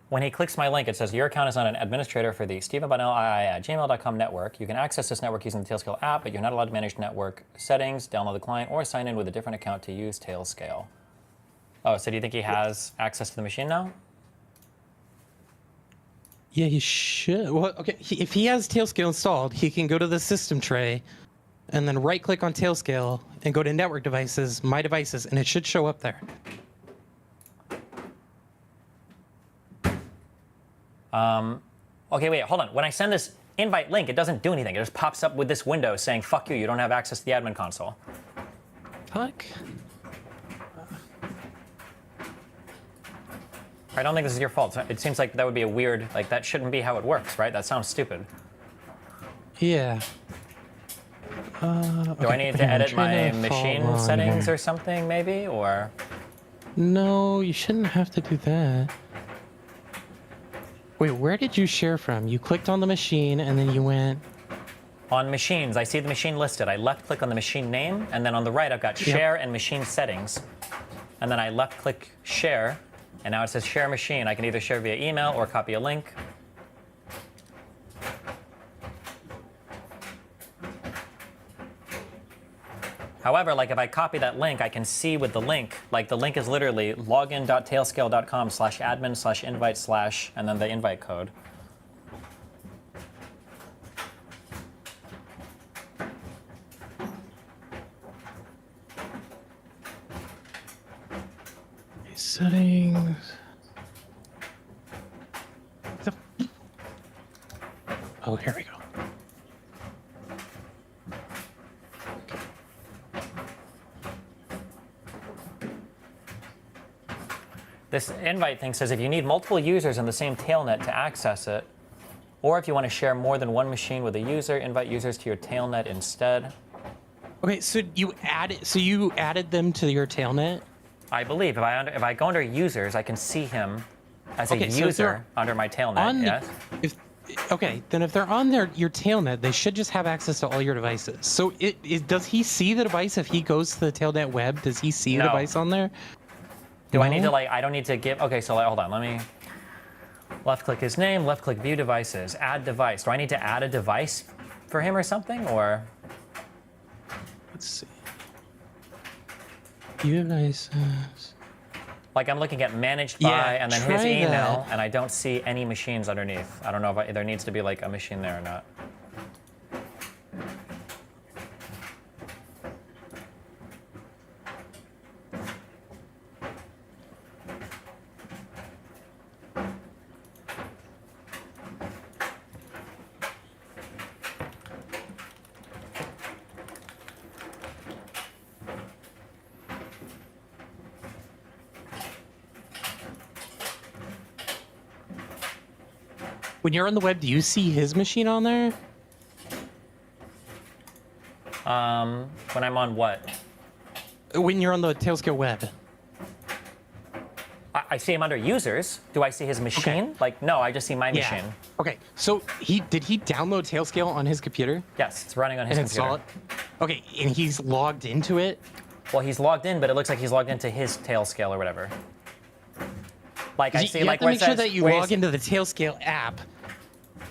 When he clicks my link, it says, your account is not an administrator for the stephenbonnelli@gmail.com network. You can access this network using the Tailscale app, but you're not allowed to manage network settings, download the client, or sign in with a different account to use Tailscale. Oh, so do you think he has access to the machine now? Yeah, he should. Well, okay, if he has Tailscale installed, he can go to the system tray, and then right-click on Tailscale, and go to Network Devices, My Devices, and it should show up there. Okay, wait, hold on. When I send this invite link, it doesn't do anything. It just pops up with this window saying, fuck you, you don't have access to the admin console. Fuck. I don't think this is your fault. It seems like that would be a weird, like, that shouldn't be how it works, right? That sounds stupid. Yeah. Do I need to edit my machine settings or something, maybe, or? No, you shouldn't have to do that. Wait, where did you share from? You clicked on the machine, and then you went... On machines, I see the machine listed. I left-click on the machine name, and then on the right, I've got share and machine settings. And then I left-click share, and now it says share machine. I can either share via email or copy a link. However, like if I copy that link, I can see with the link, like the link is literally login.tailscale.com/admin/invite/ and then the invite code. Settings. Oh, here we go. This invite thing says if you need multiple users in the same tailnet to access it, or if you want to share more than one machine with a user, invite users to your tailnet instead. Okay, so you added them to your tailnet? I believe if I go under users, I can see him as a user under my tailnet. Yes. Okay, then if they're on your tailnet, they should just have access to all your devices. So does he see the device if he goes to the tailnet web? Does he see the device on there? Do I need to I don't need to give, okay, so hold on, let me left click his name, left click view devices, add device. Do I need to add a device for him or something, or? Let's see. View devices. Like I'm looking at managed by and then his email, and I don't see any machines underneath. I don't know if there needs to be like a machine there or not. When you're on the web, do you see his machine on there? When I'm on what? When you're on the Tailscale web. I see him under users. Do I see his machine? Okay. Like, no, I just see my machine. Okay, so did he download Tailscale on his computer? Yes, it's running on his computer. Install it? Okay, and he's logged into it? Well, he's logged in, but it looks like he's logged into his Tailscale or whatever. Like I see, you like have to make sure that you log into the Tailscale app.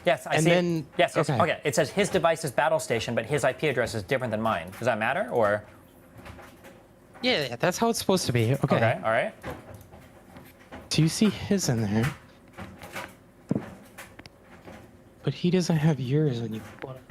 Yes, I and see. Then, yes. Okay. It says his device is battle station, but his IP address is different than mine. Does that matter, or? Yeah, that's how it's supposed to be. Okay. Okay. All right. Do you see his in there? But he doesn't have yours when you put it.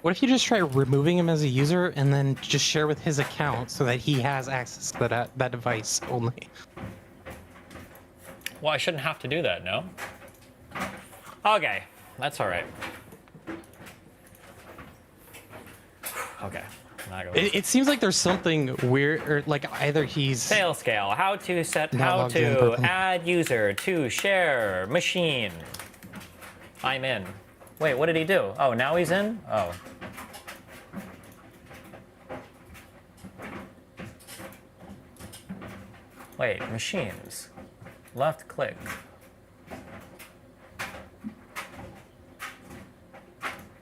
What if you just try removing him as a user and then just share with his account so that he has access to that device only? Well, I shouldn't have to do that, no? Okay, that's all right. Okay. It seems like there's something weird, or like either he's... Tailscale, how to add user to share machine. I'm in. Wait, what did he do? Oh, now he's in? Oh. Wait, machines. Left click.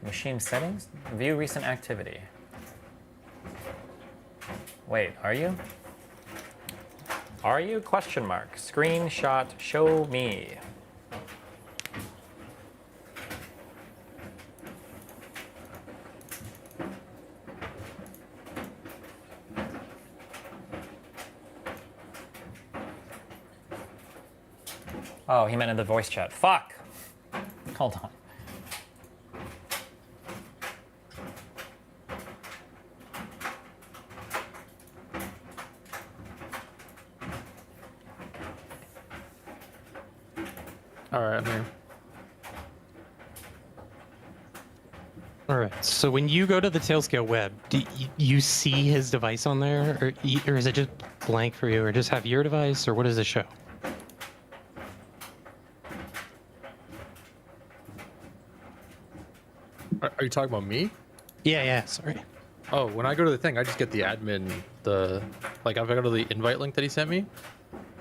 Machine settings? View recent activity. Wait, are you? Are you? Question mark. Screenshot, show me. Oh, he meant in the voice chat. Fuck! Hold on. All right, I'm here. All right, so when you go to the Tailscale web, do you see his device on there? Or is it just blank for you? Or just have your device? Or what does it show? Are you talking about me? Yeah, sorry. Oh, when I go to the thing, I just get the admin, like if I go to the invite link that he sent me,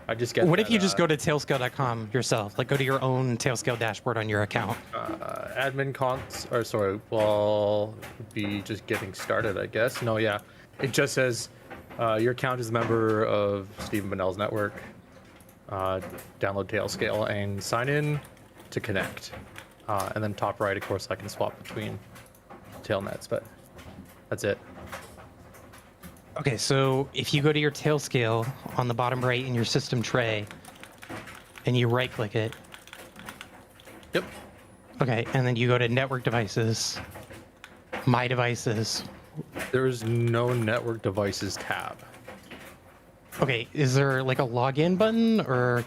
I just get What if you just go to tailscale.com yourself? Like go to your own Tailscale dashboard on your account. Admin cons, or sorry, well, would be just getting started, I guess. No, yeah. It just says your account is a member of Stephen Bonnell's network. Download Tailscale and sign in to connect. And then top right, of course, I can swap between tailnets, but that's it. Okay, so if you go to your Tailscale on the bottom right in your system tray, and you right click it. Yep. Okay, and then you go to network devices, my devices. There is no network devices tab. Okay, is there like a login button or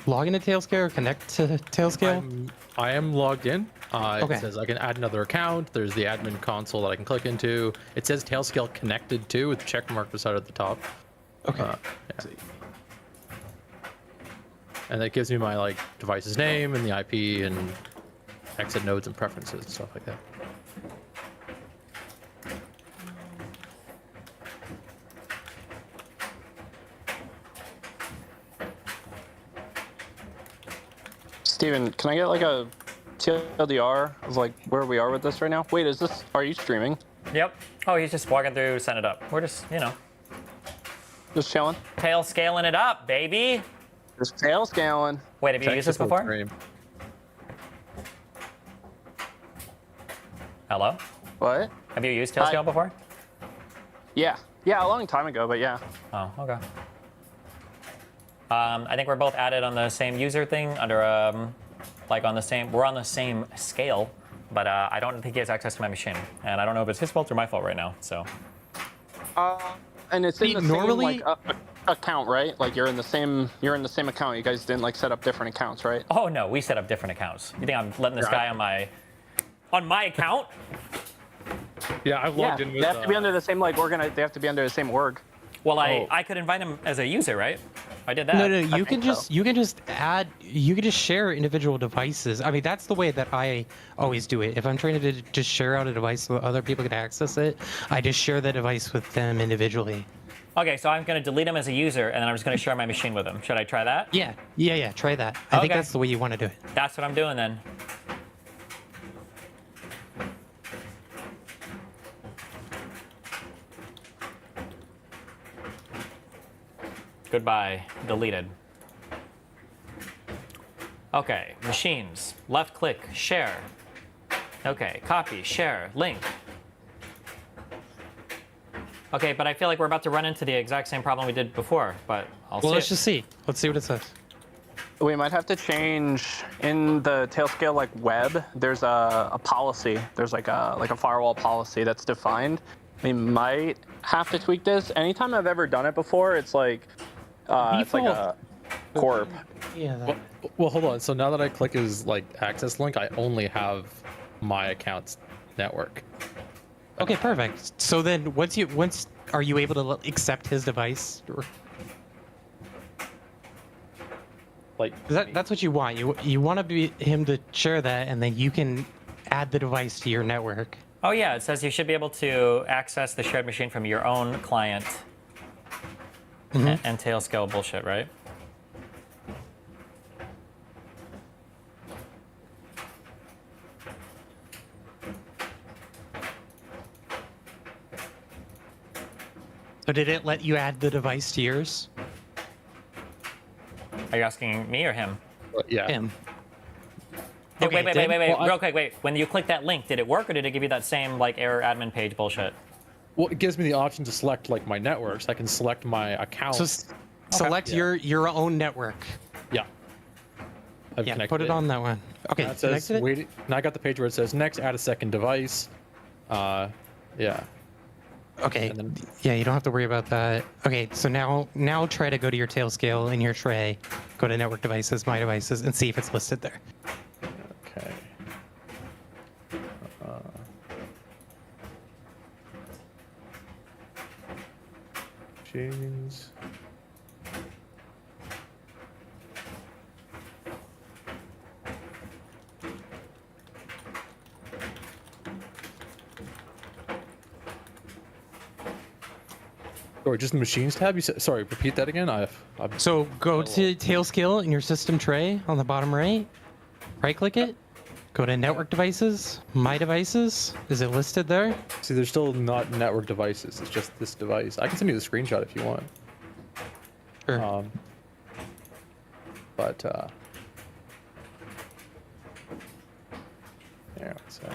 log into Tailscale or connect to Tailscale? I am logged in. Okay. It says I can add another account. There's the admin console that I can click into. It says Tailscale connected to with the check mark beside at the top. Okay. Yeah. And that gives me my like device's name and the IP and exit nodes and preferences and stuff like that. Steven, can I get like a TLDR of like where we are with this right now? Wait, are you streaming? Yep. Oh, he's just walking through, setting it up. We're just, Just chilling? tail scaling it up, baby. Just tail scaling. Wait, have you used this before? Hello? What? Have you used tail scale before? Yeah. Yeah, a long time ago, but yeah. Oh, okay. I think we're both added on the same user thing under, we're on the same scale, but I don't think he has access to my machine. And I don't know if it's his fault or my fault right now, so. And it's in the same like account, right? Like you're in the same account. You guys didn't like set up different accounts, right? Oh no, we set up different accounts. You think I'm letting this guy on my account? Yeah, I've logged in with. They have to be under the same They have to be under the same org. Well, I could invite him as a user, right? I did that. No, you can just share individual devices. I mean, that's the way that I always do it. If I'm trying to just share out a device so other people can access it, I just share the device with them individually. Okay, so I'm going to delete him as a user, and then I'm just going to share my machine with him. Should I try that? Yeah, try that. I think that's the way you want to do it. That's what I'm doing then. Goodbye. Deleted. Okay, machines. Left click, share. Okay, copy, share, link. Okay, but I feel like we're about to run into the exact same problem we did before, but I'll see. Well, let's just see. Let's see what it says. We might have to change in the Tailscale like web. There's a policy. There's like a firewall policy that's defined. We might have to tweak this. Anytime I've ever done it before, it's like it's like a corp. Yeah. Well, hold on. So now that I click his like access link, I only have my account's network. Okay, perfect. So then, once are you able to accept his device? Or... Like that's what you want. You want to be him to share that, and then you can add the device to your network. Oh yeah, it says you should be able to access the shared machine from your own client. And Tailscale bullshit, right? So did it let you add the device to yours? Are you asking me or him? Yeah. Him. Hey, Okay, wait, real quick, wait. When you click that link, did it work or did it give you that same like error admin page bullshit? Well, it gives me the option to select like my networks. I can select my account. So select your own network. Yeah. I've Yeah, connected put it on that one. Okay, Now it says, connected it? wait, now I got the page where it says next, add a second device. Yeah. Okay. Yeah, you don't have to worry about that. Okay, so now try to go to your Tailscale in your tray, go to network devices, my devices, and see if it's listed there. Okay. Machines. Sorry, just the machines tab? You said, sorry, repeat that again? So go to Tailscale in your system tray on the bottom right, right click it, go to network devices, my devices. Is it listed there? See, there's still not network devices. It's just this device. I can send you the screenshot if you want. Sure. But, there, one sec.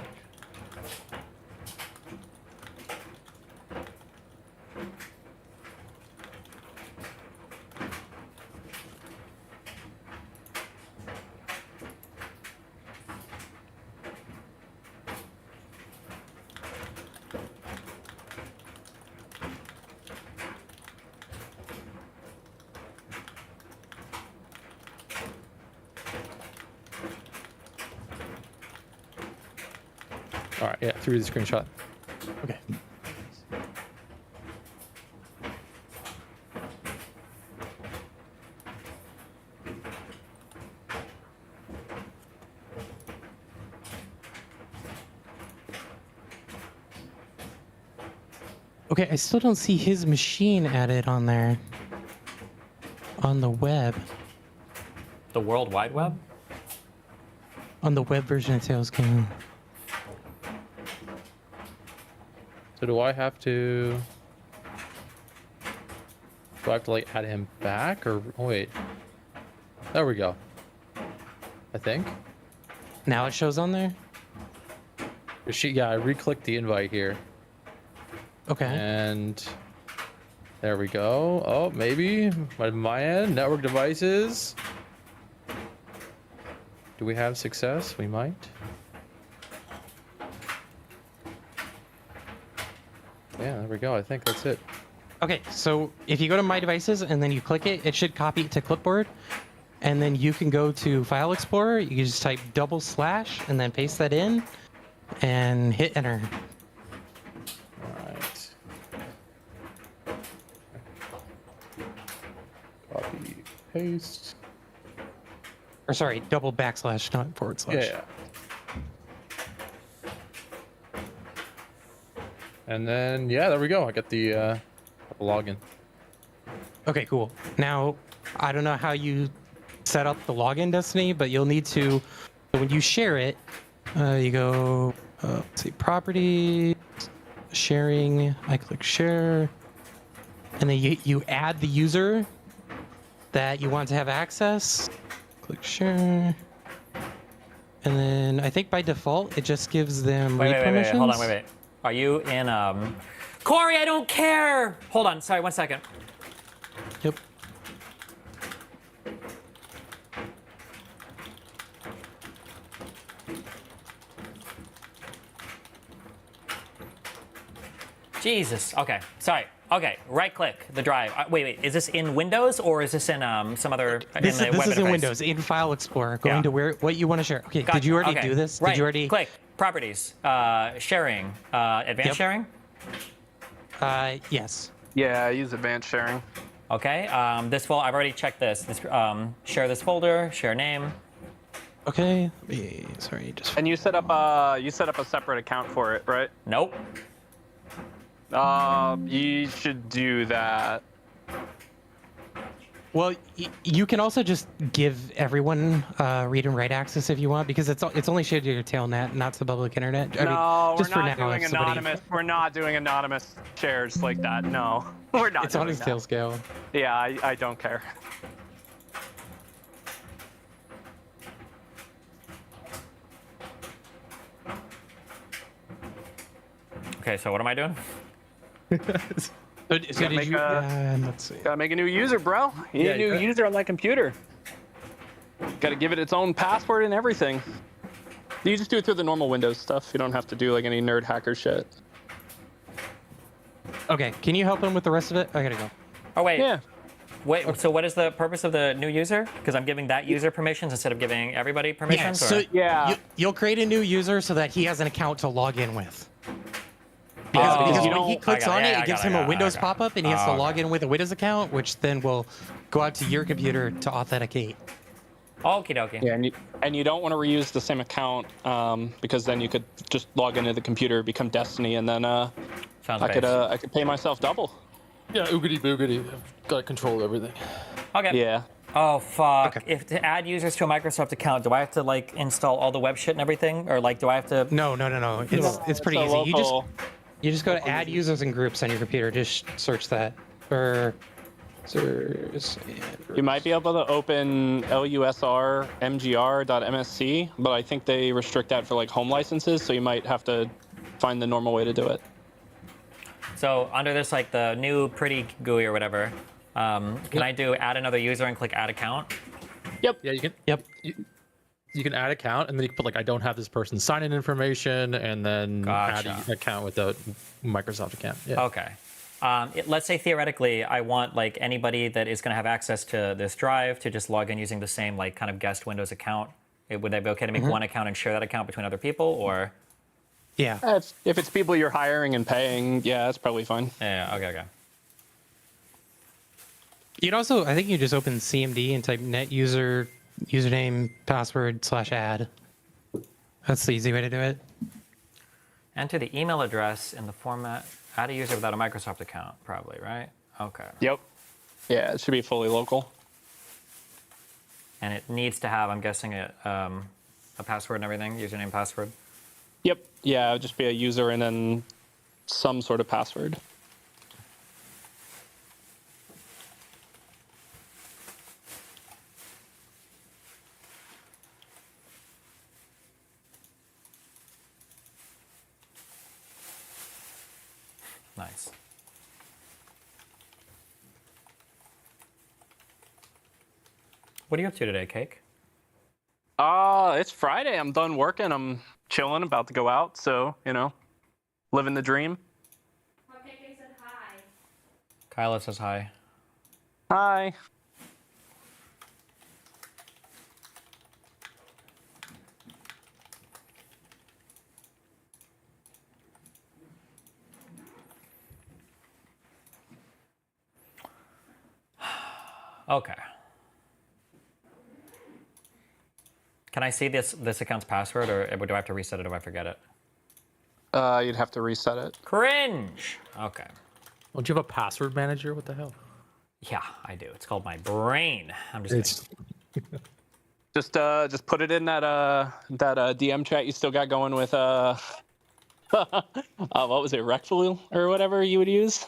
All right, yeah, through the screenshot. Okay. Okay, I still don't see his machine added on there. On the web. The World Wide Web? On the web version of Tailscale. So do I have to like add him back or oh, wait? There we go. I think. Now it shows on there? Yeah, I re-clicked the invite here. Okay. And there we go. Oh, maybe my end. Network devices. Do we have success? We might. Yeah, there we go. I think that's it. Okay, so if you go to My Devices and then you click it, it should copy it to clipboard. And then you can go to File Explorer. You can just type / and then paste that in and hit enter. Alright. Copy, paste. Or sorry, /, not /. Yeah. And then, yeah, there we go. I got the login. Okay, cool. Now, I don't know how you set up the login, Destiny, but you'll need to, when you share it, you go, let's see, property, sharing, I click share, and then you add the user that you want to have access, click share, and then I think by default, it just gives them read permissions. Hold on, wait. Are you in, Corey, I don't care! Hold on, sorry, 1 second. Yep. Jesus, okay, sorry. Okay, right click the drive. Wait, is this in Windows or is this in some other This in the web is in interface? Windows, in File Explorer, going to what you want to share. Okay, Gotcha. did you already Okay. do this? Right. Did you already? Click properties, sharing, advanced sharing. Yes. Yeah, I use advanced sharing. Okay, this folder, I've already checked this. Share this folder, share name. Okay. Sorry, just. And you set up a separate account for it, right? Nope. You should do that. Well, you can also just give everyone read and write access if you want, because it's only shared to your tailnet, not to the public internet. No, just we're for not now, doing if somebody- anonymous. We're not doing anonymous shares like that. No, we're not. It's on doing his that. Tailscale. Yeah, I don't care. Okay, so what am I doing? Let's see. Gotta make a new user, bro. You need a new user on that computer. Gotta give it its own password and everything. You just do it through the normal Windows stuff. You don't have to do like any nerd hacker shit. Okay, can you help him with the rest of it? I gotta go. Oh wait. Yeah. Wait. So what is the purpose of the new user? Because I'm giving that user permissions instead of giving everybody permissions. You'll create a new user so that he has an account to log in with. Oh. Because You when he don't- clicks I got on it. it, Yeah, it gives I him got a it. Windows Okay. pop-up, and he has to Oh, log in with a Windows account, which then will go out to your computer to authenticate. Okie dokie. Yeah, and you don't want to reuse the same account because then you could just log into the computer, become Destiny, and then I could pay myself double. Yeah, oogity boogity. I've got to control everything. Okay. Yeah. Oh fuck! If to add users to a Microsoft account, do I have to like install all the web shit and everything, or like do I have to? No. It's pretty easy. You just go to add users and groups on your computer. Just search that for users. You might be able to open lusr.mgr.msc, but I think they restrict that for like home licenses, so you might have to find the normal way to do it. So under this, like the new pretty GUI or whatever, can I do add another user and click add account? Yep. Yeah, you can. Yep. You can add account, and then you can put like I don't have this person's sign-in information, and then add Gotcha. an account with the Microsoft account. Yeah. Okay. Let's say theoretically, I want like anybody that is going to have access to this drive to just log in using the same like kind of guest Windows account. Would that be okay to make one account and share that account between other people, or? Yeah. If it's people you're hiring and paying, yeah, that's probably fine. Yeah. Okay. You'd also, I think you just open CMD and type net user username password /add. That's the easy way to do it. Enter the email address in the format. Add a user without a Microsoft account, probably, right? Okay. Yep. Yeah, it should be fully local. And it needs to have, I'm guessing, a password and everything, username, password. Yep. Yeah, it would just be a user and then some sort of password. Nice. What are you up to today, Cake? It's Friday. I'm done working. I'm chilling, about to go out. So, living the dream. Kyla says hi. Hi. Okay. Can I see this account's password, or do I have to reset it if I forget it? You'd have to reset it. Cringe. Okay. Don't you have a password manager? What the hell? Yeah, I do. It's called my brain. I'm just kidding. Just put it in that DM chat you still got going with what was it, Rectful or whatever you would use?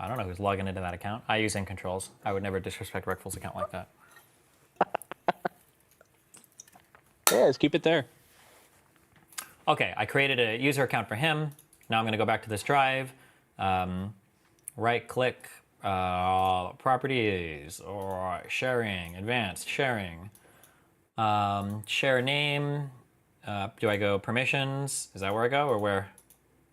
I don't know who's logging into that account. I use in controls. I would never disrespect Rectful's account like that. Yeah, just keep it there. Okay, I created a user account for him. Now I'm going to go back to this drive. Right click, properties, or sharing, advanced sharing. Share name. Do I go permissions? Is that where I go, or where?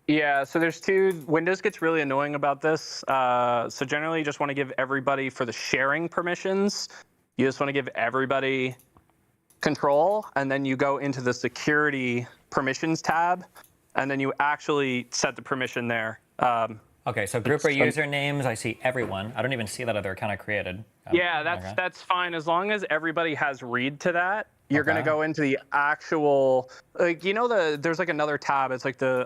Yeah, so there's two. Windows gets really annoying about this. So generally you just want to give everybody, for the sharing permissions, you just want to give everybody control, and then you go into the security permissions tab, and then you actually set the permission there. Okay, so group or usernames, I see everyone. I don't even see that other account I created. Yeah, that's fine. As long as everybody has read to that, you're going to go into the actual, there's like another tab. It's like the